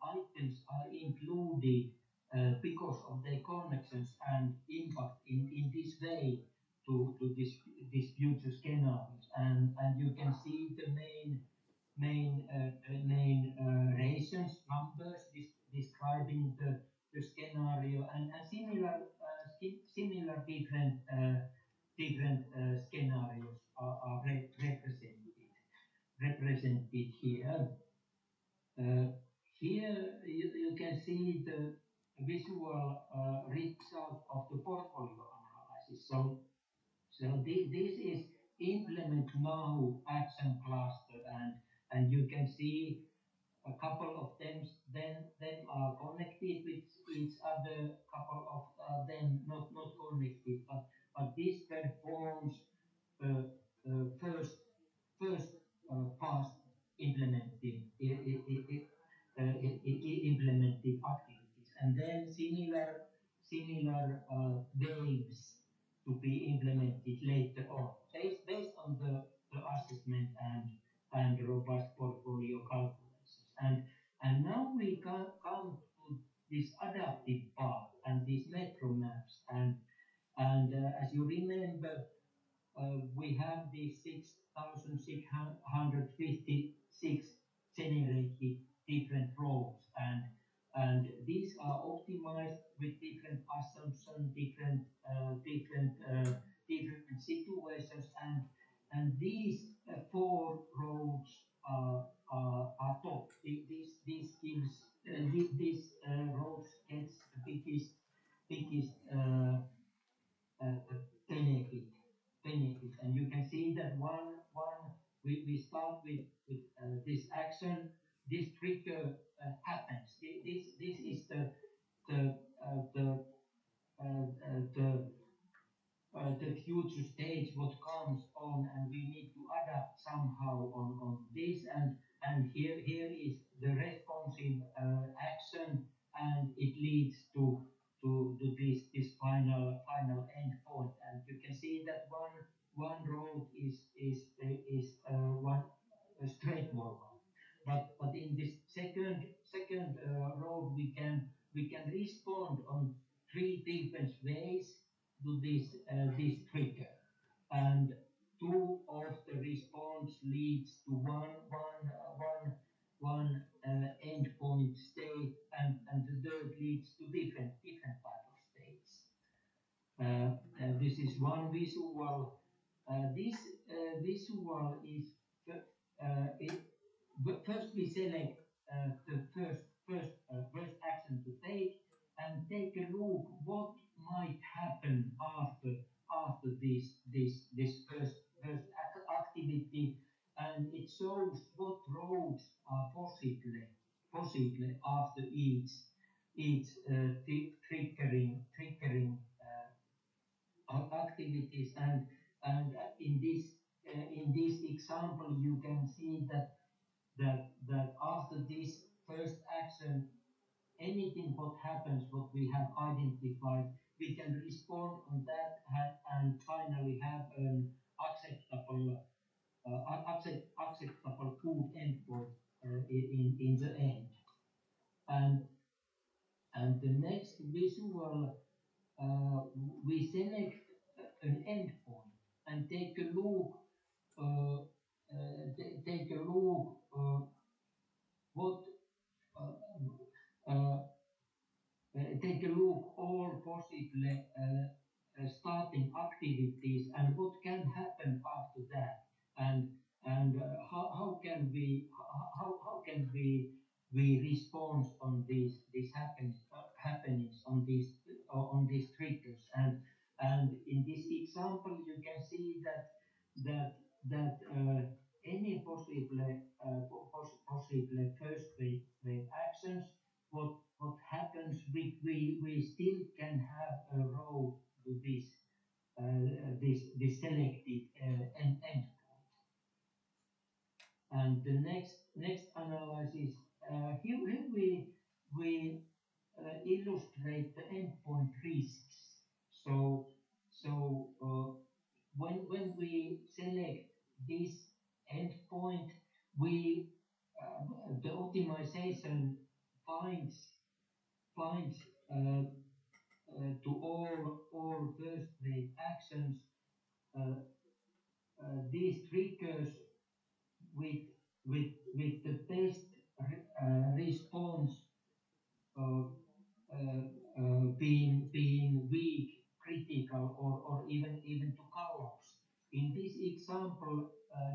items are included because of their connections and impact in this way to this future scenarios, and you can see the main rations numbers describing the scenario, and similar different scenarios are represented here. Here you can see the visual result of the portfolio analysis. So this is implement now action cluster, and you can see a couple of them are connected with each other, couple of them not connected, but this performs first past implementing implemented activities, and then similar waves to be implemented later on, based on the assessment and robust portfolio calculations. And now we come to this adaptive part and these metro maps, and as you remember, we have these 6,656 generated different roles, and these are optimized with different assumptions, different situations, and these four roles are this trigger happens. This is the the the the future stage what comes on, and we need to adapt somehow on this, and here is the responsive action, and it leads to this final end point. And you can see that one road is one a straightforward, but in this second road we can respond on three different ways to this trigger, and two of the response leads to one endpoint state, and the third leads to different type of states. This is one visual. This visual is it, first we select the first action to take, and take a look what might happen after this first activity, and it shows what roads are possible after each triggering activities, and in this example you can see that after this first action, anything what happens what we have identified, we can respond on that, and finally have an acceptable good endpoint in the end. And the next visual, we select an endpoint and take a look what uh, take a look all possible starting activities and what can happen after that, and how can we respond on these happenings on these triggers, and in this example you can see that any possible first wave actions, what happens, we still can have a road to this selected endpoint. And the next analysis, here we illustrate the endpoint risks. So when we select this endpoint, we the optimization finds to all first wave actions these triggers with with the best response uh, being weak, critical, or even to collapse. In this example,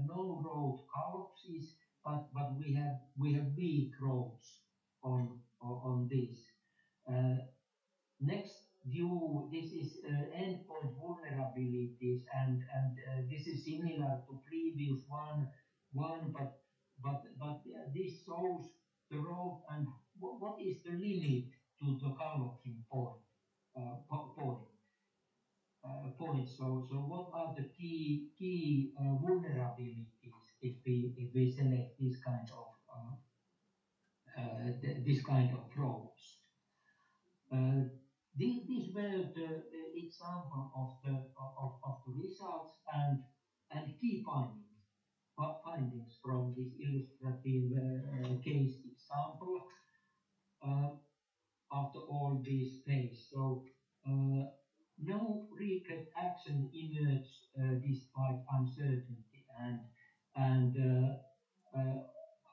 no road collapses, but we have weak roads on this. Next view, this is endpoint vulnerabilities, and this is similar to previous one, but this shows the road and what is the limit to the collapsing point. So what are the key vulnerabilities if we select this kind of roads? These were the example of the results and key findings from this illustrative case example after all these phases. So no regret action emerged despite uncertainty, and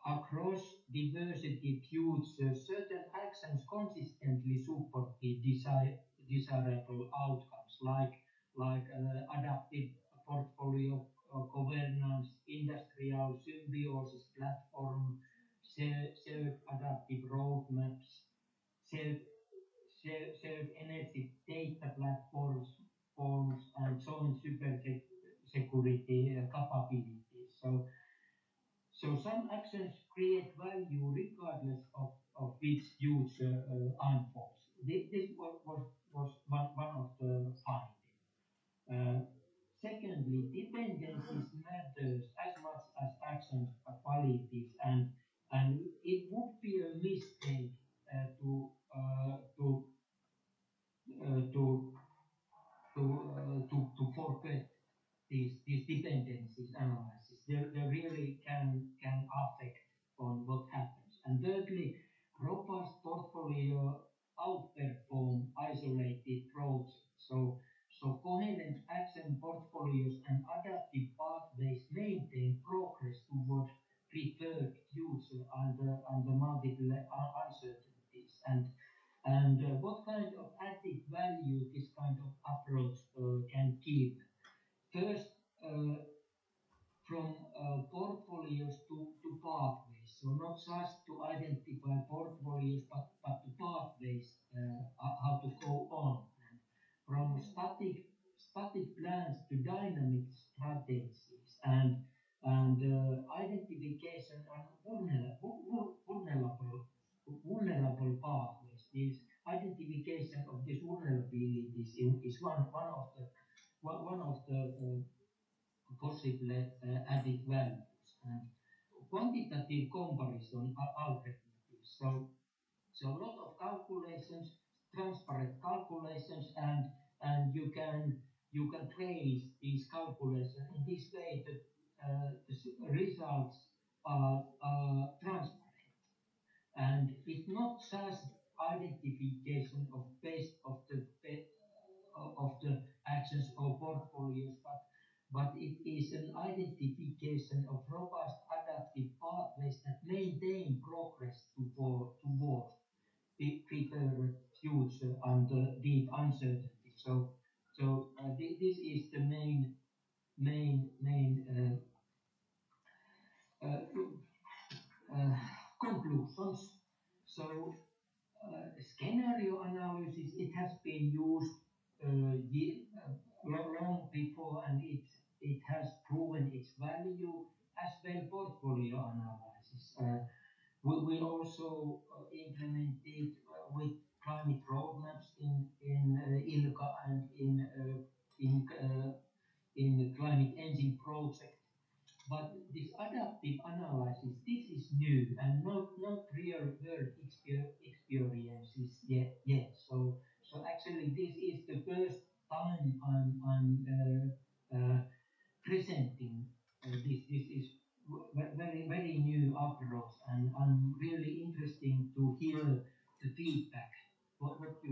across diversity futures, certain actions consistently support the desirable outcomes, like adaptive portfolio governance, industrial symbiosis platform, shared adaptive roadmaps, shared energy data platforms, and joint security capabilities. So some actions create value and the multiple uncertainties. And what kind of added value this kind of approach can give? First, from portfolios to pathways. So not just to identify portfolios, but to pathways, how to go on. And from static plans to dynamic strategies and identification and vulnerable pathways. This identification of these vulnerabilities is one of the possible added values and quantitative comparison alternatives. So a lot of calculations, transparent calculations, and you can trace these calculations in this way that the results are transparent. And it's not just identification of of the actions or portfolios, but it is an identification of robust adaptive pathways that maintain progress towards prepared future under deep uncertainty. This is the main conclusions. So scenario analysis, it has been used long before, and it has proven its value as well. Portfolio analysis. We also implemented with climate roadmaps in ILCA and in climate engine project. But this adaptive analysis, this is new and not real world experiences yet. So actually, this is the first time I'm presenting this. This is very new approach, and I'm really interested to hear the feedback. What do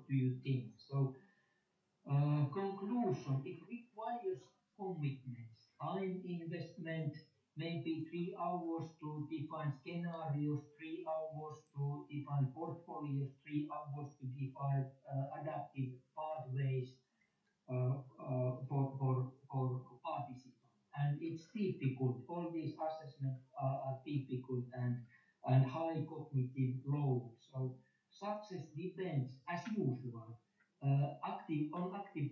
you think? So conclusion, it requires commitments, time investment, maybe 3 hours to define scenarios, 3 hours to define portfolios, 3 hours to define adaptive pathways for participants. And it's difficult. All these assessments are difficult and high cognitive load. So success depends, as usual, active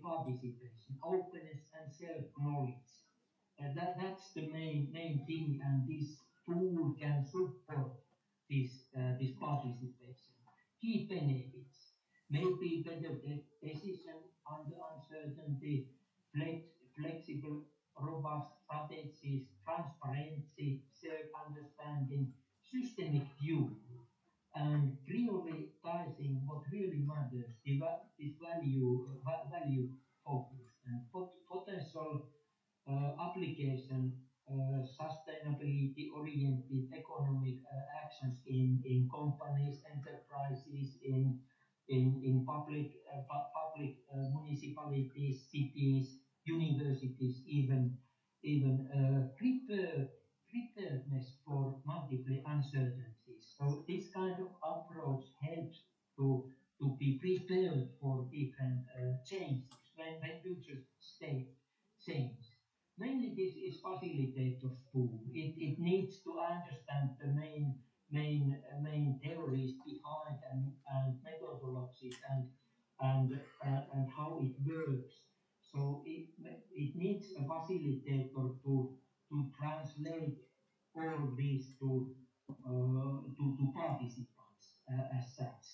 participation, openness, and self-knowledge. That's the main thing, and this tool can support this participation. Key benefits: maybe better decision under uncertainty, flexible, robust strategies, transparency, self-understanding, systemic view, and prioritizing what really matters, this value focus and potential application, sustainability-oriented economic actions in companies, enterprises, in public municipalities, cities, universities, even preparedness for multiple uncertainties. So this kind of approach helps to be prepared for different changes when future state change. Mainly this is facilitator's tool. It needs to understand the main theories behind and methodologies and how it works. So it needs a facilitator to translate all this to participants as such.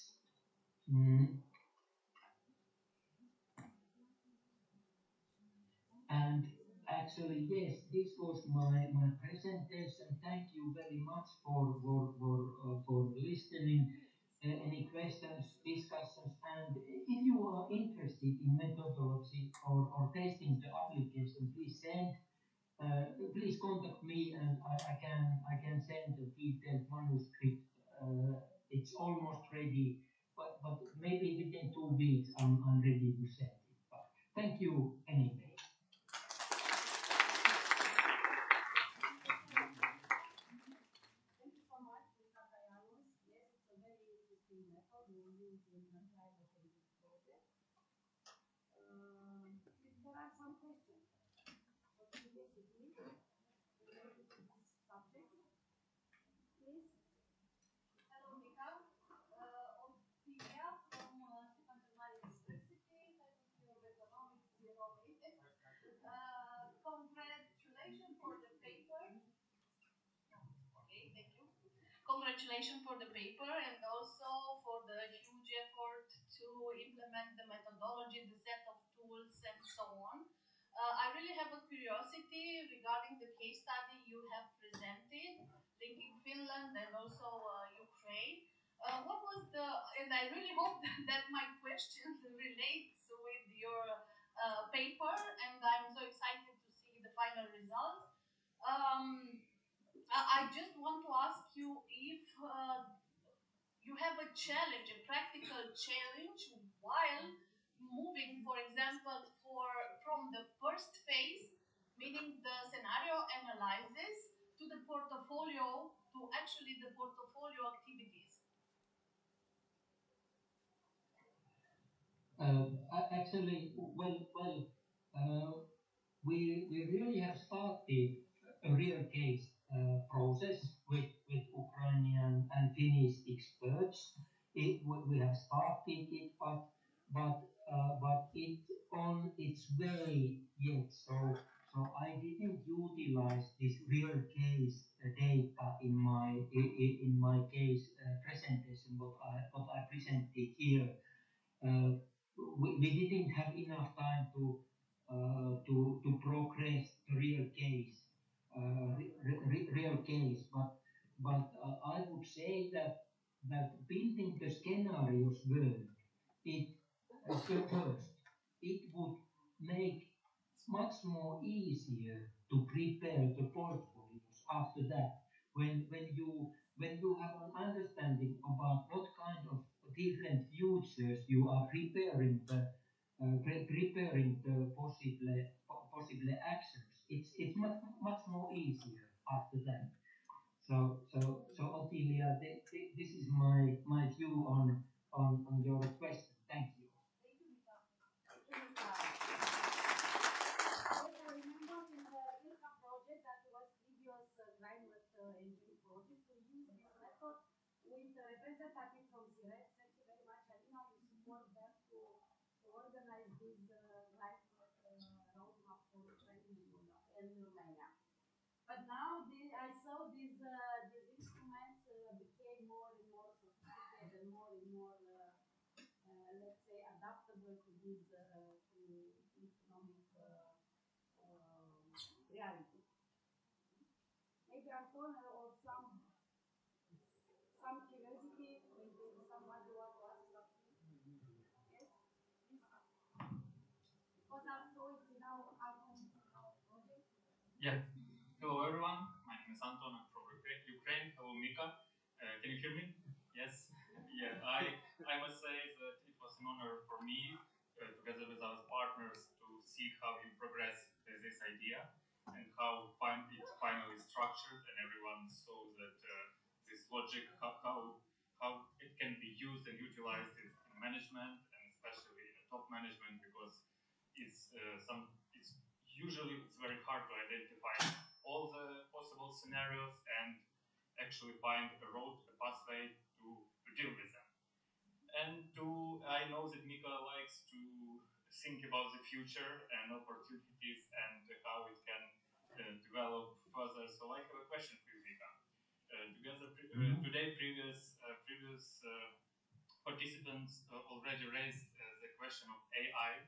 And actually, yes, this was my presentation. Thank you very much for listening. Any questions, discussions, and if you are interested in methodology or testing the application, please contact me, and I can send a detailed manuscript. It's almost ready, but maybe within 2 weeks I'm ready to send it. But thank you anyway. Thank you so much. use in climate aging projects. If there are some questions or curiosity related to this subject, please. Hello, Mika. Olivia from Stefan Cel Mare University, Faculty of Economics, congratulations for the paper. Okay, thank you. Congratulations for the paper and also for the huge effort to implement the methodology, the set of tools, and so on. I really have a curiosity regarding the case study you have presented, linking Finland and also Ukraine. What was the, and I really hope that my question relates with your paper, and I'm so excited to see the final results. Um, I just want to ask you if you have a challenge, a practical challenge, while moving, for example, from the first phase, meaning the scenario analysis, to the portfolio, to actually the portfolio activities. Actually, we really have started a real case process with Ukrainian and Finnish experts. We have started it, but it's on its way yet. So I didn't utilize this real case data in my case presentation what I presented here. We didn't have enough time to progress the real case, but I would say that building the scenarios work. It first it would make much more easier to prepare the portfolios after that when you have an understanding about what kind of different futures you are preparing the possible actions. It's much more easier after that. So Ottilia, this is my view on your question. Thank you. Thank you, Mika. Yes, I remember in the ILCA project that was previous climate engine project, we used this method with a representative from Siret. Thank you very much, Alina. We support them to organize this climate roadmap for Ukraine and Romania. But now I saw these instruments became more and more sophisticated and more, let's say, adaptable to this to economic reality. Maybe Anton or some curiosity, maybe somebody want to ask something. Yes, please. Because also it's in our project. Yeah. Hello, everyone. My name is Anton. I'm from Ukraine. Hello, Mika. Can you hear me? Yes. Yeah. I must say that it was an honor for me, together with our partners, to see how you progress with this idea and how it's finally structured, and everyone saw that this logic, how it can be used and utilized in management, and especially in the top management, because it's usually it's very hard to identify all the possible scenarios and actually find a road, a pathway to deal with them. And I know that Mika likes to think about the future and opportunities and how it can develop further. So I have a question for you, Mika. Today, previous participants already raised the question of AI,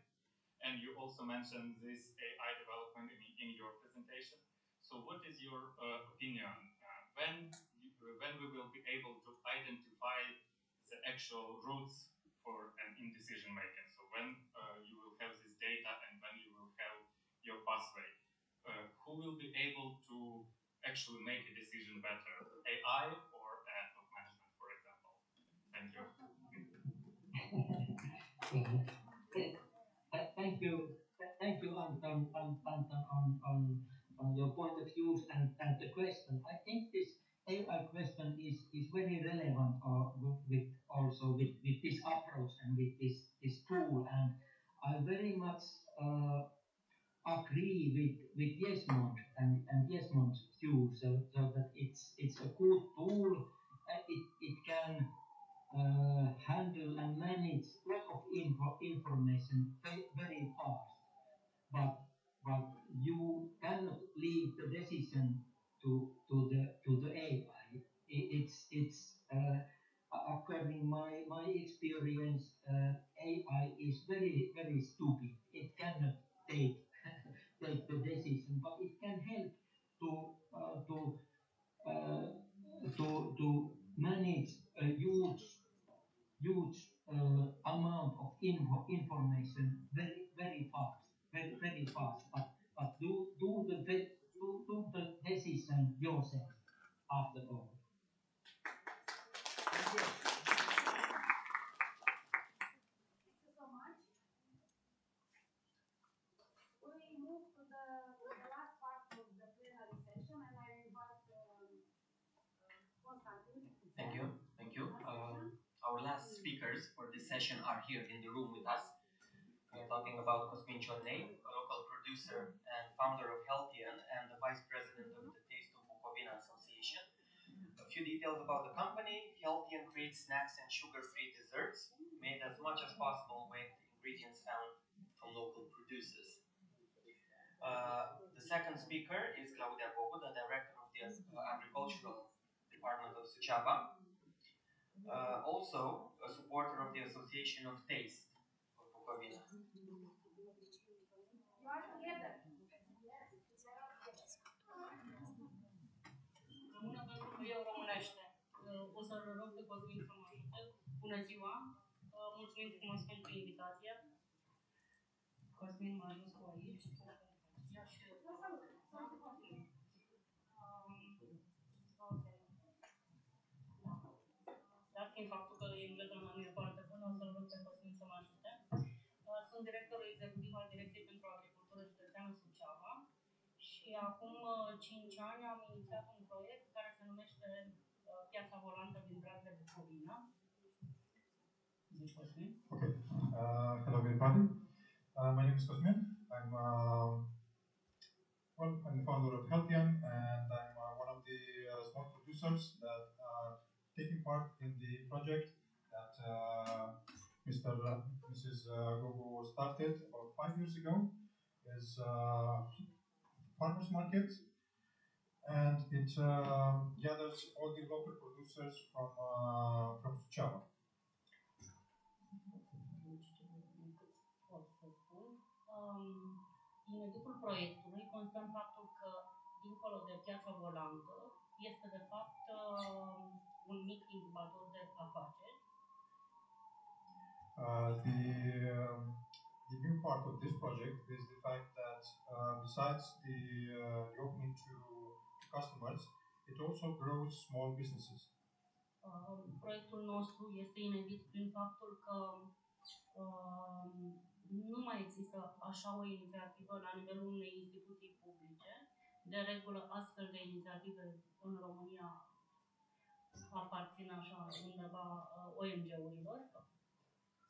and you also mentioned this AI development in your presentation. So what is your opinion? When we will be able to identify the actual routes for an in decision making? So when you will have this data and when you will have your pathway, who will be able to actually make a decision better, AI or top management, for example? Thank you. Thank you, Anton, on your point of view and the question. I think this AI question presentation is very relevant with also with this approach and with this tool, and I very much agree with Jesmond and Jesmond's view, so that it's a good tool. It can handle and manage a lot of information very fast, but you cannot leave the decision to the AI. It's according my experience, AI is very stupid. It cannot take take the decision, but it can help to uh, to uh, to manage a huge amount of information very fast, very fast. But do the decision yourself after all. Thank you so much. We move to the last part of the plenary session, and I invite Constantin. Thank you. Thank you. Our last speakers for this session are here in the room with us. We are talking about Cosmin Ciornei, a local producer and founder of Healthian and the vice president of the Taste of Bucovina Association. A few details about the company. Healthian creates snacks and sugar-free desserts made as much as possible with ingredients found from local producers. The second speaker is Claudia Gogu, the director of the agricultural department of Suceava. Also a supporter of the Association of Taste of Bucovina. You are together. Yes, they are together. Română pentru că eu românește. O să-l rog pe Cosmin să mă ajute. Bună ziua! Mulțumim frumos pentru invitație. Cosmin m-a ajuns cu aici. Ia și dat fiind faptul că engleza mea nu e foarte bună, o să-l rog pe Cosmin să mă ajute. Sunt directorul executiv al Direcției pentru Agricultură Județeană Suceava și acum 5 ani am inițiat un proiect care se numește Piața Volantă din Bradle Bucovina. Zici, Cosmin? Okay. Hello everybody. My name is Cosmin. I'm the founder of Healthian, and I'm one of the small producers that are taking part in the project that Mrs. Gogo started about 5 years ago. Is farmers market, and it gathers all the local producers from Suceava. Ineditul proiectului constă în faptul că, dincolo de piața volantă, este de fapt un mic incubator de afaceri. The new part of this project is the fact that besides the opening to customers, it also grows small businesses. Proiectul nostru este inedit prin faptul că nu mai există așa o inițiativă la nivelul unei instituții publice. De regulă, astfel de inițiative în România aparțin așa undeva ONG-urilor.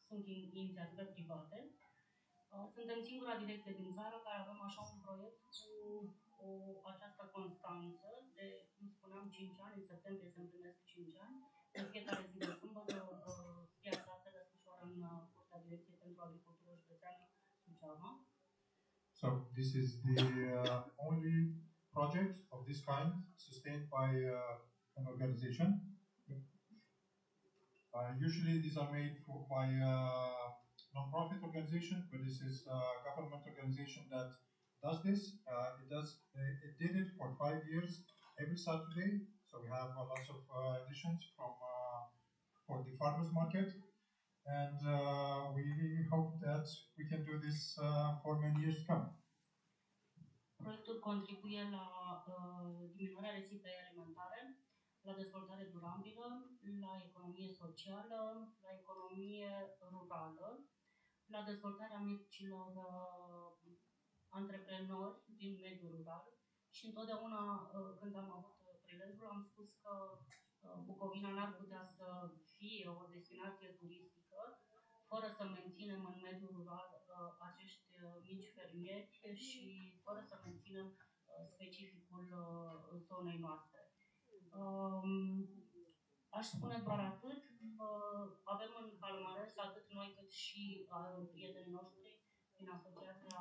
Sunt inițiative private. Suntem singura direcție din țară care avem așa un proiect cu această constanță de, cum spuneam, 5 ani, în septembrie se împlinesc 5 ani. În fiecare zi de sâmbătă piața se desfășoară în curtea Direcției pentru Agricultură Județeană Suceava. So this is the only project of this kind sustained by an organization. Usually these are made by non-profit organization, but this is a government organization that does this. It did it for 5 years every Saturday. So we have lots of additions for the farmers market, and we hope that we can do this for many years to come. Proiectul contribuie la diminuarea risipei alimentare, la dezvoltare durabilă, la economie socială, la economie rurală, la dezvoltarea micilor antreprenori din mediul rural și întotdeauna când am avut prilejul am spus că Bucovina n-ar putea să fie o destinație turistică fără să menținem în mediul rural acești mici fermieri și fără să menținem specificul zonei noastre. Aș spune doar atât, avem în palmares atât noi cât și prietenii noștri din Asociația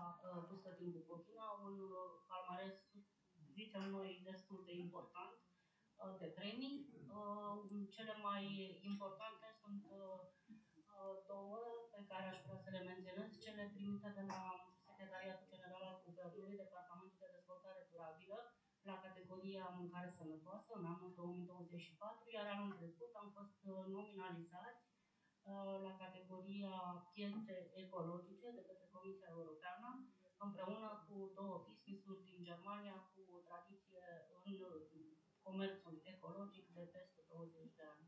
Gustă din Bucovina, un palmares, zicem noi, destul de important de premii. Cele mai importante sunt două pe care aș vrea să le menționez, cele primite de la Secretariatul General al Guvernului, Departamentul de Dezvoltare Durabilă, la categoria mâncare sănătoasă în anul 2024, iar anul trecut am fost nominalizați la categoria piețe ecologice de către Comisia Europeană, împreună cu două business-uri din Germania cu o tradiție în comerțul ecologic de peste 20 de ani.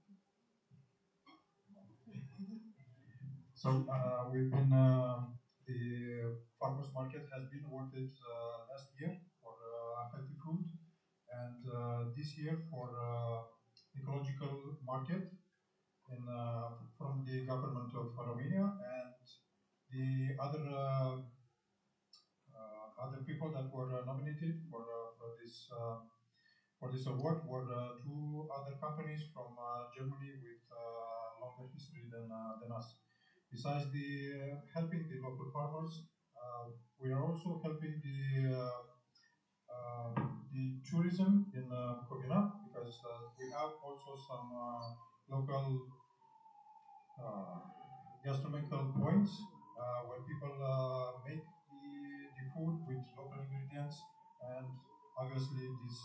So we've been the farmers market has been awarded last year for healthy food, and this year for ecological market in from the government of Romania, and the other people that were nominated for this award were two other companies from Germany with longer history than us. Besides the helping the local farmers, we are also helping the tourism in Bucovina, because we have also some local gastronomical points where people make the food with local ingredients, and obviously this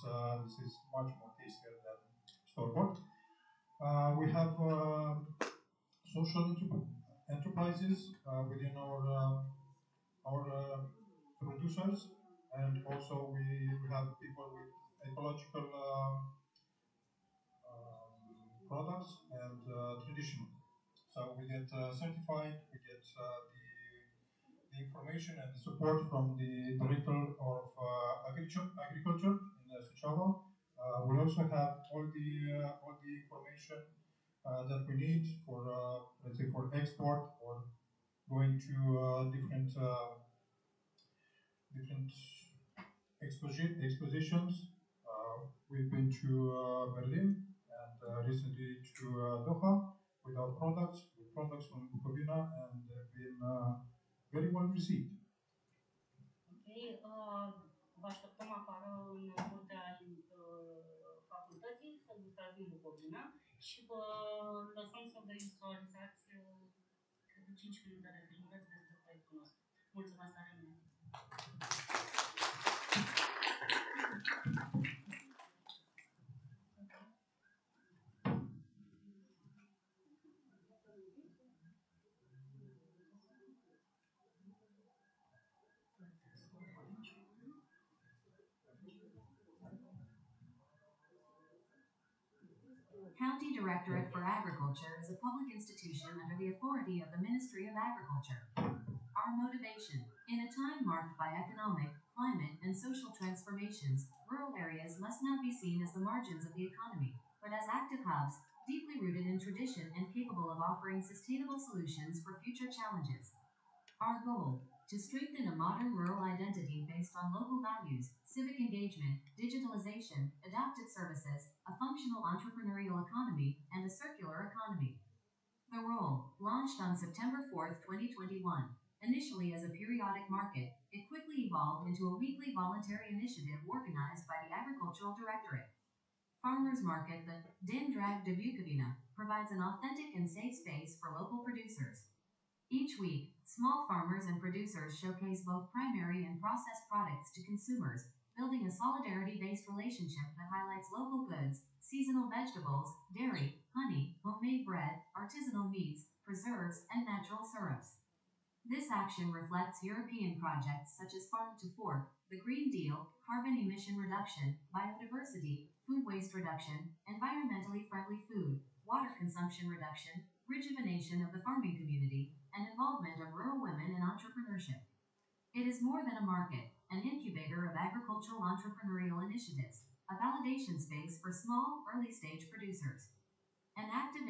is much more tastier than store-bought. We have social enterprises within our producers, and also we have people with ecological products and traditional. So we get certified, we get the information and the support from the Director of Agriculture in Suceava. We also have all the information that we need for let's say for export or going to different expositions. We've been to Berlin and recently to Doha with our products from Bucovina, and they've been very well received. Okay, vă așteptăm afară în curtea facultății, să gustați din Bucovina și vă lăsăm să vizualizați cred 5 minute de filmuleț despre proiectul nostru. Mulțumesc tare mult! County Directorate for Agriculture is a public institution under the authority of the Ministry of Agriculture. Our motivation: in a time marked by economic, climate, and social transformations, rural areas must not be seen as the margins of the economy, but as active hubs, deeply rooted in tradition and capable of offering sustainable solutions for future challenges. Our goal: to strengthen a modern rural identity based on local values, civic engagement, digitalization, adapted services, a functional entrepreneurial economy, and a circular economy. The role, launched on September 4th, 2021, initially as a periodic market, it quickly evolved into a weekly voluntary initiative organized by the Agricultural Directorate. Farmers Market, the Din Drag de Bucovina, provides an authentic and safe space for local producers. Each week, small farmers and producers showcase both primary and processed products to consumers, building a solidarity-based relationship that highlights local goods, seasonal vegetables, dairy, honey, homemade bread, artisanal meats, preserves, and natural syrups. This action reflects European projects such as Farm to Fork, the Green Deal, carbon emission reduction, biodiversity, food waste reduction, environmentally friendly food, water consumption reduction, rejuvenation of the farming community, and involvement of rural women in entrepreneurship. It is more than a market, an incubator of agricultural entrepreneurial initiatives, a validation space for small, early-stage producers.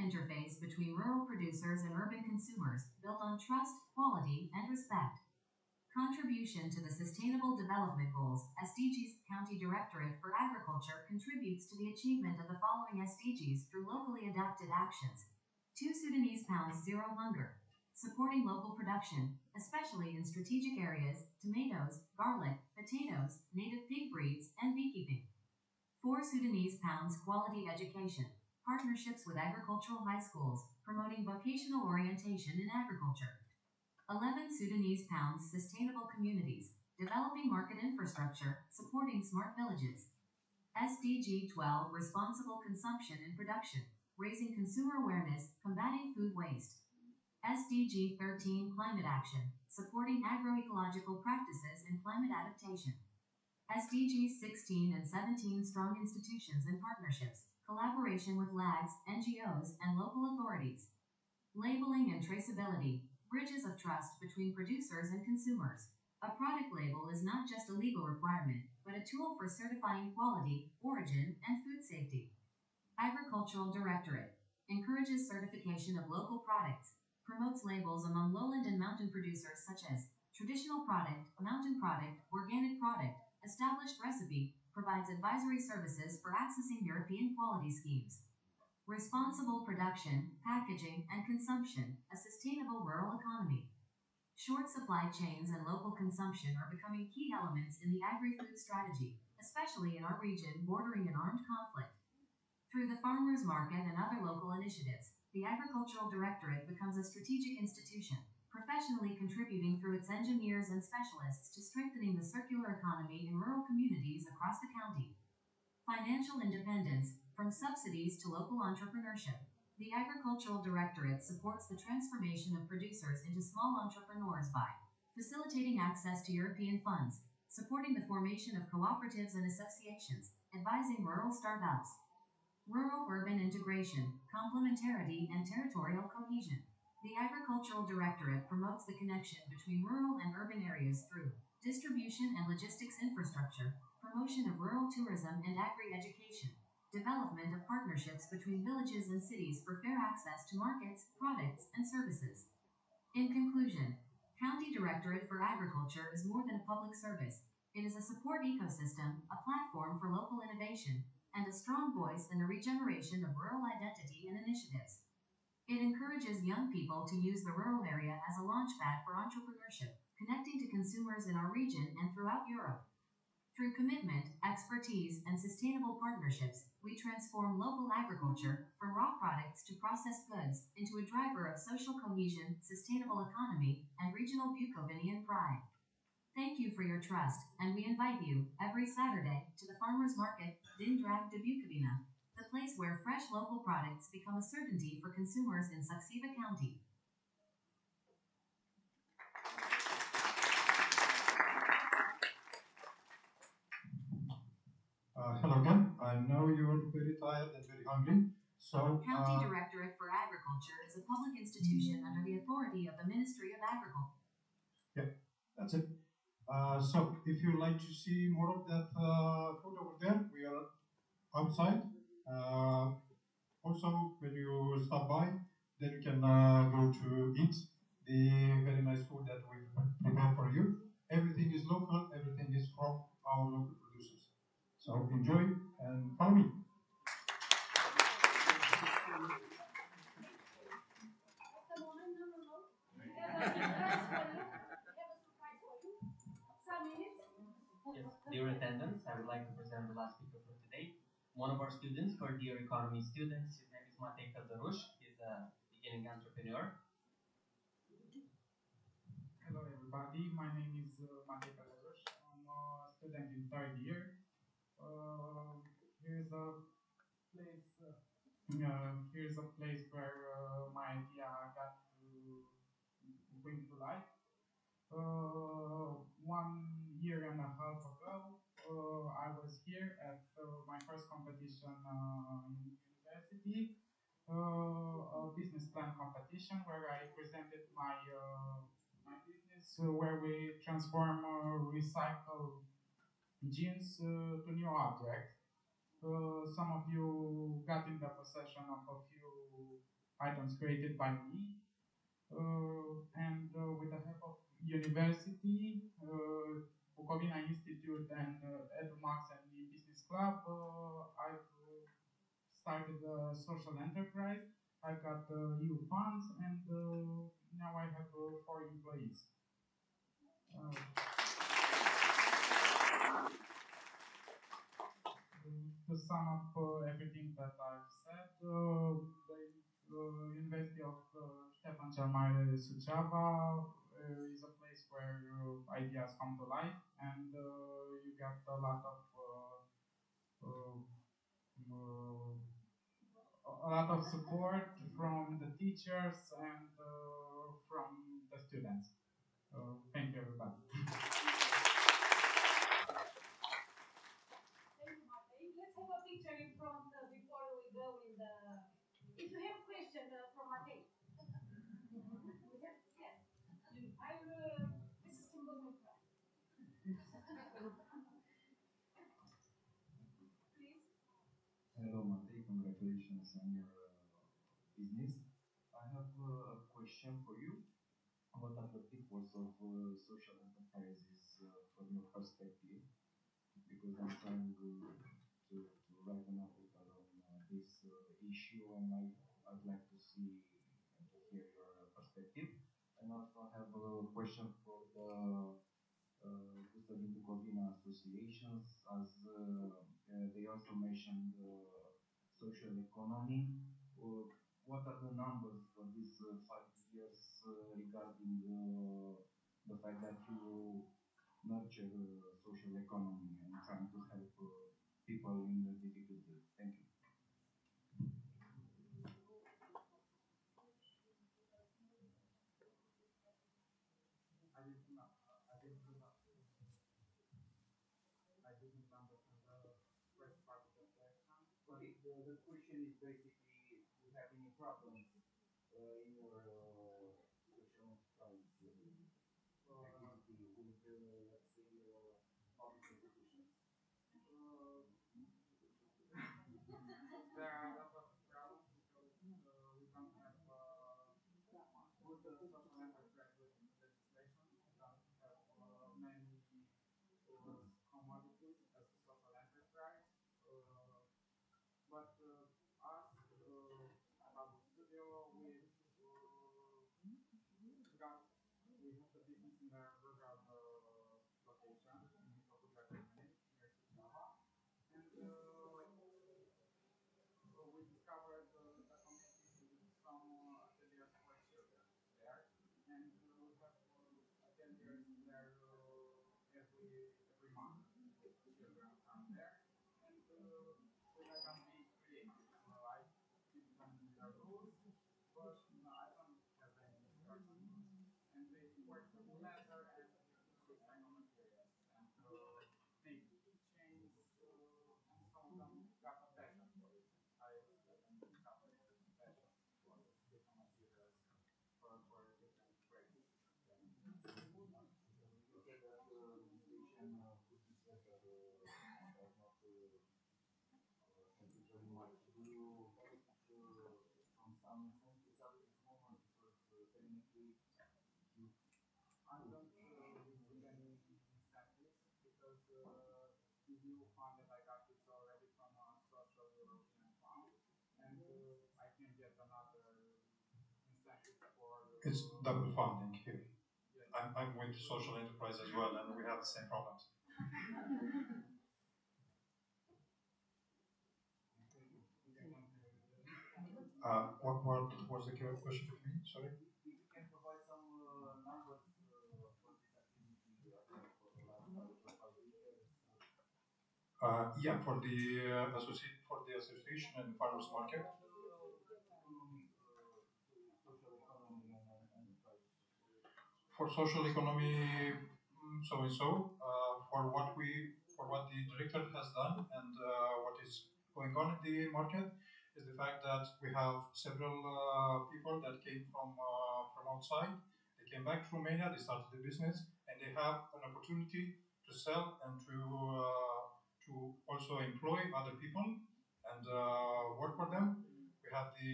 interface between rural producers and urban consumers, built on trust, quality, and respect. Contribution to the Sustainable Development Goals, SDGs. County Directorate for Agriculture contributes to the achievement of the following SDGs through locally adapted actions. 2 Sudanese pounds zero hunger. Supporting local production, especially in strategic areas, tomatoes, garlic, potatoes, native pig breeds, and beekeeping. 4 Sudanese pounds quality education. Partnerships with agricultural high schools, promoting vocational orientation in agriculture. 11 Sudanese pounds sustainable communities, developing market infrastructure, supporting smart villages. SDG 12 responsible consumption and production, raising consumer awareness, combating food waste. SDG 13 climate action, supporting agroecological practices and climate adaptation. SDGs 16 and 17 strong institutions and partnerships, collaboration with LAGs, NGOs, and local authorities. Labeling and traceability, bridges of trust between producers and consumers. A product label is not just a legal requirement, but a tool for certifying quality, origin, and food safety. Agricultural Directorate encourages certification of local products, promotes labels among lowland and mountain producers such as traditional product, mountain product, organic product, established recipe, provides advisory services for accessing European quality schemes. Responsible production, packaging, and consumption, a sustainable rural economy. Short supply chains and local consumption are becoming key elements in the agri-food strategy, especially in our region bordering an armed conflict. Through the farmers market and other local initiatives, the Agricultural Directorate becomes a strategic institution, professionally contributing through its engineers and specialists to strengthening the circular economy in rural communities across the county. Financial independence, from subsidies to local entrepreneurship. The Agricultural Directorate supports the transformation of producers into small entrepreneurs by facilitating access to European funds, supporting the formation of cooperatives and associations, advising rural startups. Rural-urban integration, complementarity, and territorial cohesion. The Agricultural Directorate promotes the connection between rural and urban areas through distribution and logistics infrastructure, promotion of rural tourism and agri-education, development of partnerships between villages and cities for fair access to markets, products, and services. In conclusion, County Directorate for Agriculture is more than a public service. It is a support ecosystem, a platform for local innovation, and a strong voice in the regeneration of rural identity and initiatives. It encourages young people to use the rural area as a launchpad for entrepreneurship, connecting to consumers in our region and throughout Europe. Through commitment, expertise, and sustainable partnerships, we transform local agriculture from raw products to processed goods into a driver of social cohesion, sustainable economy, and regional Bukovinian pride. Thank you for your trust, and we invite you, every Saturday, to the Farmers Market, Din Drag de Bukovina, the place where fresh local products become a certainty for consumers in Saxiva County. Hello again. I know you're very tired and very hungry. So, County Directorate for Agriculture is a public institution under the authority of the Ministry of Agriculture. Yeah, that's it. So, if you'd like to see more of that food over there, we are outside. Also, when you stop by, then you can go to eat the very nice food that we prepared for you. Everything is local, everything is from our local producers. So enjoy and follow me. Yes, dear attendants, I would like to present the last speaker for today. One of our students, for Dear Economy students, his name is Matei Călăruș. He's a beginning entrepreneur. Hello everybody, my name is Matei Călăruș. I'm a student in third year. Here's a place where my idea got to bring to life. 1 year and a half ago, I was here at my first competition in university, a business plan competition where I presented my business where we transform recycled jeans to new objects. Some of you got in the possession of a few items created by me. And with the help of university, Bucovina Institute and EduMax and the Business Club, I've started a social enterprise. I got EU funds, and now I have 4 employees. To sum up everything that I've said, the University of Ștefan cel Mare Suceava is a place where ideas come to life, and you get a lot of support from the teachers and from the students. Thank you, everybody. Let's have a picture in front before we go in the. If you have questions from Matei. We have, yes. This is Timber's Please. Hello, Matei. Congratulations on your business. I have a question for you. What are the pitfalls of social enterprises from your perspective? Because I'm trying to write an article on this issue, and I'd like to see and to hear your perspective. And also I have a question for the Custodin Bucovina associations, as they also mentioned social economy. What are the numbers for these 5 years regarding the fact that you nurture social economy and trying to help people in the difficulty? Thank you. I didn't understand the first part of the question. Okay, the question is basically, do you have any problems in your social enterprise activity with, let's say, public institutions? There are a lot of problems because we don't have good social enterprise legislation. We don't have many commodities as a social enterprise. But us, Babu Studio, we have the business in a rural location in Republica Germany, near Suceava, and we discovered the community with some ateliers for children there, and we have ateliers there every month. Children come there, and we let them be creative. I give them the rules, but I don't have any instructions. And they work with leather and recycle materials, and make keychains, and some of them got a passion for it. I let them discover their passion for different materials, for different brands. You said that legislation could be better, does not help it very much. Do you benefit from some incentives at this moment? Because technically, you I don't receive any incentives because EU fund that I got is already from a social European fund, and I can get another incentive for. It's double funding here. Yes. I'm with social enterprise as well, and we have the same problems. What was the question for me? Sorry? If you can provide some numbers for this activity for the last 5 years. Yeah, for the association and the farmers market. Social economy and enterprise. For social economy, so and so. For what the director has done and what is going on in the market is the fact that we have several people that came from outside. They came back to Romania. They started the business, and they have an opportunity to sell and to also employ other people and work for them. We have the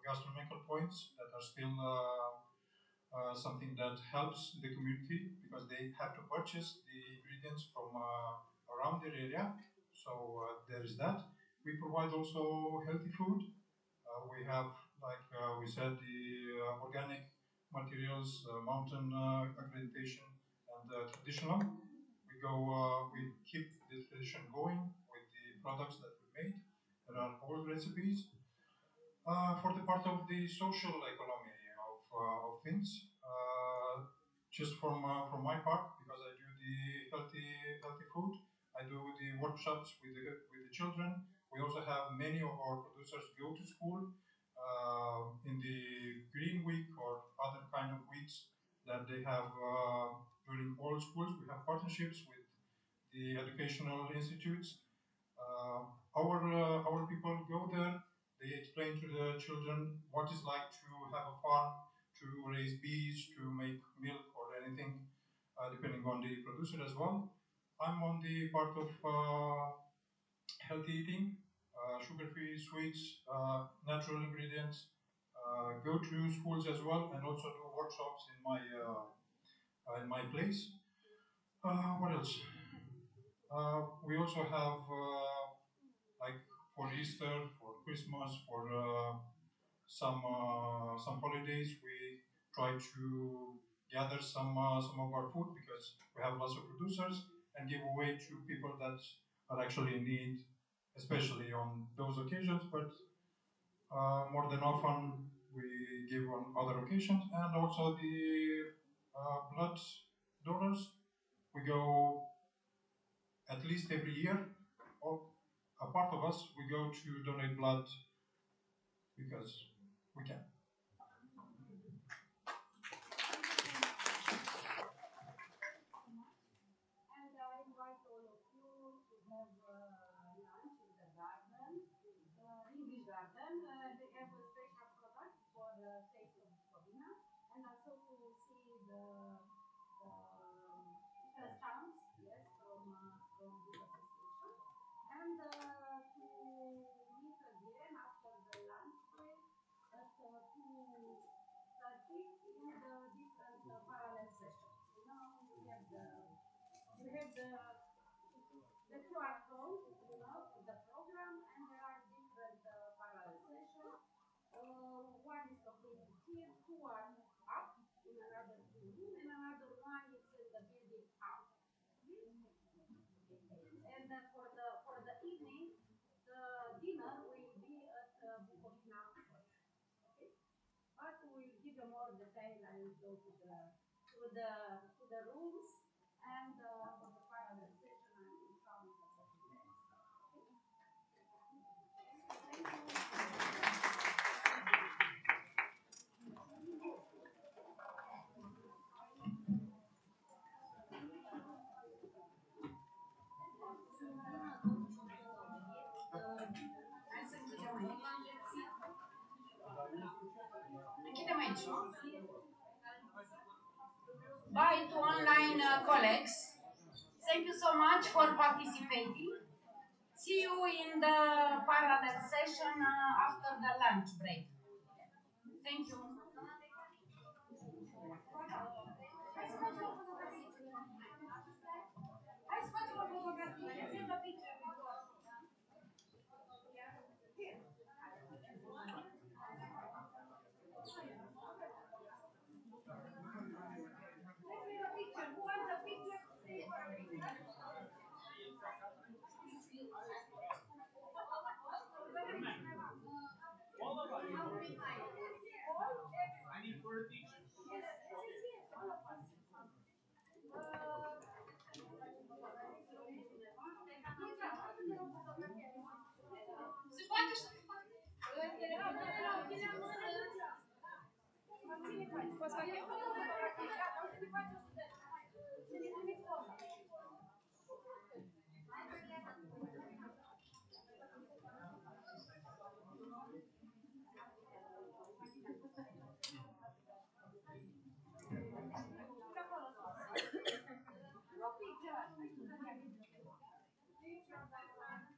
gastronomical points that are still something that helps the community because they have to purchase the ingredients from around their area. So there is that. We provide also healthy food. We have, like we said, the organic materials, mountain accreditation, and traditional. We keep the tradition going with the products that we made. There are old recipes. For the part of the social economy of things, just from my part, because I do the healthy food, I do the workshops with the children. We also have many of our producers go to school in the Green Week or other kind of weeks that they have during all schools. We have partnerships with the educational institutes. Our people go there. They explain to the children what it's like to have a farm, to raise bees, to make milk or anything, depending on the producer as well. I'm on the part of healthy eating, sugar-free sweets, natural ingredients. Go to schools as well, and also do workshops in my place. What else? We also have like for Easter, for Christmas, for some holidays, we try to gather some of our food because we have lots of producers and give away to people that are actually in need, especially on those occasions. But more than often, we give on other occasions, and also the blood donors. We go at least every year, or a part of us, we go to donate blood because we can. And I invite all of you to have lunch in the garden, English garden. They have a special product for taste of Bukovina, and also to see the different sounds, yes, from this association, and to meet again after the lunch break at 2:30 in the different parallel sessions. You know, we have the QR code, you know, for the program, and there are different parallel sessions. One is completed here, two are up in another room, and another one is in the building up. And for the evening, the dinner will be at Bukovina. Okay, but we will give you more detail. I will go to the rooms, and for the parallel session, I will come with the details. Thank Hai să închidem aici. Închidem aici, nu? Bye to online colleagues. Thank you so much for participating. See you in the parallel session after the lunch break. Thank you. Hai să facem o fotografie. Send a picture before. Let's make a picture. Who wants a picture? Stay for a picture. All of us. How many times? All? I need 4 pictures. Yes, all of us. Se poate să se poate. Poți face? Gata, o să ne faci o studentă. Să ne trimiți poza.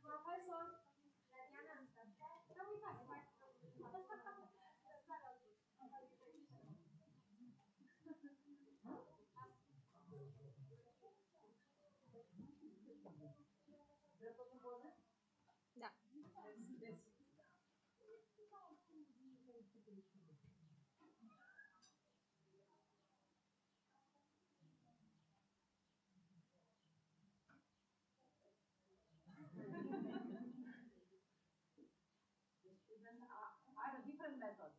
Profesor, da uitați, Da. I have a different method.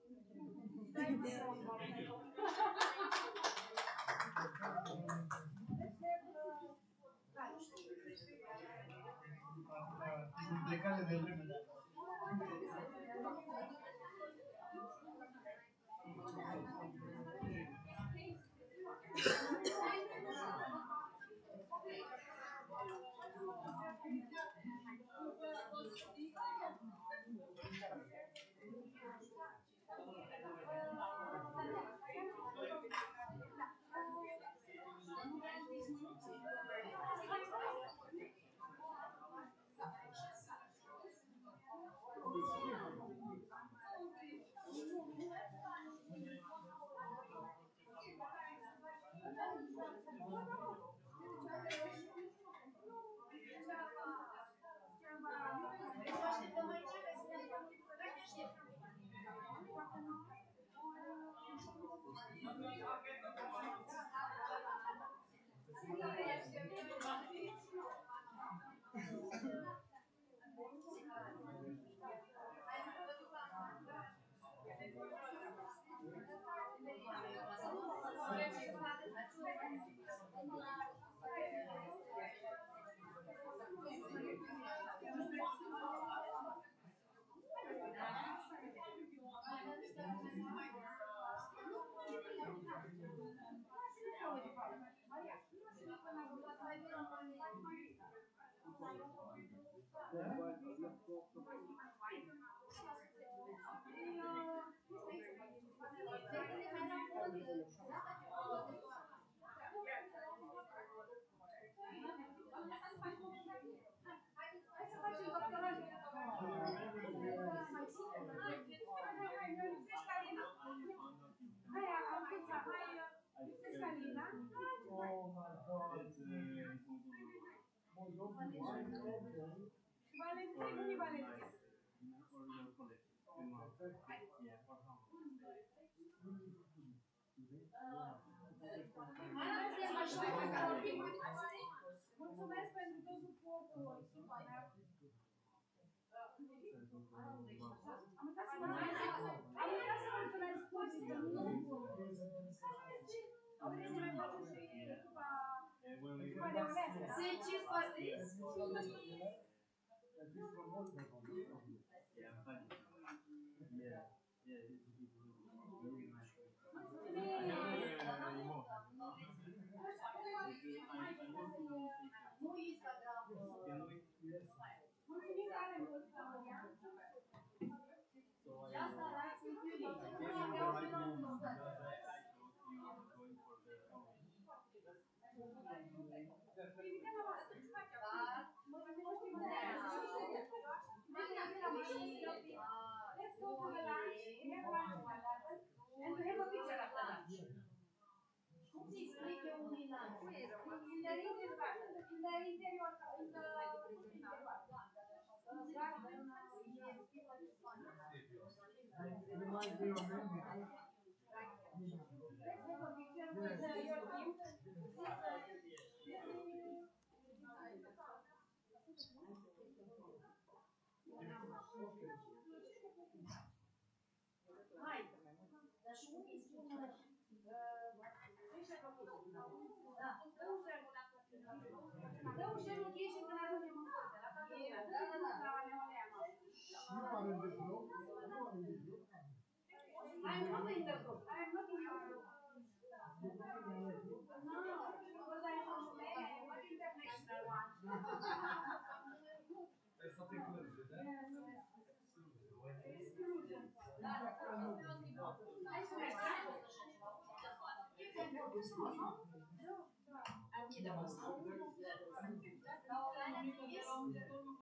Mulțumesc pentru tot suportul, echipa mea. Am uitat să mulțumesc publicului. Trebuie să mai facem și echipa de oreste. Ce părți? Mulțumim tare mult, Florian. Și asta arată Let's go for the lunch. We have lunch at 11. And we have a picture after lunch. Cum ți explic eu unui lunch? In the interior garden. In the interior. In the interior. Garden. Let's take a picture with your team. Hai, dar și unii spun da, dă un share location când ajungem în curte, la toată lumea, dă la Neolea noastră. I am not in the group. I am not in your group. No, because I am from Romania. I am not international one. There's something good with that. Yes. Exclusion. Am chideam asta.